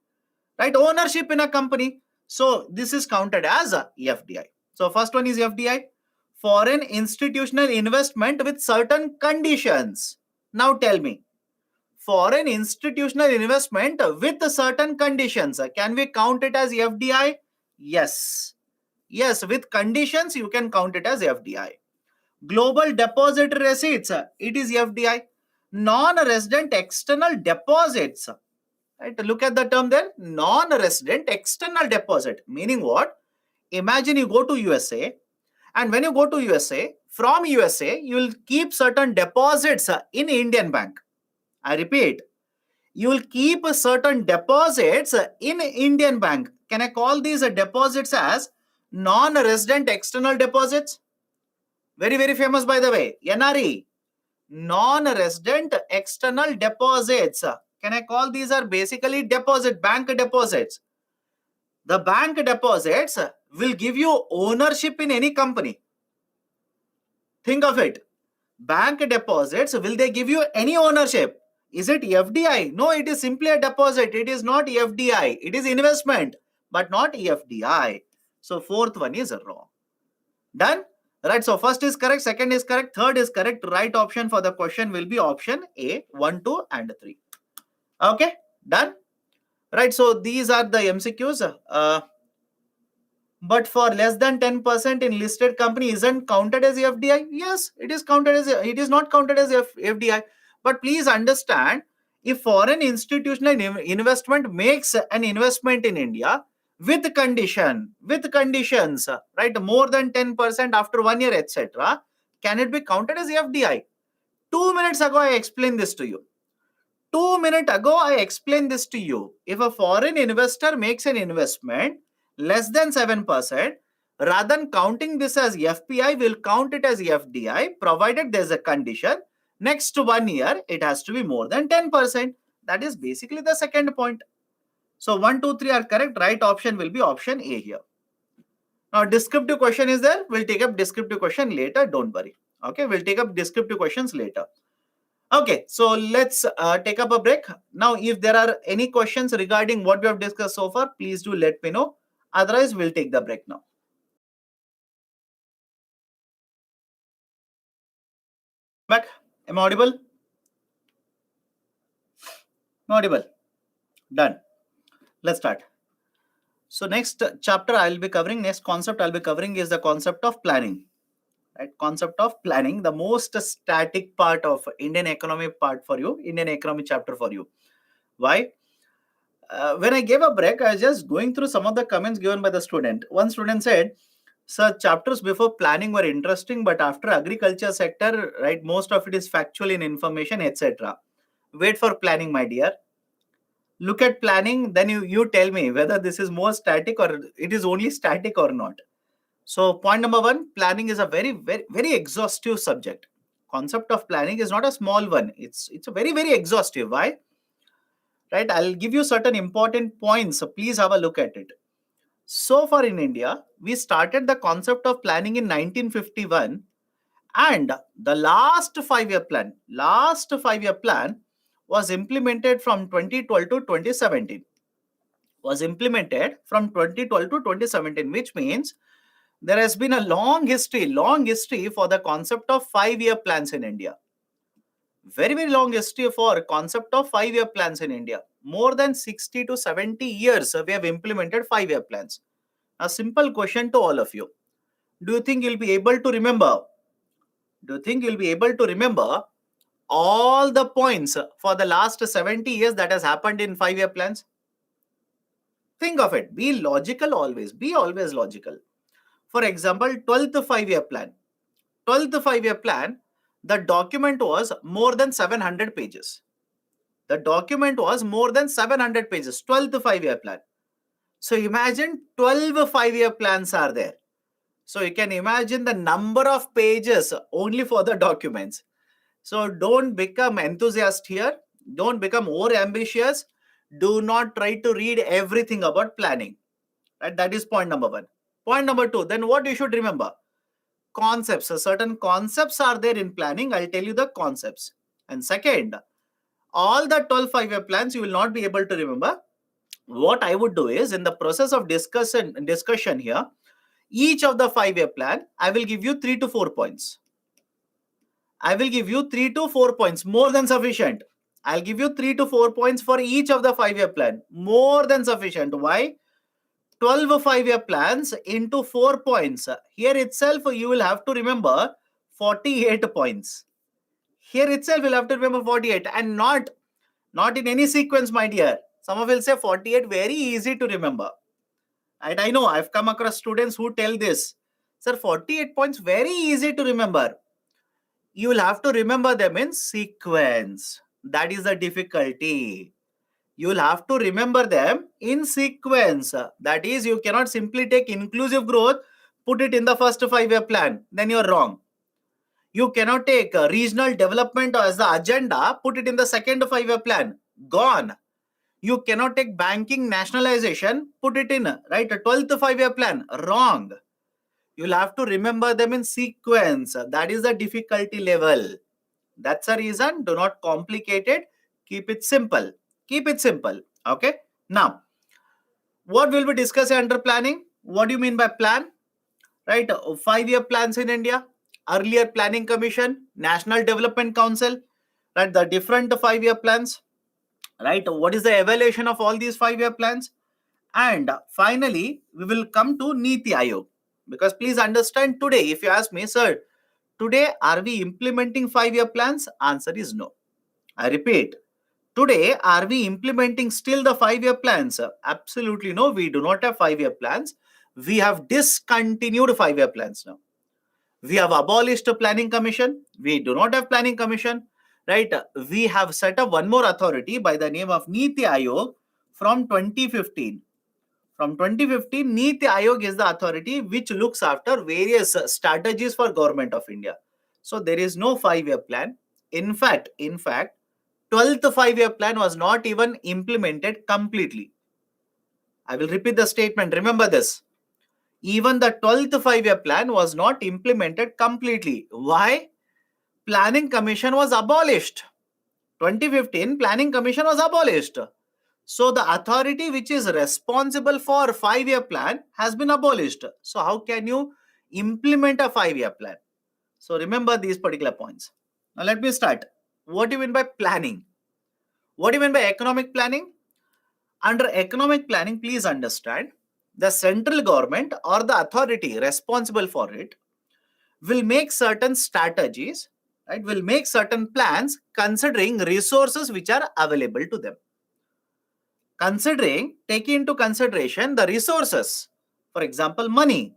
right? Ownership in a company. So this is counted as a FDI. So first one is FDI, foreign institutional investment with certain conditions. Now tell me, foreign institutional investment with certain conditions, can we count it as FDI? Yes. Yes, with conditions you can count it as FDI. Global deposit receipts, it is FDI. Non-resident external deposits, right? Look at the term there, non-resident external deposit. Meaning what? Imagine you go to USA, and when you go to USA, from USA, you will keep certain deposits in Indian bank. I repeat, you will keep certain deposits in Indian bank. Can I call these deposits as non-resident external deposits? Very, very famous, by the way. NRE, non-resident external deposits. Can I call these are basically bank deposits? The bank deposits will give you ownership in any company. Think of it. Bank deposits, will they give you any ownership? Is it FDI? No, it is simply a deposit. It is not FDI. It is investment, but not FDI. So fourth one is wrong. Done? Right. So first is correct, second is correct, third is correct. Right option for the question will be option A, 1, 2, and 3. Okay. Done? Right. So these are the MCQs. But for less than 10% in listed company isn't counted as FDI? Yes, it is counted as, it is not counted as FDI. But please understand, if foreign institutional investment makes an investment in India with conditions, right, more than 10% after 1 year, etc., can it be counted as FDI? 2 minutes ago, I explained this to you. 2 minutes ago, I explained this to you. If a foreign investor makes an investment less than 7%, rather than counting this as FPI, we'll count it as FDI, provided there's a condition. Next 1 year, it has to be more than 10%. That is basically the second point. So 1, 2, 3 are correct. Right option will be option A here. Now, descriptive question is there. We'll take up descriptive question later. Don't worry. Okay, we'll take up descriptive questions later. Okay, so let's take up a break. Now, if there are any questions regarding what we have discussed so far, please do let me know. Otherwise, we'll take the break now. Back. Am I audible? Audible. Done. Let's start. So next chapter I'll be covering, next concept I'll be covering is the concept of planning. Right? Concept of planning, the most static part of Indian economy part for you, Indian economy chapter for you. Why? When I gave a break, I was just going through some of the comments given by the student. One student said, "Sir, chapters before planning were interesting, but after agriculture sector, right, most of it is factual in information, etc. Wait for planning, my dear. Look at planning, then you tell me whether this is more static or it is only static or not." So point number one, planning is a very exhaustive subject. Concept of planning is not a small one. It's a very exhaustive. Why? Right? I'll give you certain important points. So please have a look at it. So far in India, we started the concept of planning in 1951, and the last 5-year plan was implemented from 2012 to 2017. Was implemented from 2012 to 2017, which means there has been a long history for the concept of 5-year plans in India. Very long history for concept of 5-year plans in India. More than 60 to 70 years we have implemented 5-year plans. A simple question to all of you. Do you think you'll be able to remember? Do you think you'll be able to remember all the points for the last 70 years that has happened in 5-year plans? Think of it. Be logical always. Be always logical. For example, 12th 5-year plan. 12th 5-year plan, the document was more than 700 pages. The document was more than 700 pages. 12th 5-year plan. So imagine 12 5-year plans are there. So you can imagine the number of pages only for the documents. So don't become enthusiast here. Don't become more ambitious. Do not try to read everything about planning. Right? That is point number one. Point number two, then what you should remember? Concepts. So certain concepts are there in planning. I'll tell you the concepts. And second, all the 12 5-year plans you will not be able to remember. What I would do is, in the process of discussion here, each of the 5-year plan, I will give you 3 to 4 points. I will give you 3 to 4 points, more than sufficient. I'll give you 3 to 4 points for each of the 5-year plan, more than sufficient. Why? 12 5-year plans into 4 points. Here itself, you will have to remember 48 points. Here itself, you'll have to remember 48, and not in any sequence, my dear. Some of you will say 48, very easy to remember. And I know I've come across students who tell this. Sir, 48 points, very easy to remember. You will have to remember them in sequence. That is the difficulty. You will have to remember them in sequence. That is, you cannot simply take inclusive growth, put it in the first 5-year plan. Then you're wrong. You cannot take regional development as the agenda, put it in the second 5-year plan. Gone. You cannot take banking nationalization, put it in, right, a 12th 5-year plan. Wrong. You'll have to remember them in sequence. That is the difficulty level. That's the reason. Do not complicate it. Keep it simple. Keep it simple. Okay. Now, what will we discuss under planning? What do you mean by plan? Right. 5-year plans in India. Earlier Planning Commission, National Development Council. Right. The different 5-year plans. Right. What is the evaluation of all these 5-year plans? And finally, we will come to Niti Aayog. Because please understand, today, if you ask me, sir, today are we implementing 5-year plans? Answer is no. I repeat, today are we implementing still the 5-year plans? Absolutely no, we do not have 5-year plans. We have discontinued 5-year plans now. We have abolished a planning commission. We do not have planning commission. Right? We have set up one more authority by the name of Niti Aayog from 2015. From 2015, Niti Aayog is the authority which looks after various strategies for Government of India. So there is no 5-year plan. In fact, 12th 5-year plan was not even implemented completely. I will repeat the statement. Remember this. Even the 12th 5-year plan was not implemented completely. Why? Planning Commission was abolished. 2015 Planning Commission was abolished. So the authority which is responsible for 5-year plan has been abolished. So how can you implement a 5-year plan? So remember these particular points. Now let me start. What do you mean by planning? What do you mean by economic planning? Under economic planning, please understand the central government or the authority responsible for it will make certain strategies, right? Will make certain plans considering resources which are available to them. Taking into consideration the resources, for example, money,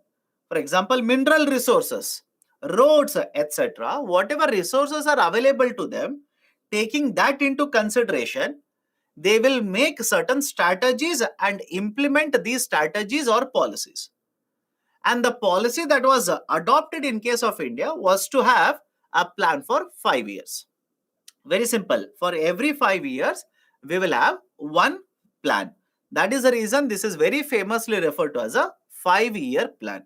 for example, mineral resources, roads, etc. Whatever resources are available to them, taking that into consideration, they will make certain strategies and implement these strategies or policies. And the policy that was adopted in case of India was to have a plan for 5 years. Very simple. For every 5 years, we will have one plan. That is the reason this is very famously referred to as a 5-year plan.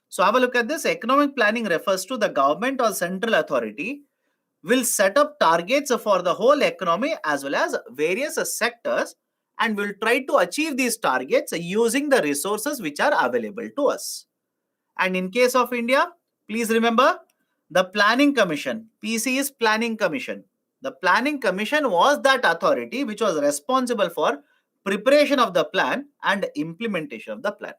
So have a look at this. Economic planning refers to the government or central authority will set up targets for the whole economy as well as various sectors, and will try to achieve these targets using the resources which are available to us. And in case of India, please remember the Planning Commission. PC is Planning Commission. The Planning Commission was that authority which was responsible for preparation of the plan and implementation of the plan.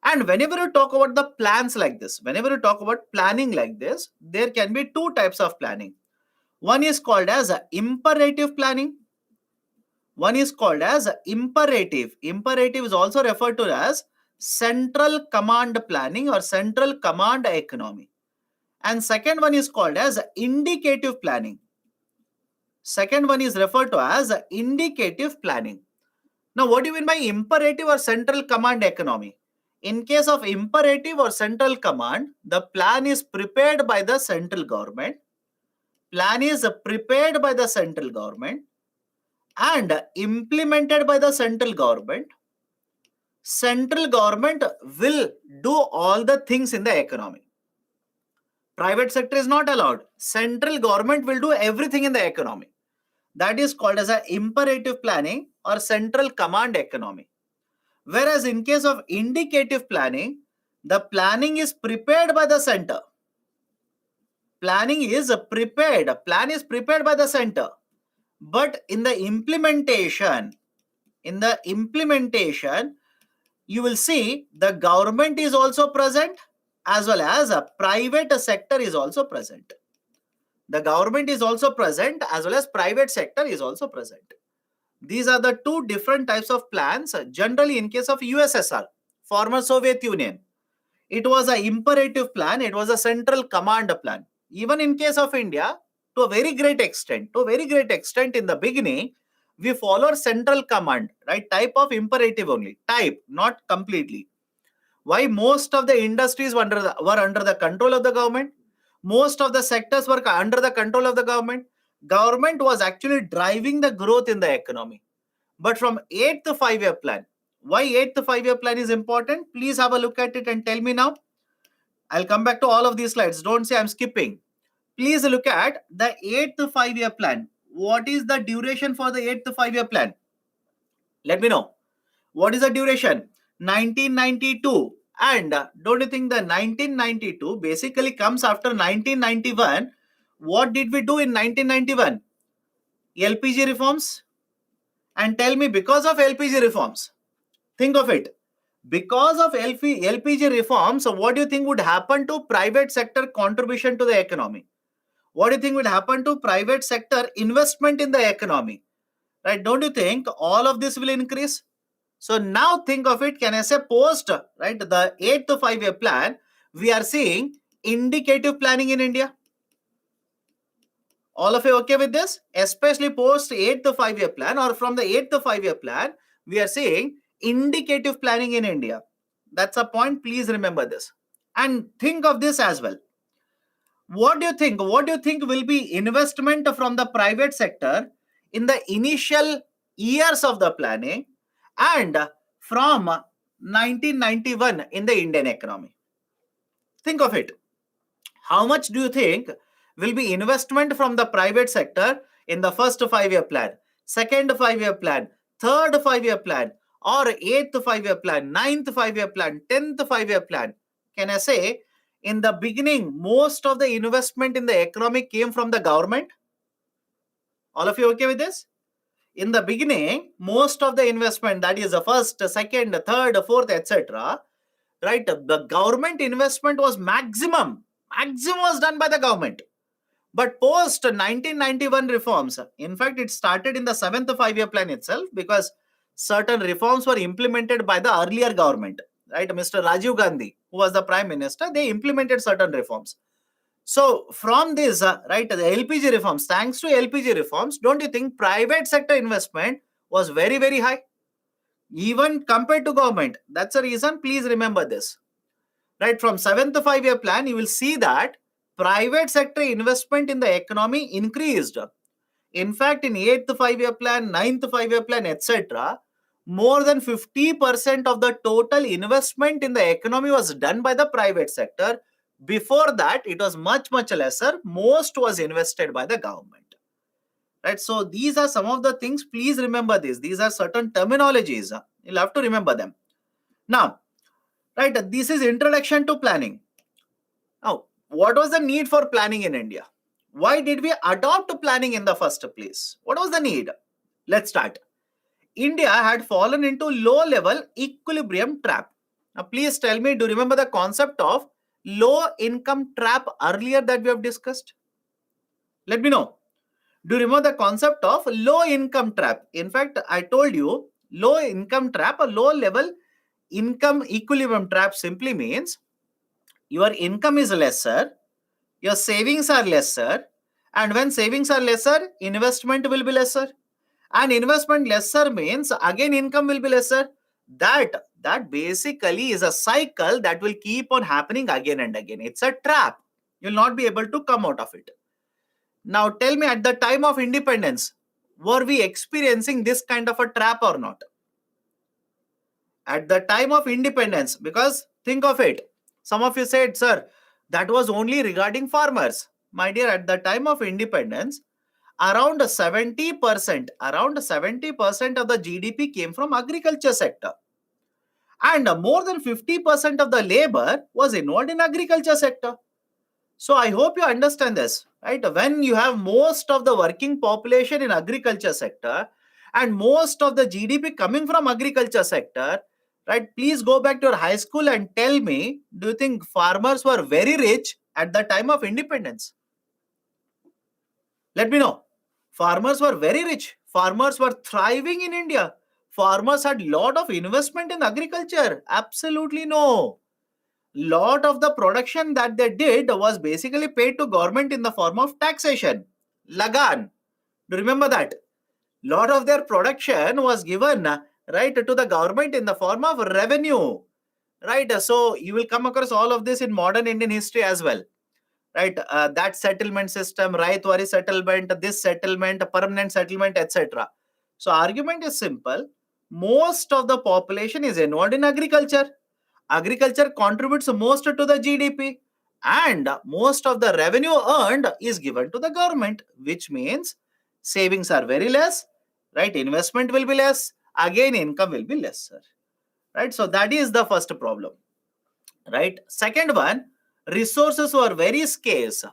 And whenever you talk about the plans like this, whenever you talk about planning like this, there can be two types of planning. One is called as imperative planning. One is called as imperative. Imperative is also referred to as central command planning or central command economy. And second one is called as indicative planning. Second one is referred to as indicative planning. Now, what do you mean by imperative or central command economy? In case of imperative or central command, the plan is prepared by the central government. Plan is prepared by the central government and implemented by the central government. Central government will do all the things in the economy. Private sector is not allowed. Central government will do everything in the economy. That is called as a imperative planning or central command economy. Whereas in case of indicative planning, the planning is prepared by the center. Plan is prepared by the center. But in the implementation, you will see the government is also present as well as a private sector is also present. The government is also present as well as private sector is also present. These are the two different types of plans. Generally, in case of USSR, former Soviet Union, it was an imperative plan. It was a central command plan. Even in case of India, to a very great extent in the beginning, we follow central command, right? Type of imperative only. Type, not completely. Why? Most of the industries were under the control of the government. Most of the sectors were under the control of the government. Government was actually driving the growth in the economy. But from 8th 5-year plan, why 8th 5-year plan is important? Please have a look at it and tell me now. I'll come back to all of these slides. Don't say I'm skipping. Please look at the 8th 5-year plan. What is the duration for the 8th 5-year plan? Let me know. What is the duration? 1992. And don't you think the 1992 basically comes after 1991? What did we do in 1991? LPG reforms. And tell me, because of LPG reforms, think of it. Because of LPG reforms, what do you think would happen to private sector contribution to the economy? What do you think would happen to private sector investment in the economy? Right? Don't you think all of this will increase? So now think of it, can I say post, right, the 8th 5-year plan, we are seeing indicative planning in India. All of you okay with this? Especially post 8th 5-year plan or from the 8th 5-year plan, we are seeing indicative planning in India. That's a point. Please remember this. And think of this as well. What do you think? What do you think will be investment from the private sector in the initial years of the planning and from 1991 in the Indian economy? Think of it. How much do you think will be investment from the private sector in the first 5-year plan, second 5-year plan, third 5-year plan, or eighth 5-year plan, ninth 5-year plan, 10th 5-year plan, can I say in the beginning, most of the investment in the economy came from the government? All of you okay with this? In the beginning, most of the investment, that is the first, second, third, fourth, etc., right? The government investment was maximum. Maximum was done by the government. But post 1991 reforms, in fact, it started in the 7th 5-year plan itself because certain reforms were implemented by the earlier government, right? Mr. Rajiv Gandhi, who was the prime minister, they implemented certain reforms. So from this, right, the LPG reforms, thanks to LPG reforms, don't you think private sector investment was very, very high? Even compared to government. That's the reason, please remember this. Right, from 7th 5-year plan, you will see that private sector investment in the economy increased. In fact, in 8th 5-year plan, 9th 5-year plan, etc., more than 50% of the total investment in the economy was done by the private sector. Before that, it was much, much lesser. Most was invested by the government. Right, so these are some of the things. Please remember this. These are certain terminologies. You'll have to remember them. Now, right, this is introduction to planning. Now, what was the need for planning in India? Why did we adopt planning in the first place? What was the need? Let's start. India had fallen into low-level equilibrium trap. Now, please tell me, do you remember the concept of low-income trap earlier that we have discussed? Let me know. Do you remember the concept of low-income trap? In fact, I told you low-income trap or low-level income equilibrium trap simply means your income is lesser, your savings are lesser, and when savings are lesser, investment will be lesser, and investment lesser means again income will be lesser. That basically is a cycle that will keep on happening again and again. It's a trap. You'll not be able to come out of it. Now tell me, at the time of independence, were we experiencing this kind of a trap or not? At the time of independence, because think of it, some of you said, sir, that was only regarding farmers. My dear, at the time of independence, around 70% of the GDP came from agriculture sector, and more than 50% of the labor was involved in agriculture sector. So I hope you understand this, right? When you have most of the working population in agriculture sector and most of the GDP coming from agriculture sector, right? Please go back to your high school and tell me, do you think farmers were very rich at the time of independence? Let me know. Farmers were very rich. Farmers were thriving in India. Farmers had lot of investment in agriculture. Absolutely no. Lot of the production that they did was basically paid to government in the form of taxation. Lagan. Do you remember that? Lot of their production was given, right, to the government in the form of revenue. Right. So you will come across all of this in modern Indian history as well. Right, that settlement system, Raitwari settlement, this settlement, permanent settlement, etc. So argument is simple. Most of the population is involved in agriculture. Agriculture contributes most to the GDP, and most of the revenue earned is given to the government, which means savings are very less, right? Investment will be less, again income will be lesser, right? So that is the first problem, right? Second one, resources were very scarce.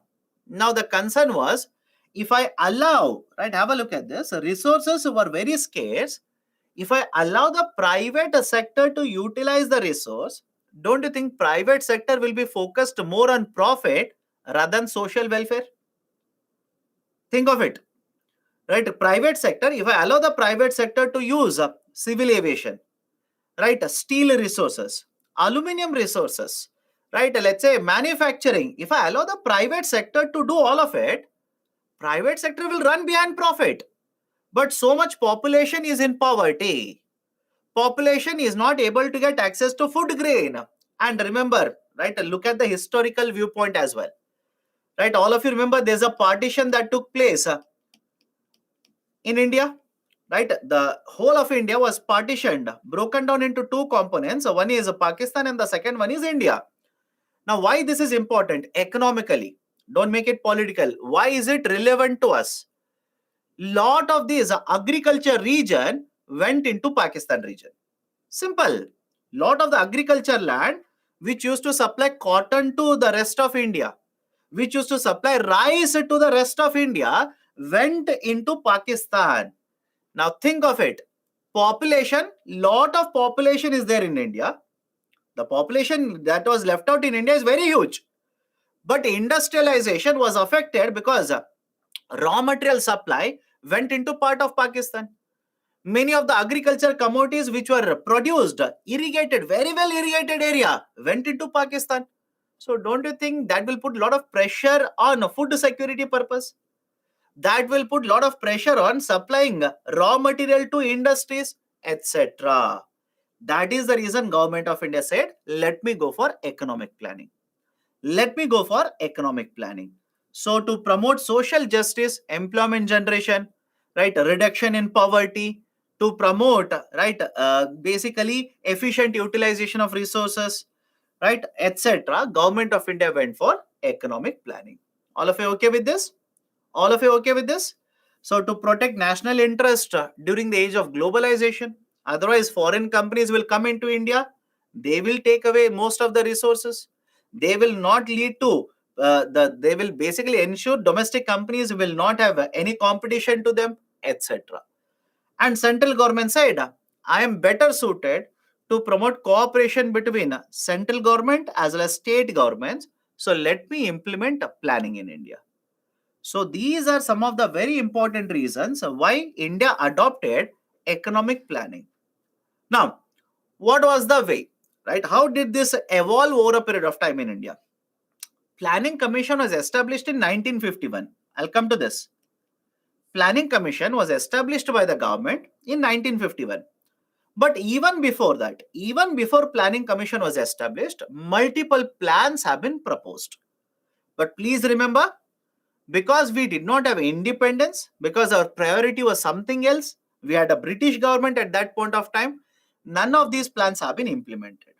Now the concern was, if I allow, right, have a look at this, resources were very scarce. If I allow the private sector to utilize the resource, don't you think private sector will be focused more on profit rather than social welfare? Think of it, right? Private sector, if I allow the private sector to use civil aviation, right, steel resources, aluminum resources, right, let's say manufacturing, if I allow the private sector to do all of it, private sector will run behind profit. But so much population is in poverty. Population is not able to get access to food grain. And remember, right, look at the historical viewpoint as well. Right, all of you remember there's a partition that took place in India. Right, the whole of India was partitioned, broken down into two components. One is Pakistan and the second one is India. Now, why this is important economically? Don't make it political. Why is it relevant to us? lot of these agriculture region went into Pakistan region. Simple. Lot of the agriculture land which used to supply cotton to the rest of India, which used to supply rice to the rest of India, went into Pakistan. Now think of it. Population, lot of population is there in India. The population that was left out in India is very huge. But industrialization was affected because raw material supply went into part of Pakistan. Many of the agriculture commodities which were produced, irrigated, very well irrigated area, went into Pakistan. So don't you think that will put a lot of pressure on food security purpose? That will put a lot of pressure on supplying raw material to industries, etc. That is the reason Government of India said, let me go for economic planning. Let me go for economic planning. So to promote social justice, employment generation, right, reduction in poverty, to promote, right, basically efficient utilization of resources, right, etc. Government of India went for economic planning. All of you okay with this? All of you okay with this? So to protect national interest during the age of globalization, otherwise foreign companies will come into India, they will take away most of the resources. They will not lead to they will basically ensure domestic companies will not have any competition to them, etc. And central government said, I am better suited to promote cooperation between central government as well as state governments. So let me implement planning in India. So these are some of the very important reasons why India adopted economic planning. Now, what was the way? Right? How did this evolve over a period of time in India? Planning Commission was established in 1951. I'll come to this. Planning Commission was established by the government in 1951. But even before that, even before Planning Commission was established, multiple plans have been proposed. But please remember, because we did not have independence, because our priority was something else, we had a British government at that point of time, none of these plans have been implemented.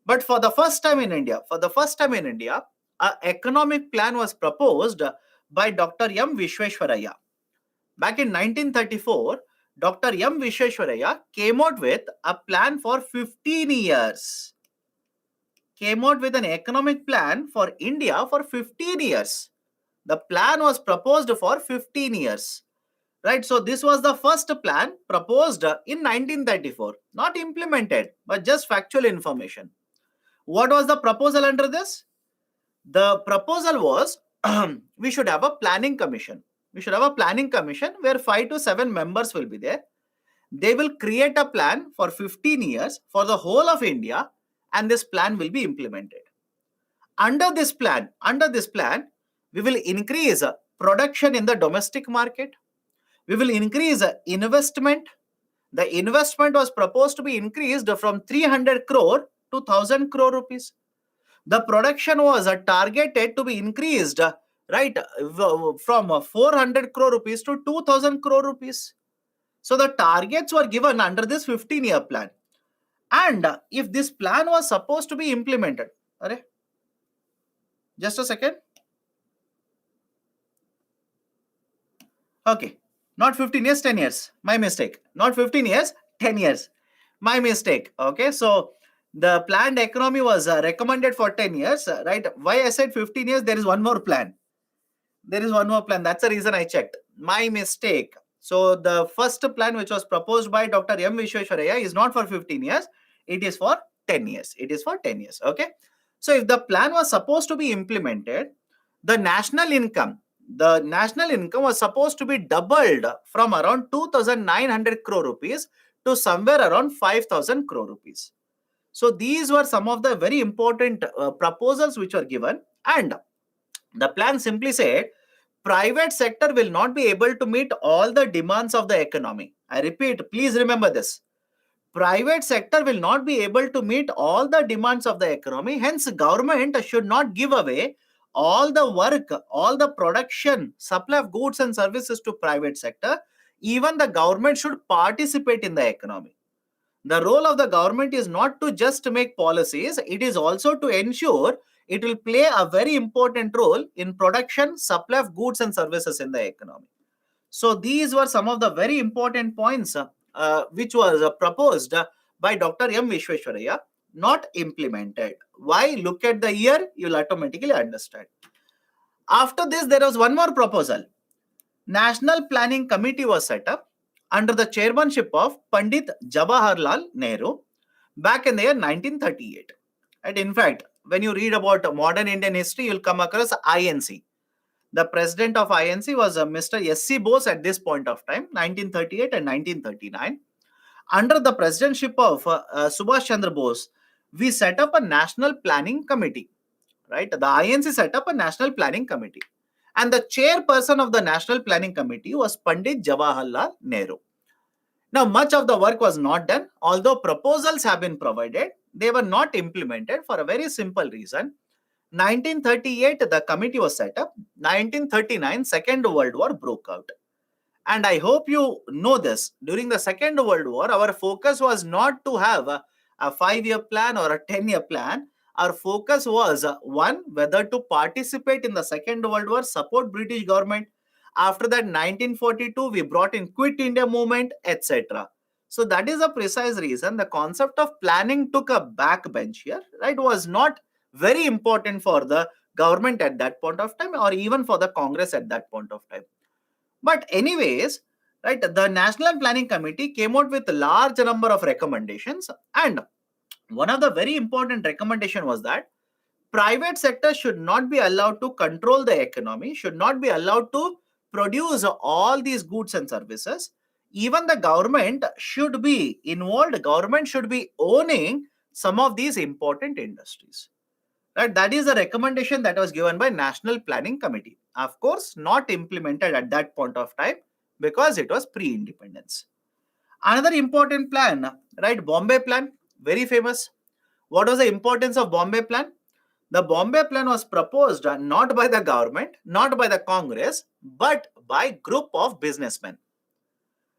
But for the first time in India, an economic plan was proposed by Dr. M. Vishweshwaraya. Back in 1934, Dr. M. Vishweshwaraya came out with a plan for 15 years. Came out with an economic plan for India for 15 years. The plan was proposed for 15 years. Right, so this was the first plan proposed in 1934, not implemented, but just factual information. What was the proposal under this? The proposal was we should have a planning commission. We should have a planning commission where 5 to 7 members will be there. They will create a plan for 15 years for the whole of India, and this plan will be implemented. Under this plan, we will increase production in the domestic market. We will increase investment. The investment was proposed to be increased from 300 crore to 1000 crore rupees. The production was targeted to be increased, right, from 400 crore rupees to 2000 crore rupees. So the targets were given under this 15-year plan. And if this plan was supposed to be implemented, just a second. Okay, not 15 years, 10 years. My mistake. Not 15 years, 10 years. My mistake. Okay, so the planned economy was recommended for 10 years, right? Why I said 15 years? There is one more plan. There is one more plan. That's the reason I checked. My mistake. So the first plan which was proposed by Dr. M. Vishweshwaraya is not for 15 years. It is for 10 years. It is for 10 years. Okay. So if the plan was supposed to be implemented, the national income was supposed to be doubled from around 2,900 crore rupees to somewhere around 5,000 crore rupees. So these were some of the very important proposals which were given, and the plan simply said private sector will not be able to meet all the demands of the economy. I repeat, please remember this. Private sector will not be able to meet all the demands of the economy. Hence, government should not give away all the work, all the production, supply of goods and services to private sector. Even the government should participate in the economy. The role of the government is not to just make policies, it is also to ensure it will play a very important role in production, supply of goods and services in the economy. So these were some of the very important points which was proposed by Dr. M. Vishweshwaraya, not implemented. Why? Look at the year, you'll automatically understand. After this, there was one more proposal. National Planning Committee was set up under the chairmanship of Pandit Jawaharlal Nehru back in the year 1938. And in fact, when you read about modern Indian history, you'll come across INC. The president of INC was Mr. S.C. Bose at this point of time, 1938 and 1939. Under the presidency of Subhash Chandra Bose, we set up a national planning committee, right? The INC set up a national planning committee. And the chairperson of the national planning committee was Pandit Jawaharlal Nehru. Now, much of the work was not done, although proposals have been provided, they were not implemented for a very simple reason. 1938, the committee was set up. 1939, Second World War broke out. And I hope you know this. During the Second World War, our focus was not to have a 5-year plan or a 10-year plan. Our focus was one, whether to participate in the Second World War, support British government. After that, 1942, we brought in Quit India movement, etc. So that is a precise reason the concept of planning took a backbench here, right? Was not very important for the government at that point of time, or even for the Congress at that point of time. But anyways, right, the National Planning Committee came out with a large number of recommendations, and one of the very important recommendation was that private sector should not be allowed to control the economy, should not be allowed to produce all these goods and services. Even the government should be involved, government should be owning some of these important industries. Right? That is a recommendation that was given by National Planning Committee. Of course, not implemented at that point of time because it was pre-independence. Another important plan, right? Bombay Plan, very famous. What was the importance of Bombay Plan? The Bombay Plan was proposed not by the government, not by the Congress, but by group of businessmen.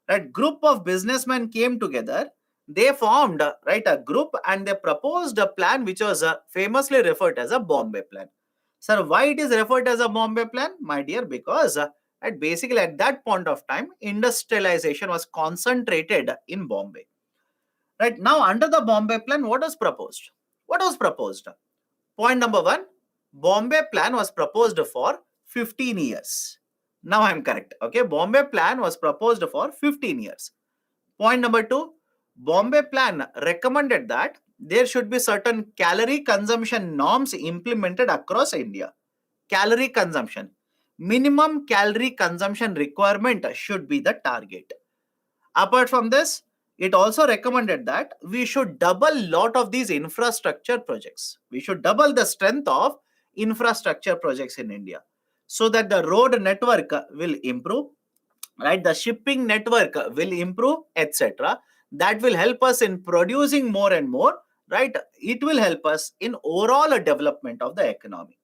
Right? Group of businessmen came together. They formed right a group and they proposed a plan which was famously referred as a Bombay Plan. Sir, why it is referred as a Bombay Plan, my dear? Because basically at that point of time, industrialization was concentrated in Bombay. Right now, under the Bombay Plan, what was proposed? What was proposed? Point number one, Bombay Plan was proposed for 15 years. Now I am correct. Okay, Bombay Plan was proposed for 15 years. Point number two, Bombay Plan recommended that there should be certain calorie consumption norms implemented across India. Calorie consumption. Minimum calorie consumption requirement should be the target. Apart from this, it also recommended that we should double lot of these infrastructure projects. We should double the strength of infrastructure projects in India so that the road network will improve, right? The shipping network will improve, etc. That will help us in producing more and more, right? It will help us in overall development of the economy,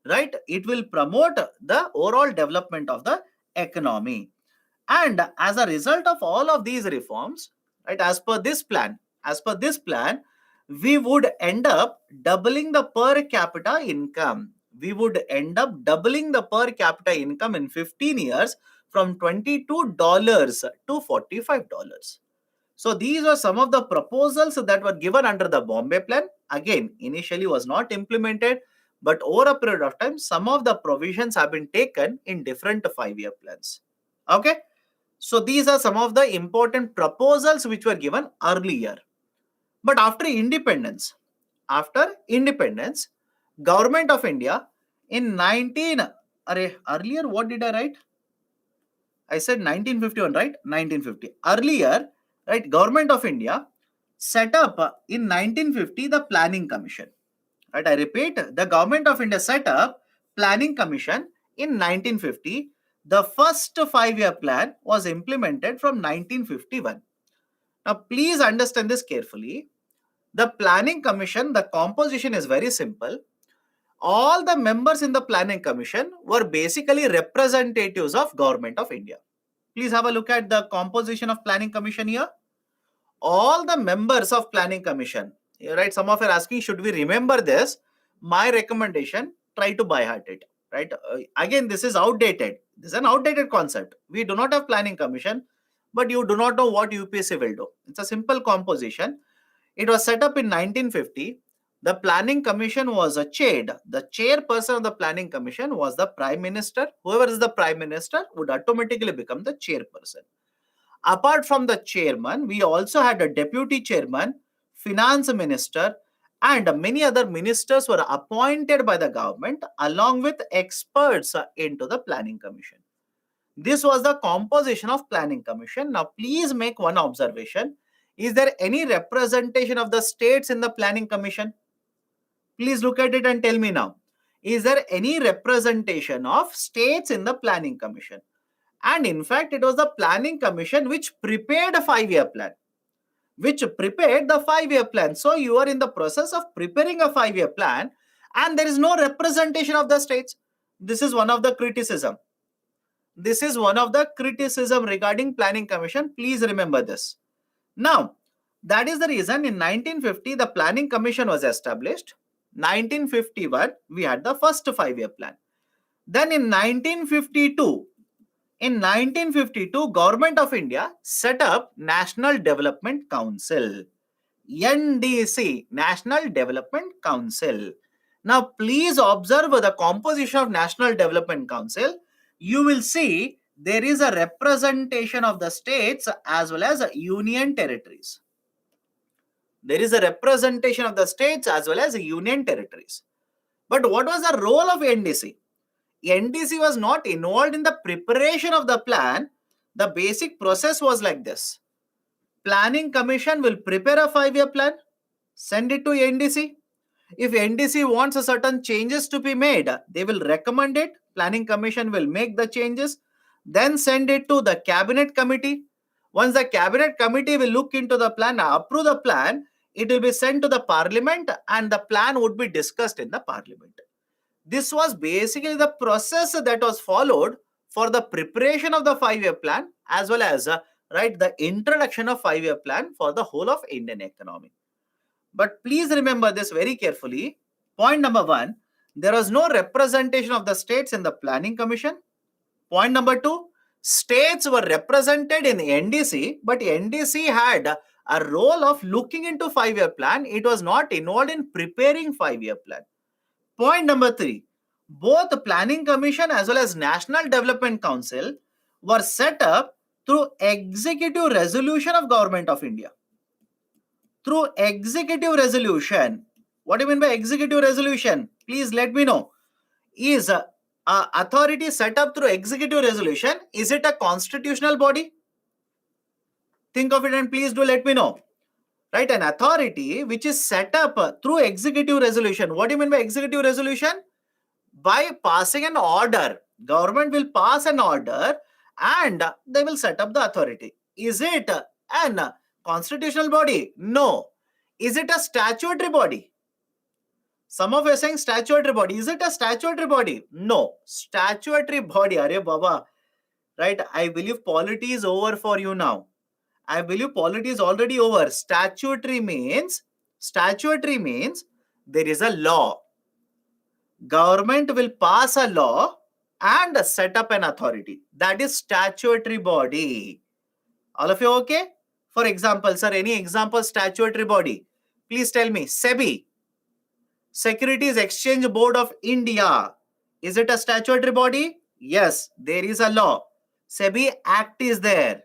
right? It will promote the overall development of the economy. And as a result of all of these reforms, right, as per this plan, we would end up doubling the per capita income. We would end up doubling the per capita income in 15 years from $22 to $45. So these are some of the proposals that were given under the Bombay Plan. Again, initially was not implemented, but over a period of time, some of the provisions have been taken in different 5-year plans. Okay. So these are some of the important proposals which were given earlier. But after independence, Government of India in earlier what did I write? I said 1951, right? 1950. Earlier, right, Government of India set up in 1950 the Planning Commission. Right, I repeat, the Government of India set up Planning Commission in 1950. The first 5-year plan was implemented from 1951. Now, please understand this carefully. The Planning Commission, the composition is very simple. All the members in the Planning Commission were basically representatives of Government of India. Please have a look at the composition of Planning Commission here. All the members of Planning Commission, right? Some of you are asking, should we remember this? My recommendation, try to by heart it. right? Again, this is outdated. This is an outdated concept. We do not have planning commission, but you do not know what UPSC will do. It's a simple composition. It was set up in 1950. The planning commission was chaired. The chairperson of the planning commission was the prime minister. Whoever is the prime minister would automatically become the chairperson. Apart from the chairman, we also had a deputy chairman, finance minister, and many other ministers were appointed by the government along with experts into the planning commission. This was the composition of planning commission. Now, please make one observation. Is there any representation of the states in the planning commission? Please look at it and tell me now. Is there any representation of states in the planning commission? And in fact, it was the planning commission which prepared a 5-year plan. So you are in the process of preparing a 5-year plan and there is no representation of the states. This is one of the criticism. Regarding planning commission. Please remember this. Now, that is the reason in 1950 the planning commission was established. 1951 we had the first 5-year plan. Then in 1952, Government of India set up National Development Council. NDC, National Development Council. Now, please observe the composition of National Development Council. You will see there is a representation of the states as well as union territories. But what was the role of NDC? NDC was not involved in the preparation of the plan. The basic process was like this. Planning Commission will prepare a 5-year plan, send it to NDC. If NDC wants a certain changes to be made, they will recommend it. Planning Commission will make the changes, then send it to the Cabinet Committee. Once the Cabinet Committee will look into the plan, approve the plan, it will be sent to the Parliament and the plan would be discussed in the Parliament. This was basically the process that was followed for the preparation of the 5-year plan as well as the introduction of 5-year plan for the whole of Indian economy. But please remember this very carefully. Point number 1, there was no representation of the states in the planning commission. Point number 2, states were represented in NDC, but NDC had a role of looking into 5-year plan. It was not involved in preparing 5-year plan. Point number 3, both the Planning Commission as well as National Development Council were set up through executive resolution of Government of India. Through executive resolution. What do you mean by executive resolution? Please let me know. Is authority set up through executive resolution, is it a constitutional body? Think of it and please do let me know. Right, an authority which is set up through executive resolution. What do you mean by executive resolution? By passing an order. Government will pass an order and they will set up the authority. Is it an constitutional body? No. Is it a statutory body? Some of you are saying statutory body. Is it a statutory body? No. Statutory body. Arey Baba. Right, I believe polity is over for you now. I believe polity is already over. Statutory means there is a law. Government will pass a law and set up an authority. That is statutory body. All of you okay? For example, sir, any example statutory body? Please tell me. SEBI, Securities Exchange Board of India. Is it a statutory body? Yes, there is a law. SEBI Act is there.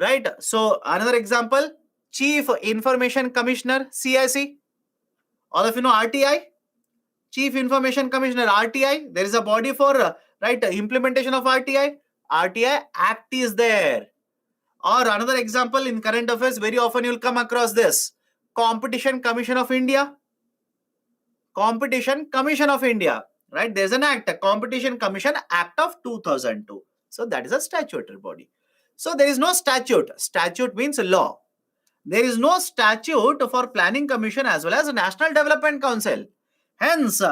Right? So, another example, Chief Information Commissioner, CIC. All of you know RTI? Chief Information Commissioner, RTI. There is a body for implementation of RTI. RTI Act is there. Or another example in current affairs, very often you will come across this. Competition Commission of India. Competition Commission of India. Right? There is an act, Competition Commission Act of 2002. So, that is a statutory body. So, there is no statute. Statute means law. There is no statute for Planning Commission as well as National Development Council. Hence,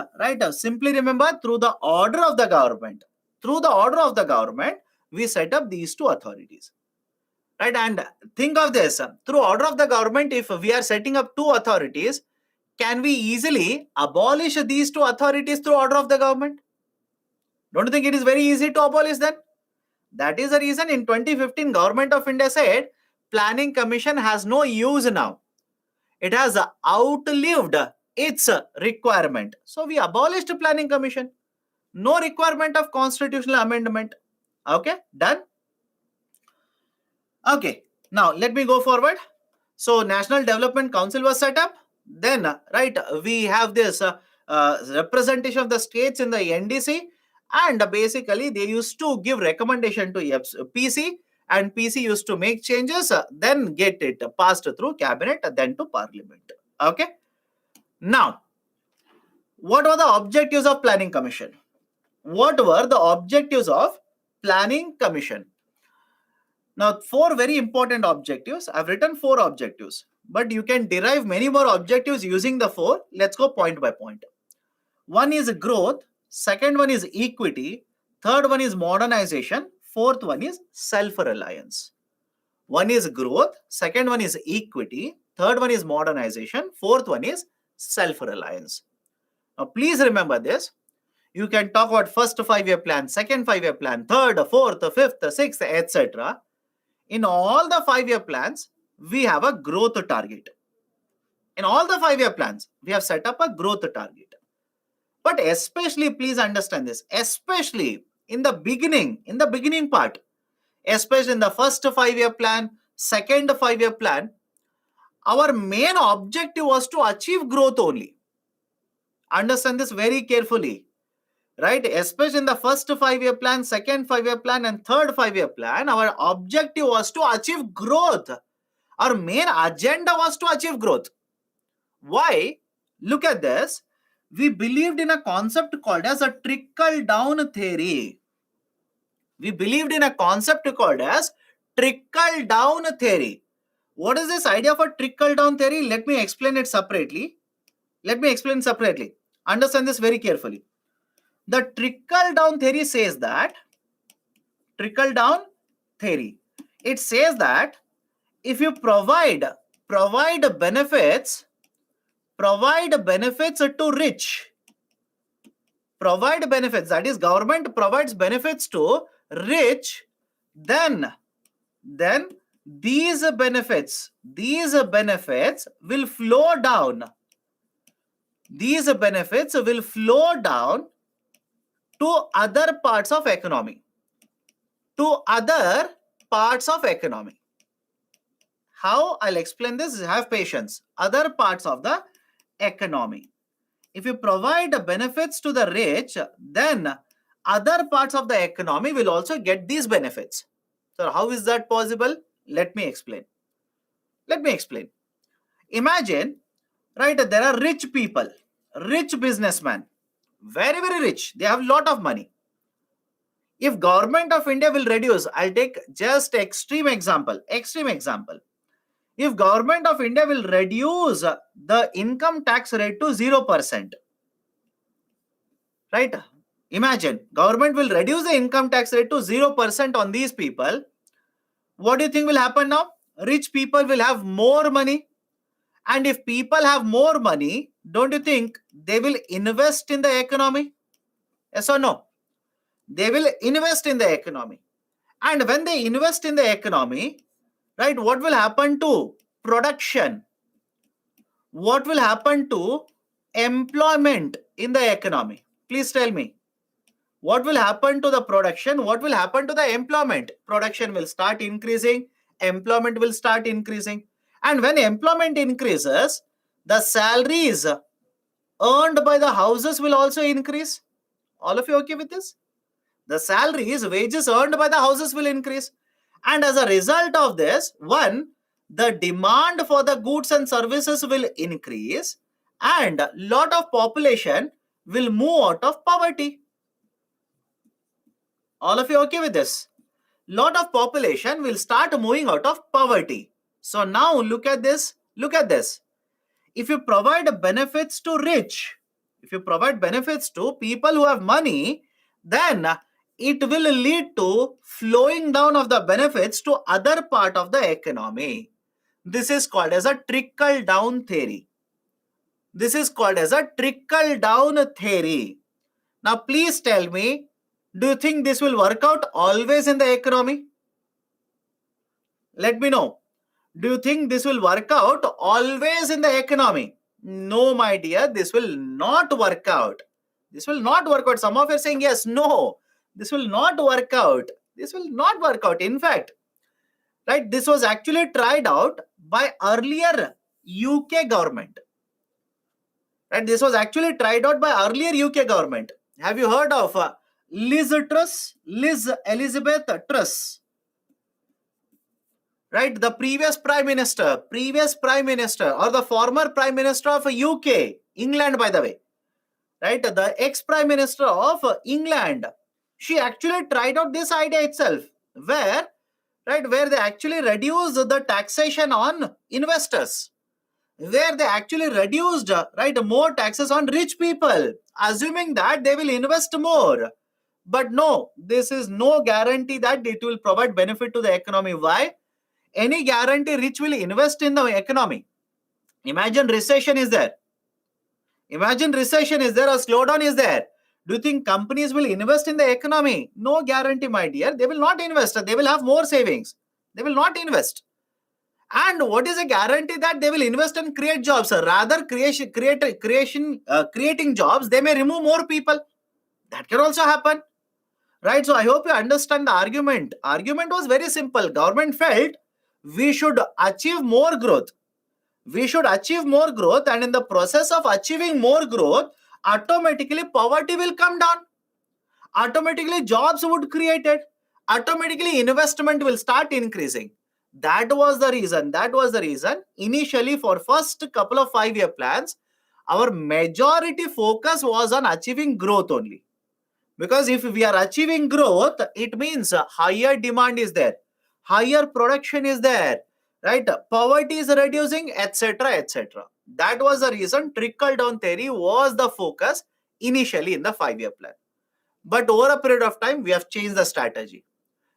simply remember through the order of the government. Through the order of the government, we set up these two authorities. Right? And think of this. Through order of the government, if we are setting up two authorities, can we easily abolish these two authorities through order of the government? Don't you think it is very easy to abolish then? That is the reason in 2015 Government of India said Planning Commission has no use now. It has outlived its requirement. So we abolished Planning Commission. No requirement of constitutional amendment. Okay, done? Okay, now let me go forward. So National Development Council was set up. Then, right, we have this representation of the states in the NDC, and basically they used to give recommendation to PC, and PC used to make changes, then get it passed through cabinet, then to parliament. Okay. Now, what were the objectives of Planning Commission? What were the objectives of Planning Commission? Now, four very important objectives. I've written four objectives, but you can derive many more objectives using the four. Let's go point by point. One is growth, second one is equity, third one is modernization, fourth one is self-reliance. One is growth, second one is equity, third one is modernization, fourth one is self-reliance. Now, please remember this. You can talk about first 5-year plan, second 5-year plan, third, fourth, fifth, sixth, etc. In all the 5-year plans, we have a growth target. In all the 5-year plans, we have set up a growth target. But especially, please understand this, especially in the beginning part, especially in the first 5-year plan, second 5-year plan, our main objective was to achieve growth only. Understand this very carefully. Right? Especially in the first 5-year plan, second 5-year plan, and third 5-year plan, our objective was to achieve growth. Our main agenda was to achieve growth. Why? Look at this. We believed in a concept called as a trickle-down theory. We believed in a concept called as trickle-down theory. What is this idea of a trickle-down theory? Let me explain it separately. Understand this very carefully. The trickle-down theory says that, it says that if you provide benefits to rich, that is government provides benefits to rich, then these benefits will flow down. These benefits will flow down to other parts of economy. How? I'll explain this. Have patience. Other parts of the economy. If you provide benefits to the rich, then other parts of the economy will also get these benefits. So how is that possible? Let me explain. Imagine, right, there are rich people, rich businessmen, very, very rich. They have a lot of money. If Government of India will reduce, I'll take just extreme example. If Government of India will reduce the income tax rate to 0%, right? Imagine government will reduce the income tax rate to 0% on these people. What do you think will happen now? Rich people will have more money. And if people have more money, don't you think they will invest in the economy? Yes or no? They will invest in the economy. And when they invest in the economy, right, what will happen to production? What will happen to employment in the economy? Please tell me. What will happen to the production? What will happen to the employment? Production will start increasing. Employment will start increasing. And when employment increases, the salaries earned by the houses will also increase. All of you okay with this? The salaries, wages earned by the houses will increase. And as a result of this, one, the demand for the goods and services will increase, and a lot of population will move out of poverty. All of you okay with this? Lot of population will start moving out of poverty. So now look at this. If you provide benefits to rich, if you provide benefits to people who have money, then it will lead to flowing down of the benefits to other part of the economy. This is called as a trickle-down theory. Now please tell me, Do you think this will work out always in the economy? Let me know. Do you think this will work out always in the economy? No, my dear, this will not work out. This will not work out. Some of you are saying yes, no. This will not work out. This will not work out. In fact, right, this was actually tried out by earlier UK government. Right, this was actually tried out by earlier UK government. Have you heard of Liz Elizabeth Truss? Right, the previous prime minister or the former prime minister of UK, England, by the way, right, the ex prime minister of England, she actually tried out this idea itself, where they actually reduced the taxation on investors, where they actually reduced more taxes on rich people, assuming that they will invest more. But no, this is no guarantee that it will provide benefit to the economy. Why? Any guarantee rich will invest in the economy? Imagine recession is there. Imagine recession is there, or slowdown is there. Do you think companies will invest in the economy? No guarantee, my dear. They will not invest. They will have more savings. They will not invest. And what is a guarantee that they will invest and create jobs? Rather, creating jobs, they may remove more people. That can also happen. Right? So I hope you understand the argument. Argument was very simple. Government felt we should achieve more growth. We should achieve more growth, and in the process of achieving more growth, automatically poverty will come down. Automatically jobs would created. Automatically investment will start increasing. That was the reason. Initially, for first couple of 5-year plans, our majority focus was on achieving growth only. Because if we are achieving growth, it means higher demand is there, higher production is there, right? Poverty is reducing, etc., etc. That was the reason trickle down theory was the focus initially in the 5-year plan. But over a period of time, we have changed the strategy.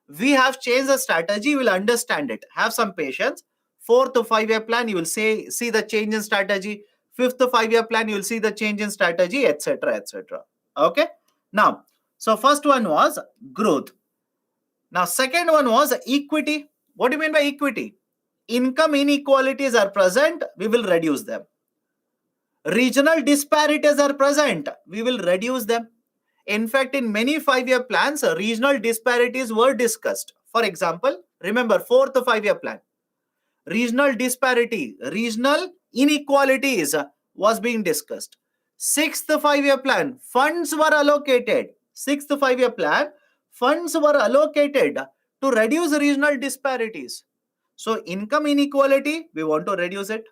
We have changed the strategy. You will understand it. Have some patience. 4th 5-year plan, you will see the change in strategy. 5th 5-year plan, you will see the change in strategy, etc., etc. Okay. Now, so first one was growth. Now, second one was equity. What do you mean by equity? Income inequalities are present, we will reduce them. Regional disparities are present, we will reduce them. In fact, in many 5-year plans, regional disparities were discussed. For example, remember 4th 5-year plan. Regional disparity, regional inequalities was being discussed. 6th 5-year plan, funds were allocated. 6th 5-year plan, funds were allocated to reduce regional disparities. So income inequality, we want to reduce it.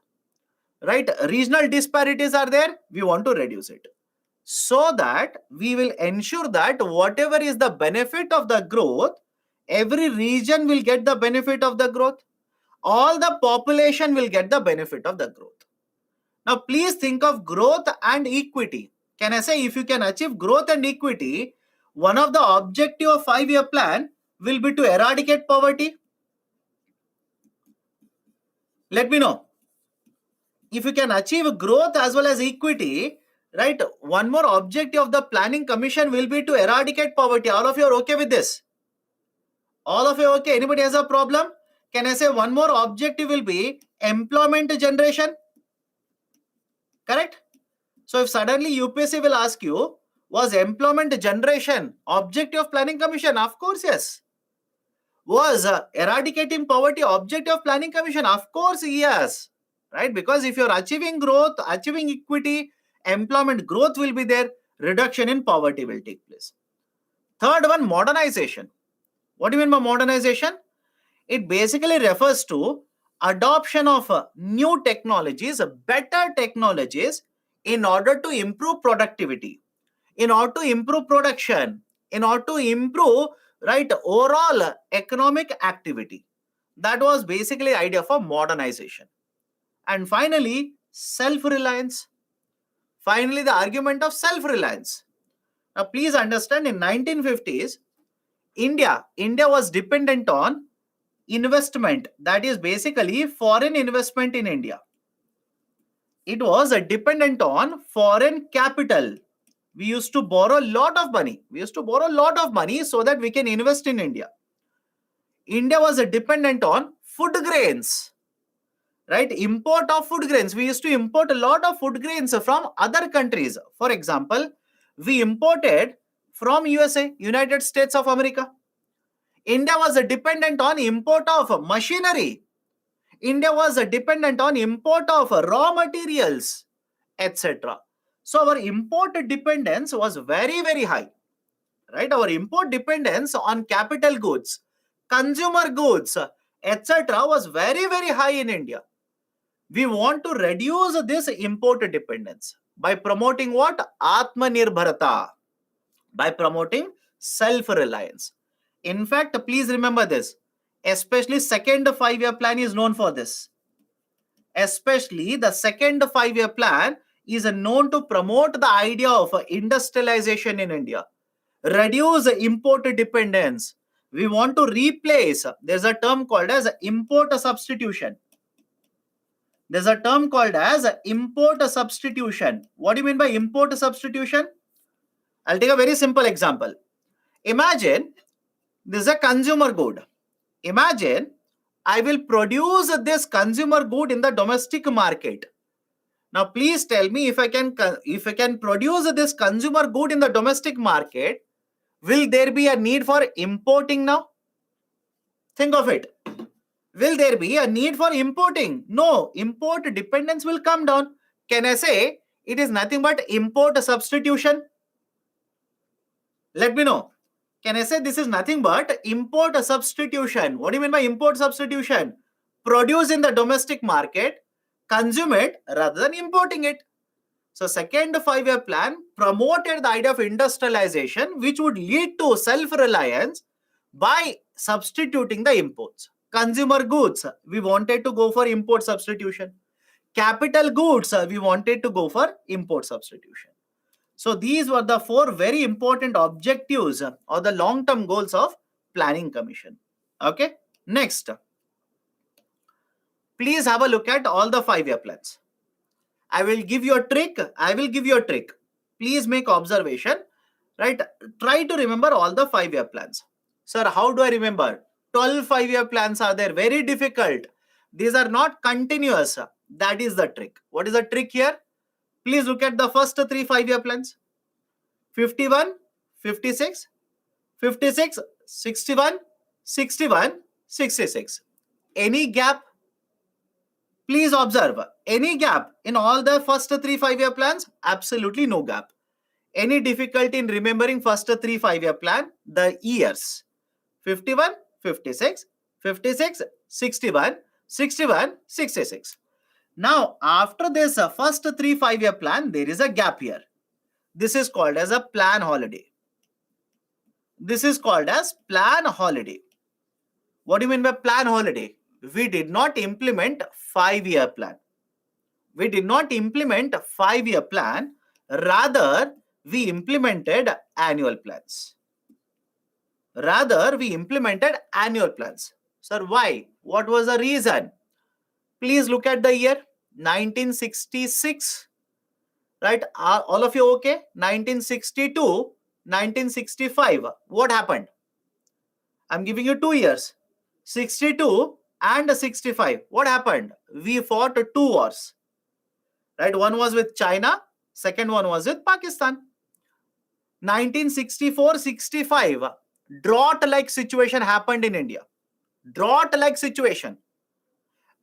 Right? Regional disparities are there, we want to reduce it. So that we will ensure that whatever is the benefit of the growth, every region will get the benefit of the growth. All the population will get the benefit of the growth. Now, please think of growth and equity. Can I say if you can achieve growth and equity, one of the objective of 5-year plan will be to eradicate poverty? Let me know. If you can achieve growth as well as equity, right, one more objective of the planning commission will be to eradicate poverty. All of you are okay with this? All of you okay? Anybody has a problem? Can I say one more objective will be employment generation? Correct? So if suddenly UPSC will ask you, was employment generation objective of planning commission? Of course, yes. Was eradicating poverty objective of planning commission? Of course, yes. Right? Because if you're achieving growth, achieving equity, employment growth will be there, reduction in poverty will take place. Third one, modernization. What do you mean by modernization? It basically refers to adoption of new technologies, better technologies, in order to improve productivity, in order to improve production, in order to improve overall economic activity. That was basically the idea for modernization. And finally, self-reliance. Finally, the argument of self-reliance. Now, please understand, in 1950s, India was dependent on investment, that is basically foreign investment in India. It was dependent on foreign capital, We used to borrow a lot of money. We used to borrow a lot of money so that we can invest in India. India was dependent on food grains, right? Import of food grains. We used to import a lot of food grains from other countries. For example, we imported from USA, United States of America. India was dependent on import of machinery. India was dependent on import of raw materials, etc. So our import dependence was very, very high, right? Our import dependence on capital goods, consumer goods, etc. was very, very high in India. We want to reduce this import dependence by promoting what? Atmanirbharata, by promoting self-reliance. In fact, please remember this, especially second 5-year plan is known for this. Especially the second 5-year plan is known to promote the idea of industrialization in India, reduce import dependence. We want to replace, there's a term called as import substitution. There's a term called as import substitution. What do you mean by import substitution? I'll take a very simple example. Imagine this is a consumer good. Imagine I will produce this consumer good in the domestic market. Now, please tell me, if I can produce this consumer good in the domestic market, will there be a need for importing now? Think of it. Will there be a need for importing? No, import dependence will come down. Can I say it is nothing but import substitution? Let me know. Can I say this is nothing but import substitution? What do you mean by import substitution? Produce in the domestic market, consume it rather than importing it. So second 5-year plan promoted the idea of industrialization, which would lead to self-reliance by substituting the imports. Consumer goods, we wanted to go for import substitution. Capital goods, we wanted to go for import substitution. So these were the 4 very important objectives or the long-term goals of Planning Commission. Okay, next. Please have a look at all the 5-year plans. I will give you a trick. Please make observation, right? Try to remember all the 5-year plans. Sir, how do I remember? 12 5-year plans are there. Very difficult. These are not continuous. That is the trick. What is the trick here? Please look at the first 3 5-year plans. 51, 56, 56, 61, 61, 66. Any gap? Please observe. Any gap in all the first 3 5-year plans? Absolutely no gap. Any difficulty in remembering first 3 5-year plan? The years. 51, 56, 56, 61, 61, 66. Now, after this first 3 5-year plan, there is a gap here. This is called as a plan holiday. This is called as plan holiday. What do you mean by plan holiday? We did not implement 5-year plan. We did not implement 5-year plan. Rather, we implemented annual plans. Sir, why? What was the reason? Please look at the year 1966. Right? Are all of you okay? 1962, 1965. What happened? I'm giving you 2 years. 62 and 65. What happened? We fought 2 wars. Right? One was with China. Second one was with Pakistan. 1964-65. Drought-like situation happened in India. Drought-like situation.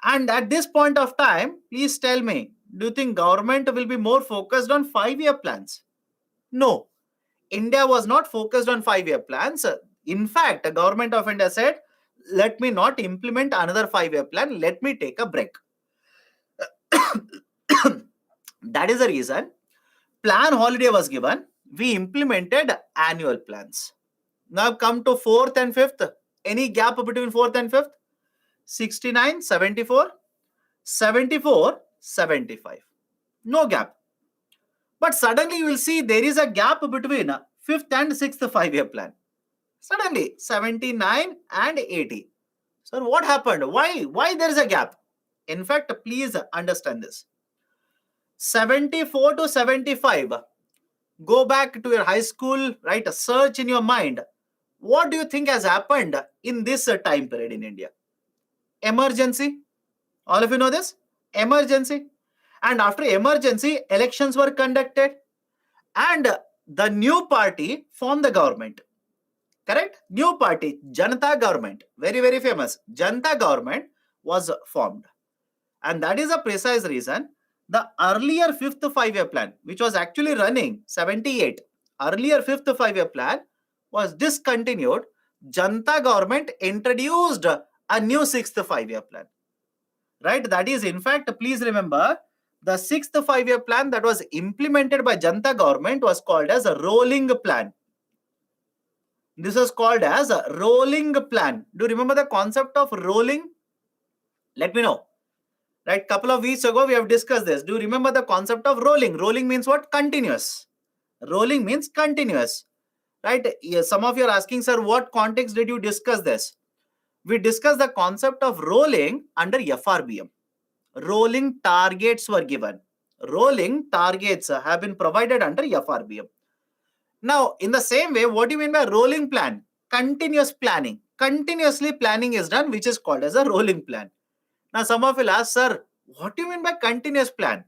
And at this point of time, please tell me, do you think government will be more focused on 5-year plans? No. India was not focused on 5-year plans. In fact, the government of India said, let me not implement another 5-year plan. Let me take a break. That is the reason plan holiday was given. We implemented annual plans. Now come to 4th and 5th. Any gap between 4th and 5th? 69, 74, 74, 75. No gap. But suddenly you will see there is a gap between 5th and 6th 5-year plan. Suddenly 79 and 80. So what happened? Why there is a gap? In fact, please understand this. 74 to 75. Go back to your high school, right? Search in your mind. What do you think has happened in this time period in India? Emergency. All of you know this? Emergency. And after emergency, elections were conducted and the new party formed the government. Correct? New party, Janata government, very, very famous. Janata government was formed. And that is a precise reason the earlier fifth 5-year plan, which was actually running 78, earlier fifth 5-year plan was discontinued. Janata government introduced a new sixth 5-year plan. Right? That is, in fact, please remember, the sixth 5-year plan that was implemented by Janata government was called as a rolling plan. This is called as a rolling plan. Do you remember the concept of rolling? Let me know. Right, couple of weeks ago we have discussed this. Do you remember the concept of rolling? Rolling means what? Continuous. Rolling means continuous. Right? Yes, some of you are asking, sir, what context did you discuss this? We discussed the concept of rolling under FRBM. Rolling targets were given. Rolling targets have been provided under FRBM. Now, in the same way, what do you mean by rolling plan? Continuous planning. Continuously planning is done, which is called as a rolling plan. Now, some of you will ask, sir, what do you mean by continuous plan?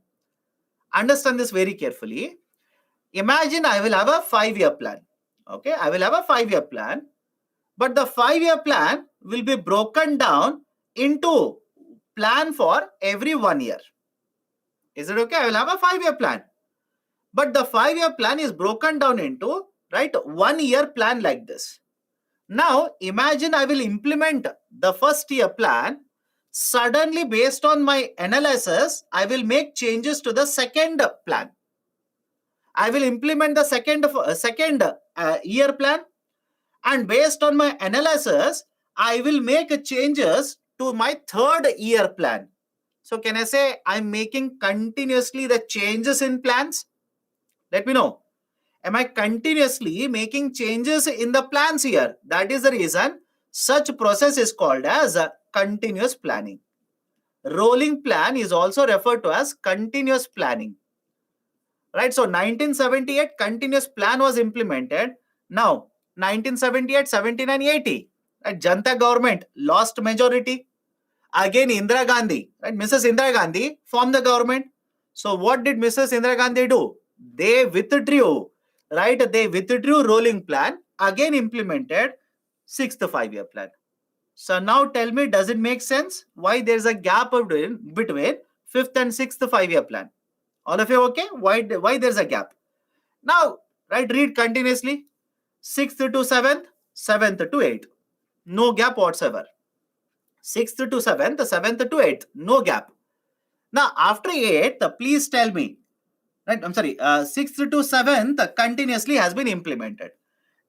Understand this very carefully. Imagine I will have a 5-year plan. Okay, I will have a 5-year plan, but the 5-year plan will be broken down into plan for every 1 year. Is it okay? I will have a 5-year plan, but the 5-year plan is broken down into, right, 1 year plan like this. Now, imagine I will implement the first year plan. Suddenly, based on my analysis, I will make changes to the second plan. I will implement the second year plan, and based on my analysis, I will make changes to my third year plan. So can I say I'm making continuously the changes in plans? Let me know. Am I continuously making changes in the plans here? That is the reason such process is called as a continuous planning. Rolling plan is also referred to as continuous planning. Right, so 1978 continuous plan was implemented. Now 1978, 79, 80, right, Janata government lost majority. Again Indira Gandhi, right, Mrs. Indira Gandhi formed the government. So what did Mrs. Indira Gandhi do? They withdrew, right? They withdrew rolling plan, again implemented sixth 5-year plan. So now tell me, does it make sense why there is a gap between fifth and sixth 5-year plan? All of you okay? Why there's a gap? Now, right, read continuously. 6th to 7th, 7th to 8th. No gap whatsoever. 6th to 7th, 7th to 8th. No gap. Now, after 8th, please tell me. Right, I'm sorry. 6th to 7th continuously has been implemented.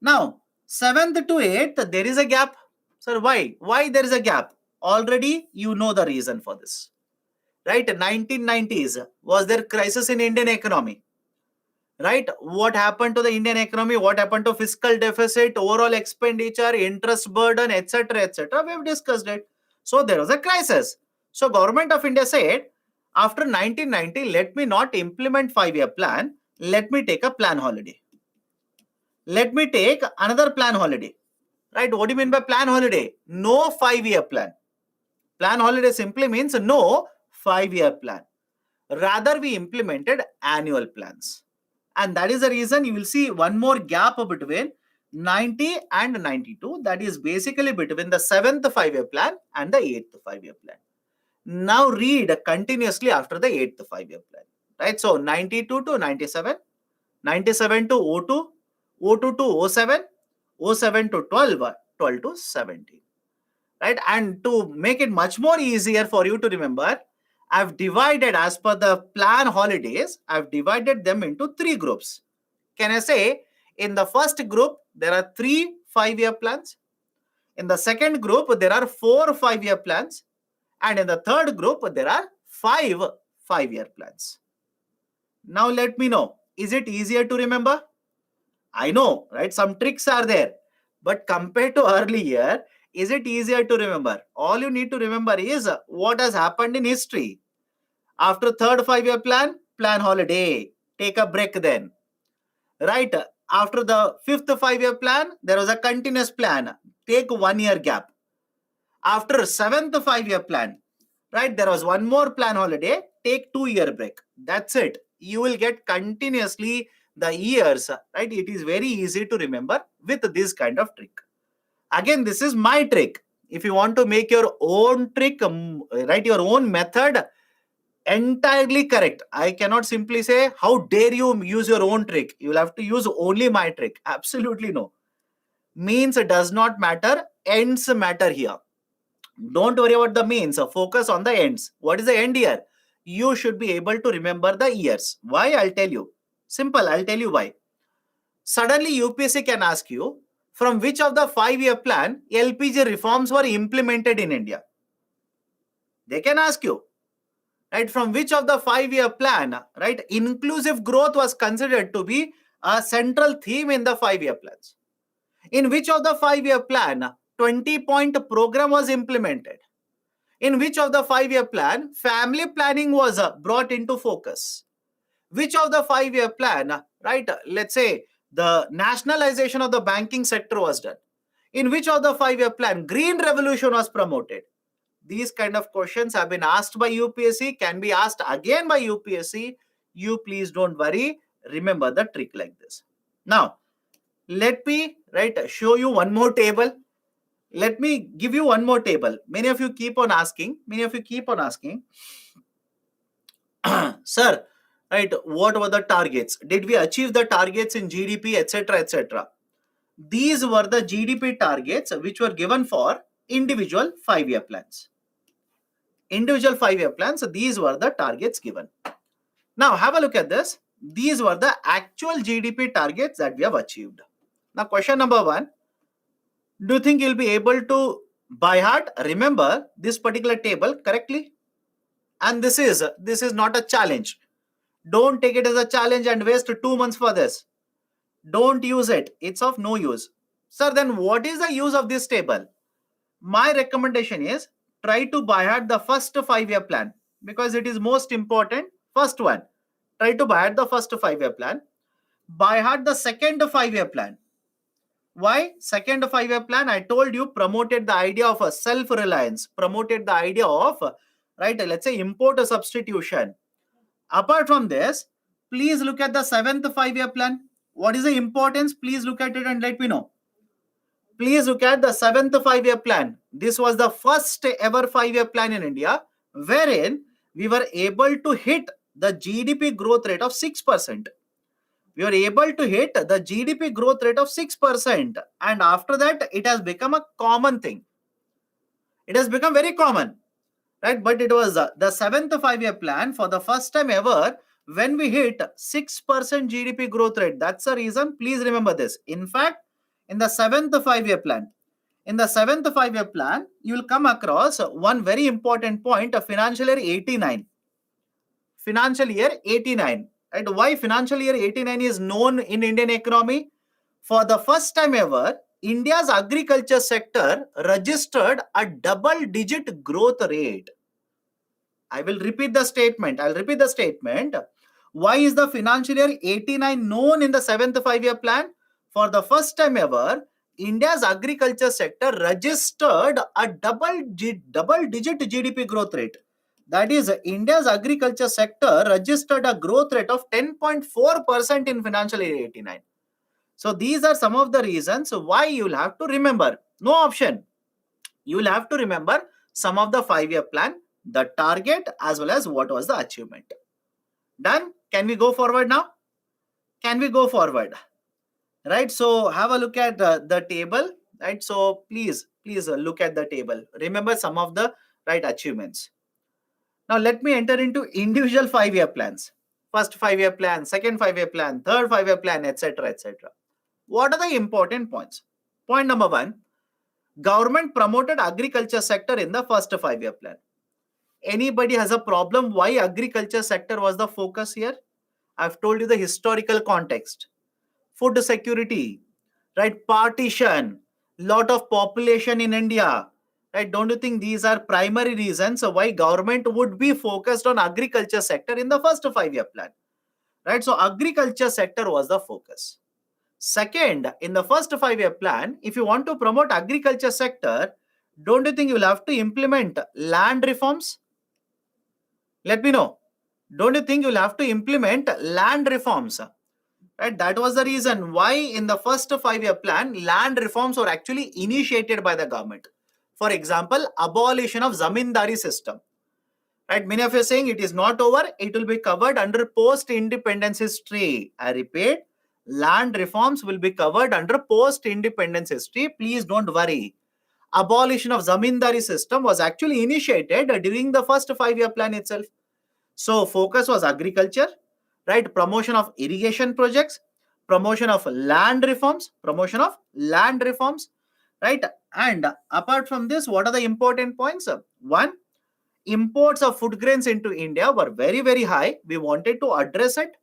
Now, 7th to 8th, there is a gap. Sir, why? Why there is a gap? Already you know the reason for this. Right, 1990s, was there crisis in Indian economy? Right, what happened to the Indian economy? What happened to fiscal deficit, overall expenditure, interest burden, etc., etc.? We have discussed it. So there was a crisis. So government of India said, after 1990, let me not implement 5-year plan. Let me take a plan holiday. Let me take another plan holiday. Right, what do you mean by plan holiday? No 5-year plan. Plan holiday simply means no 5-year plan. Rather, we implemented annual plans. And that is the reason you will see one more gap between 90 and 92. That is basically between the 7th 5-year plan and the 8th 5-year plan. Now read continuously after the 8th 5-year plan. Right? So 92 to 97, 97 to 02, 02 to 07, 07 to 12, 12 to 17. Right? And to make it much more easier for you to remember, I've divided, as per the plan holidays, I've divided them into 3 groups. Can I say, in the first group, there are 3 5-year plans. In the second group, there are 4 5-year plans. And in the third group, there are 5 5-year plans. Now let me know, is it easier to remember? I know, right? Some tricks are there. But compared to earlier, is it easier to remember? All you need to remember is what has happened in history. After third 5-year plan, plan holiday. Take a break then. right? After the fifth 5-year plan, there was a continuous plan. Take 1 year gap. After seventh 5-year plan, right, there was one more plan holiday. Take 2-year break. That's it. You will get continuously the years, right? It is very easy to remember with this kind of trick. Again, this is my trick. If you want to make your own trick, right, your own method, entirely correct. I cannot simply say, how dare you use your own trick? You will have to use only my trick. Absolutely no. Means does not matter. Ends matter here. Don't worry about the means. Focus on the ends. What is the end here? You should be able to remember the years. Why? I'll tell you. Simple. I'll tell you why. Suddenly UPSC can ask you, from which of the 5-year plan LPG reforms were implemented in India? They can ask you, right, from which of the 5-year plan, right, inclusive growth was considered to be a central theme in the 5-year plans. In which of the 5-year plan 20-point program was implemented? In which of the 5-year plan family planning was brought into focus? Which of the 5-year plan, right, let's say the nationalization of the banking sector was done? In which of the 5-year plan green revolution was promoted? These kind of questions have been asked by UPSC, can be asked again by UPSC. You please don't worry. Remember the trick like this. Now, let me, right, show you one more table. Let me give you one more table. Many of you keep on asking, sir, right, what were the targets? Did we achieve the targets in GDP, etc., etc.? These were the GDP targets which were given for individual 5-year plans. Individual 5-year plans, these were the targets given. Now, have a look at this. These were the actual GDP targets that we have achieved. Now, question number 1. Do you think you'll be able to by heart remember this particular table correctly? And this is not a challenge. Don't take it as a challenge and waste 2 months for this. Don't use it. It's of no use. Sir, then what is the use of this table? My recommendation is try to by heart the first 5-year plan because it is most important. First one, try to by heart the first 5-year plan. By heart the second 5-year plan. Why? Second 5-year plan, I told you, promoted the idea of a self-reliance, promoted the idea of, right, let's say import substitution. Apart from this, please look at the 7th 5-year plan. What is the importance? Please look at it and let me know. Please look at the 7th 5-year plan. This was the first ever 5-year plan in India, wherein we were able to hit the GDP growth rate of 6%. We were able to hit the GDP growth rate of 6%. And after that, it has become a common thing. It has become very common, right? But it was the 7th 5-year plan for the first time ever when we hit 6% GDP growth rate. That's the reason. Please remember this. In fact, in the 7th 5-year plan, you will come across one very important point of financial year 89. Financial year 89. And why financial year 89 is known in Indian economy? For the first time ever, India's agriculture sector registered a double-digit growth rate. I will repeat the statement. Why is the financial year 89 known in the 7th 5-year plan? For the first time ever, India's agriculture sector registered a double-digit GDP growth rate. That is, India's agriculture sector registered a growth rate of 10.4% in financial year 89. So these are some of the reasons why you will have to remember. No option. You will have to remember some of the 5-year plan, the target, as well as what was the achievement. Done? Can we go forward now? Can we go forward? Right? So have a look at the table. Right? So please look at the table. Remember some of the right achievements. Now let me enter into individual 5-year plans. First 5-year plan, second 5-year plan, third 5-year plan, etc., etc. What are the important points? Point number 1, government promoted agriculture sector in the first 5-year plan. Anybody has a problem why agriculture sector was the focus here? I've told you the historical context. Food security, right? Partition, lot of population in India, right? Don't you think these are primary reasons why government would be focused on agriculture sector in the first 5-year plan? right? So agriculture sector was the focus. Second, in the first 5-year plan, if you want to promote agriculture sector, don't you think you will have to implement land reforms? Let me know. Don't you think you will have to implement land reforms? Right? That was the reason why in the first 5-year plan, land reforms were actually initiated by the government. For example, abolition of zamindari system. Right? Many of you are saying it is not over. It will be covered under post-independence history. I repeat, land reforms will be covered under post-independence history. Please don't worry. Abolition of zamindari system was actually initiated during the first 5-year plan itself. So focus was agriculture, right? Promotion of irrigation projects, promotion of land reforms, right? And apart from this, what are the important points? One, imports of food grains into India were very, very high. We wanted to address it.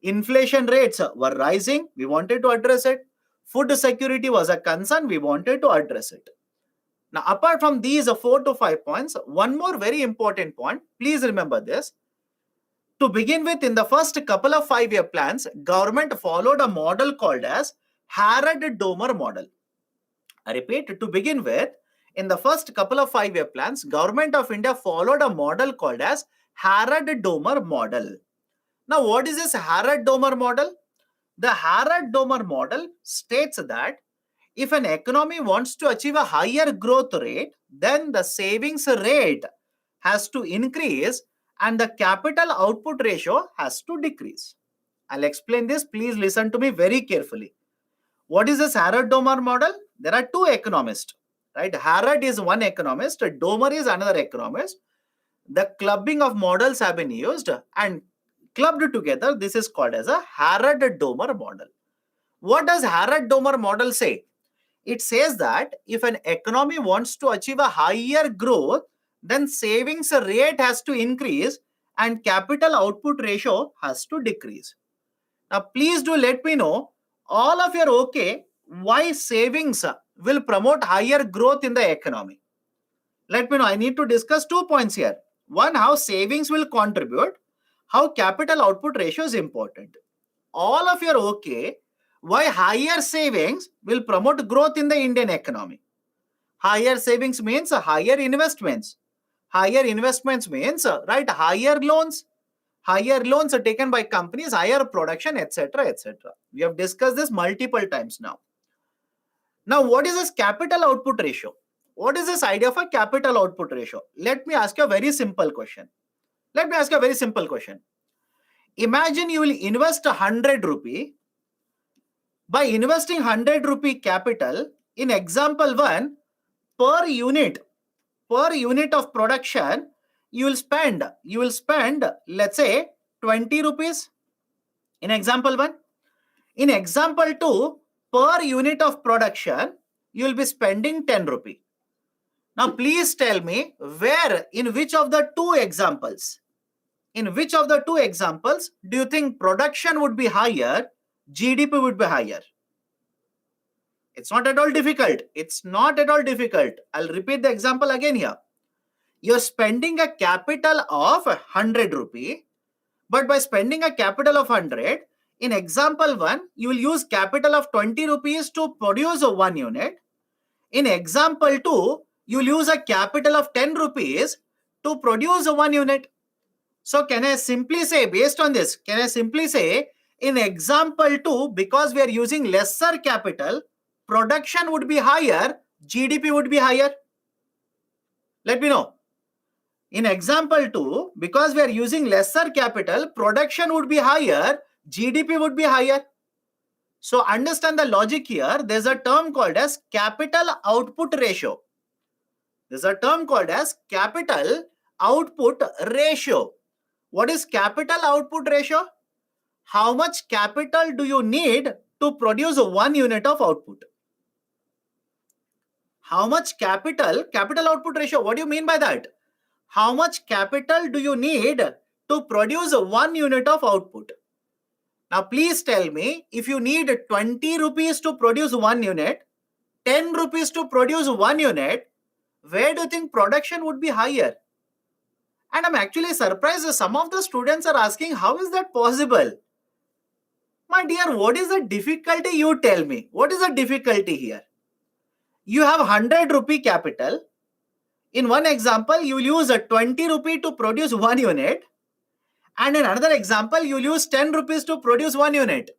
Inflation rates were rising. We wanted to address it. Food security was a concern. We wanted to address it. Now, apart from these 4 to 5 points, one more very important point. Please remember this. To begin with, in the first couple of 5-year plans, government followed a model called as Harrod-Domer model. I repeat, to begin with, in the first couple of 5-year plans, Government of India followed a model called as Harrod-Domer model. Now, what is this Harrod-Domer model? The Harrod-Domer model states that if an economy wants to achieve a higher growth rate, then the savings rate has to increase and the capital output ratio has to decrease. I'll explain this. Please listen to me very carefully. What is this Harrod-Domer model? There are two economists, right? Harrod is one economist, Domer is another economist. The clubbing of models have been used and clubbed together. This is called as a Harrod-Domer model. What does Harrod-Domer model say? It says that if an economy wants to achieve a higher growth, then savings rate has to increase and capital output ratio has to decrease. Now, please do let me know, all of you are okay, why savings will promote higher growth in the economy. Let me know. I need to discuss 2 points here. One, how savings will contribute, how capital output ratio is important. All of you are okay, why higher savings will promote growth in the Indian economy. Higher savings means higher investments. Higher investments means, right, higher loans. Higher loans are taken by companies, higher production, etc., etc. We have discussed this multiple times now. Now, what is this capital output ratio? What is this idea of a capital output ratio? Let me ask you a very simple question. Imagine you will invest 100 rupee. By investing 100 rupee capital, in example 1, per unit of production, you will spend, let's say 20 rupees in example 1. In example 2, per unit of production, you will be spending 10 rupee. Now, please tell me in which of the two examples do you think production would be higher, GDP would be higher? It's not at all difficult. I'll repeat the example again here. You're spending a capital of 100 rupee, but by spending a capital of 100, in example 1, you will use capital of 20 rupees to produce 1 unit. In example 2, you will use a capital of 10 rupees to produce 1 unit. So can I simply say, based on this, in example 2, because we are using lesser capital, production would be higher, GDP would be higher? Let me know. In example 2, because we are using lesser capital, production would be higher, GDP would be higher. So understand the logic here. There's a term called as capital output ratio. What is capital output ratio? How much capital do you need to produce 1 unit of output? How much capital output ratio, what do you mean by that? How much capital do you need to produce 1 unit of output? Now, please tell me, if you need 20 rupees to produce 1 unit, 10 rupees to produce 1 unit, where do you think production would be higher? And I'm actually surprised that some of the students are asking, how is that possible? My dear, what is the difficulty? You tell me. What is the difficulty here? You have 100 rupee capital. In one example, you will use a 20 rupee to produce 1 unit. And in another example, you will use 10 rupees to produce 1 unit.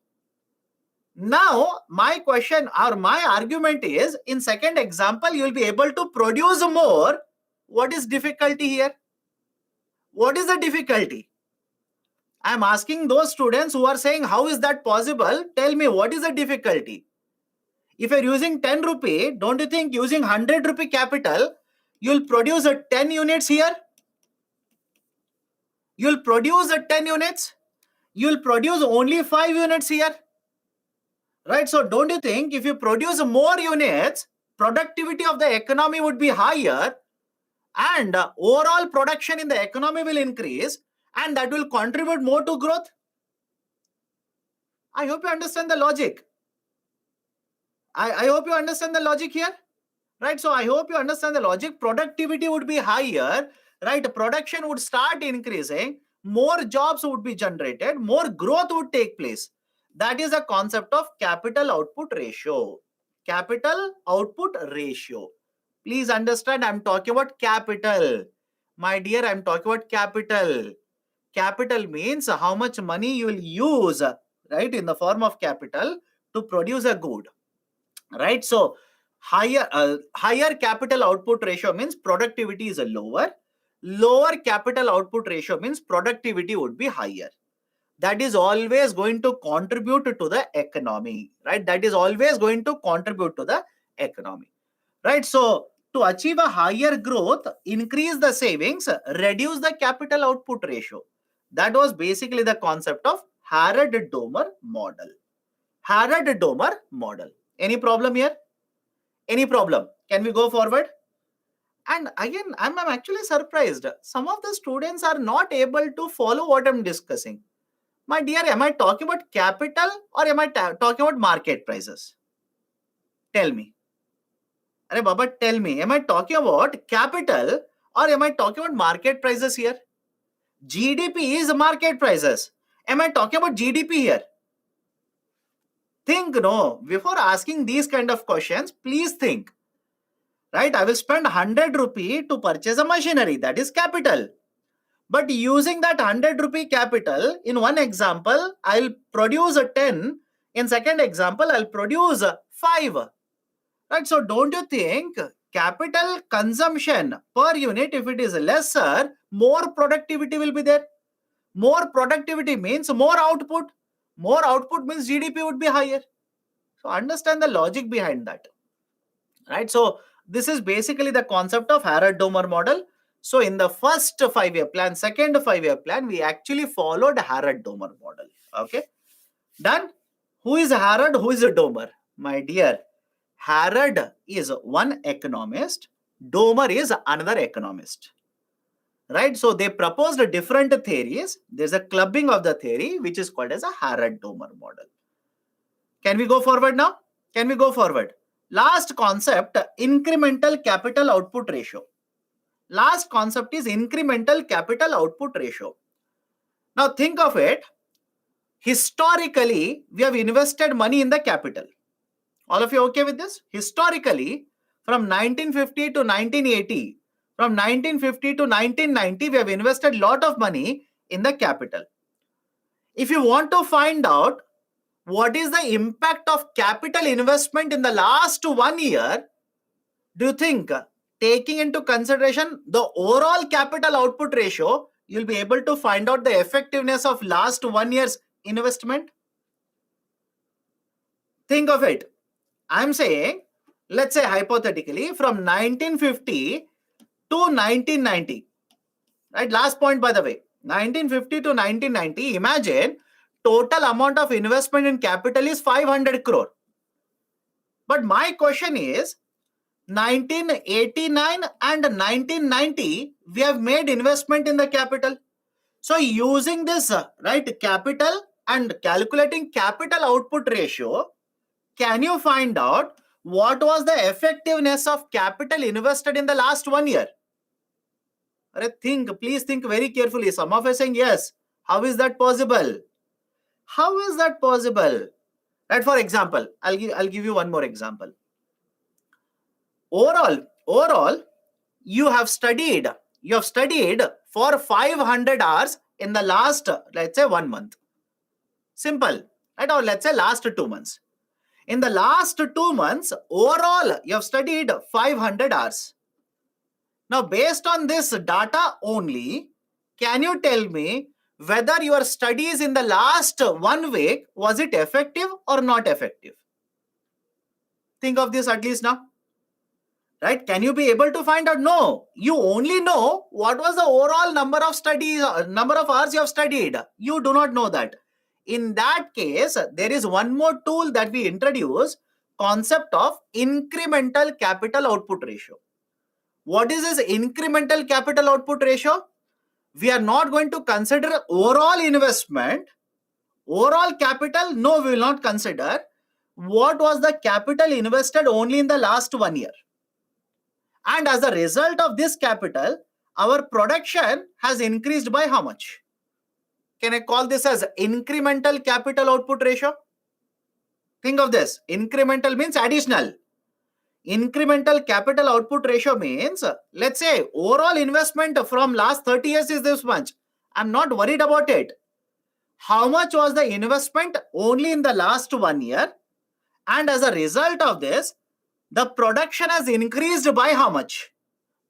Now, my question or my argument is, in second example, you will be able to produce more. What is difficulty here? What is the difficulty? I am asking those students who are saying, how is that possible? Tell me, what is the difficulty? If you're using 10 rupee, don't you think using 100 rupee capital, you'll produce a 10 units here? You'll produce a 10 units? You'll produce only 5 units here? Right? So don't you think if you produce more units, productivity of the economy would be higher and overall production in the economy will increase and that will contribute more to growth? I hope you understand the logic. I hope you understand the logic here. Right? So I hope you understand the logic. Productivity would be higher, right? Production would start increasing, more jobs would be generated, more growth would take place. That is the concept of capital output ratio. Capital output ratio. Please understand, I'm talking about capital. My dear, I'm talking about capital. Capital means how much money you will use, right, in the form of capital to produce a good. Right? So higher capital output ratio means productivity is a lower capital output ratio means productivity would be higher. That is always going to contribute to the economy, right? That is always going to contribute to the economy, right? So to achieve a higher growth, increase the savings, reduce the capital output ratio. That was basically the concept of Harrod-Domer model. Harrod-Domer model. Any problem here? Any problem? Can we go forward? And again, I'm actually surprised. Some of the students are not able to follow what I'm discussing. My dear, am I talking about capital or am I talking about market prices? Tell me. Arey Baba, tell me, am I talking about capital or am I talking about market prices here? GDP is market prices. Am I talking about GDP here? Think, no. Before asking these kind of questions, please think. Right? I will spend 100 rupee to purchase a machinery. That is capital. But using that 100 rupee capital, in one example, I'll produce a 10. In second example, I'll produce 5. Right? So don't you think capital consumption per unit, if it is lesser, more productivity will be there? More productivity means more output. More output means GDP would be higher. So understand the logic behind that. Right? So this is basically the concept of Harrod-Domer model. So in the first 5-year plan, second 5-year plan, we actually followed Harrod-Domer model. Okay. Done? Who is Harrod? Who is Domer? My dear, Harrod is one economist. Domer is another economist. Right? So they proposed different theories. There's a clubbing of the theory, which is called as a Harrod-Domer model. Can we go forward now? Can we go forward? Last concept, incremental capital output ratio. Last concept is incremental capital output ratio. Now think of it. Historically, we have invested money in the capital. All of you okay with this? Historically, from 1950 to 1980, from 1950 to 1990, we have invested a lot of money in the capital. If you want to find out what is the impact of capital investment in the last 1 year, do you think taking into consideration the overall capital output ratio, you'll be able to find out the effectiveness of last 1 year's investment? Think of it. I'm saying, let's say hypothetically, from 1950 to 1990, right? Last point, by the way, 1950 to 1990, imagine total amount of investment in capital is 500 crore. But my question is, 1989 and 1990, we have made investment in the capital. So using this, right, capital and calculating capital output ratio, can you find out what was the effectiveness of capital invested in the last 1 year? Please think very carefully. Some of us saying yes. How is that possible? How is that possible? Right? For example, I'll give you one more example. Overall, you have studied for 500 hours in the last, let's say, 1 month. Simple, right? Or let's say last 2 months. In the last 2 months, overall, you have studied 500 hours. Now, based on this data only, can you tell me whether your studies in the last 1 week, was it effective or not effective? Think of this at least now. Right? Can you be able to find out? No. You only know what was the overall number of hours you have studied. You do not know that. In that case, there is one more tool that we introduce, concept of incremental capital output ratio. What is this incremental capital output ratio? We are not going to consider overall investment. Overall capital, no, we will not consider. What was the capital invested only in the last 1 year? And as a result of this capital, our production has increased by how much? Can I call this as incremental capital output ratio? Think of this. Incremental means additional. Incremental capital output ratio means, let's say, overall investment from last 30 years is this much. I'm not worried about it. How much was the investment only in the last 1 year? And as a result of this, the production has increased by how much?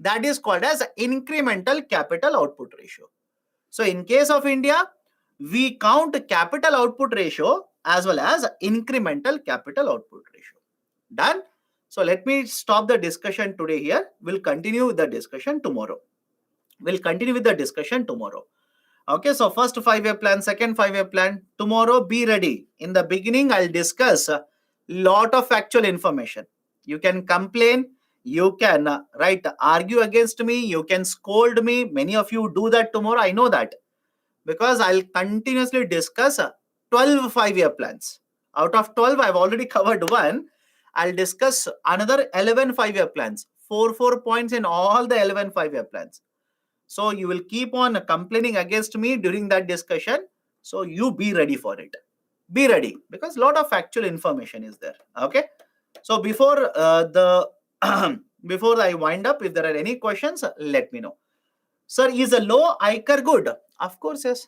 That is called as incremental capital output ratio. So in case of India, we count capital output ratio as well as incremental capital output ratio. Done? So let me stop the discussion today here. We'll continue with the discussion tomorrow. Okay, so first 5-year plan, second 5-year plan. Tomorrow, be ready. In the beginning, I'll discuss a lot of factual information. You can complain, you can argue against me, you can scold me. Many of you do that tomorrow, I know that. Because I'll continuously discuss 12 5-year plans. Out of 12, I've already covered one. I'll discuss another 11 5-year plans. 4 points in all the 11 5-year plans. So you will keep on complaining against me during that discussion. So you be ready for it. Be ready, because a lot of factual information is there. Okay. So before before I wind up, if there are any questions, let me know. Sir, is a low ICAR good? Of course, yes.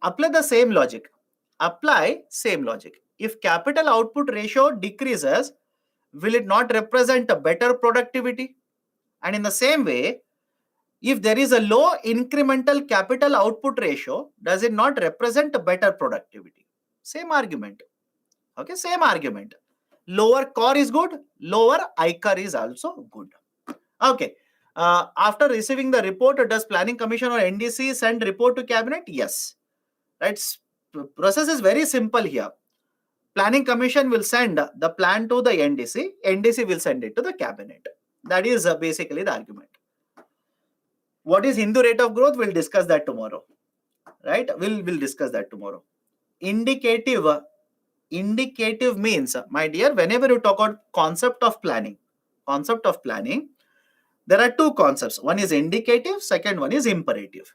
Apply the same logic. If capital output ratio decreases, will it not represent a better productivity? And in the same way, if there is a low incremental capital output ratio, does it not represent a better productivity? Same argument. Okay, same argument. Lower COR is good, lower ICAR is also good. Okay. After receiving the report, does Planning Commission or NDC send report to Cabinet? Yes. Right. Process is very simple here. Planning Commission will send the plan to the NDC. NDC will send it to the Cabinet. That is basically the argument. What is Hindu rate of growth? We'll discuss that tomorrow. Right? We'll discuss that tomorrow. Indicative means, my dear, whenever you talk about concept of planning, there are two concepts. One is indicative, second one is imperative.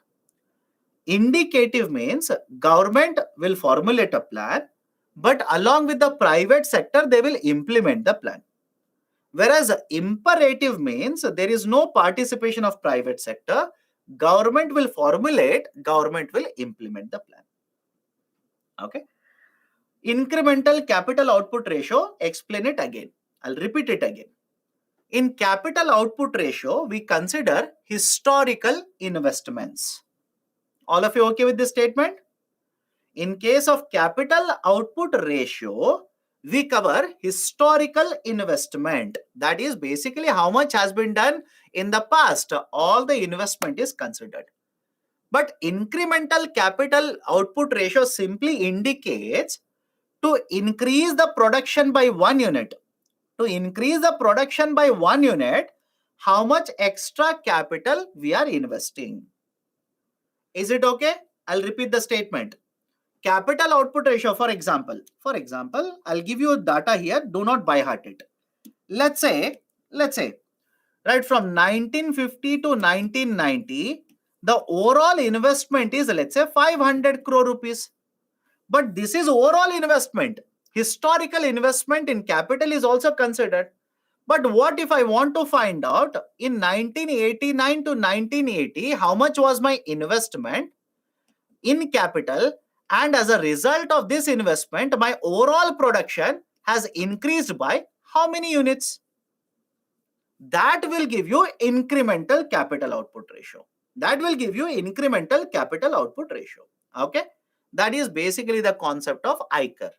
Indicative means government will formulate a plan, but along with the private sector, they will implement the plan. Whereas imperative means there is no participation of private sector. Government will formulate, government will implement the plan. Okay. Incremental capital output ratio, explain it again. I'll repeat it again. In capital output ratio, we consider historical investments. All of you okay with this statement? In case of capital output ratio, we cover historical investment. That is basically how much has been done in the past. All the investment is considered. But incremental capital output ratio simply indicates to increase the production by 1 unit. To increase the production by 1 unit, how much extra capital we are investing. Is it okay? I'll repeat the statement. Capital output ratio, for example, I'll give you data here. Do not by heart it. Let's say Right, from 1950 to 1990, the overall investment is, let's say, 500 crore rupees. But this is overall investment. Historical investment in capital is also considered. But what if I want to find out in 1989 to 1980, how much was my investment in capital? And as a result of this investment, my overall production has increased by how many units? That will give you incremental capital output ratio. That will give you incremental capital output ratio. Okay. That is basically the concept of ICAR.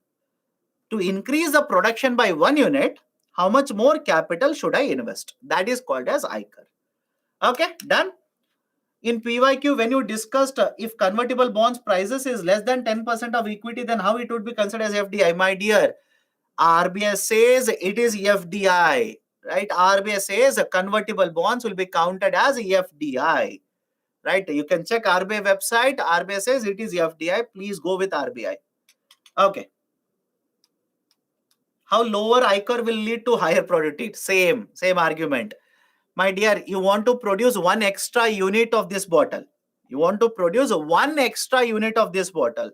To increase the production by 1 unit, how much more capital should I invest? That is called as ICAR. Okay, done. In PYQ, when you discussed if convertible bonds prices is less than 10% of equity, then how it would be considered as FDI? My dear, RBI says it is FDI, right? RBI says convertible bonds will be counted as FDI, right? You can check RBI website. RBI says it is FDI. Please go with RBI. Okay. How lower ICAR will lead to higher productivity? Same argument. My dear, you want to produce one extra unit of this bottle. You want to produce one extra unit of this bottle.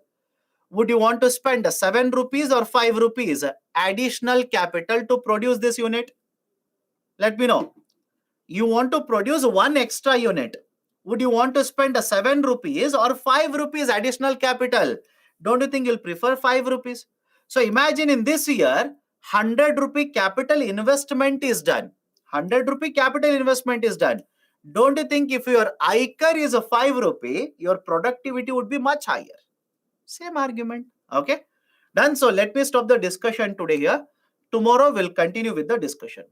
Would you want to spend 7 rupees or 5 rupees additional capital to produce this unit? Let me know. You want to produce one extra unit. Would you want to spend 7 rupees or 5 rupees additional capital? Don't you think you'll prefer 5 rupees? So imagine in this year, 100 rupee capital investment is done. 100 rupee capital investment is done. Don't you think if your ICAR is a 5 rupee, your productivity would be much higher? Same argument. Okay. Done. So let me stop the discussion today here. Tomorrow we'll continue with the discussion.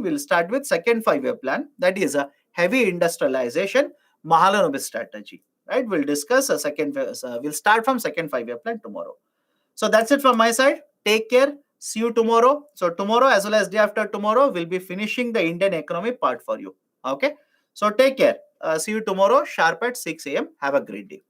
We'll start with second 5-year plan. That is a heavy industrialization Mahalanobis strategy. Right? We'll discuss a second. We'll start from second 5-year plan tomorrow. So that's it from my side. Take care. See you tomorrow. So tomorrow as well as day after tomorrow, we'll be finishing the Indian economy part for you. Okay. So take care. See you tomorrow sharp at 6 a.m. Have a great day.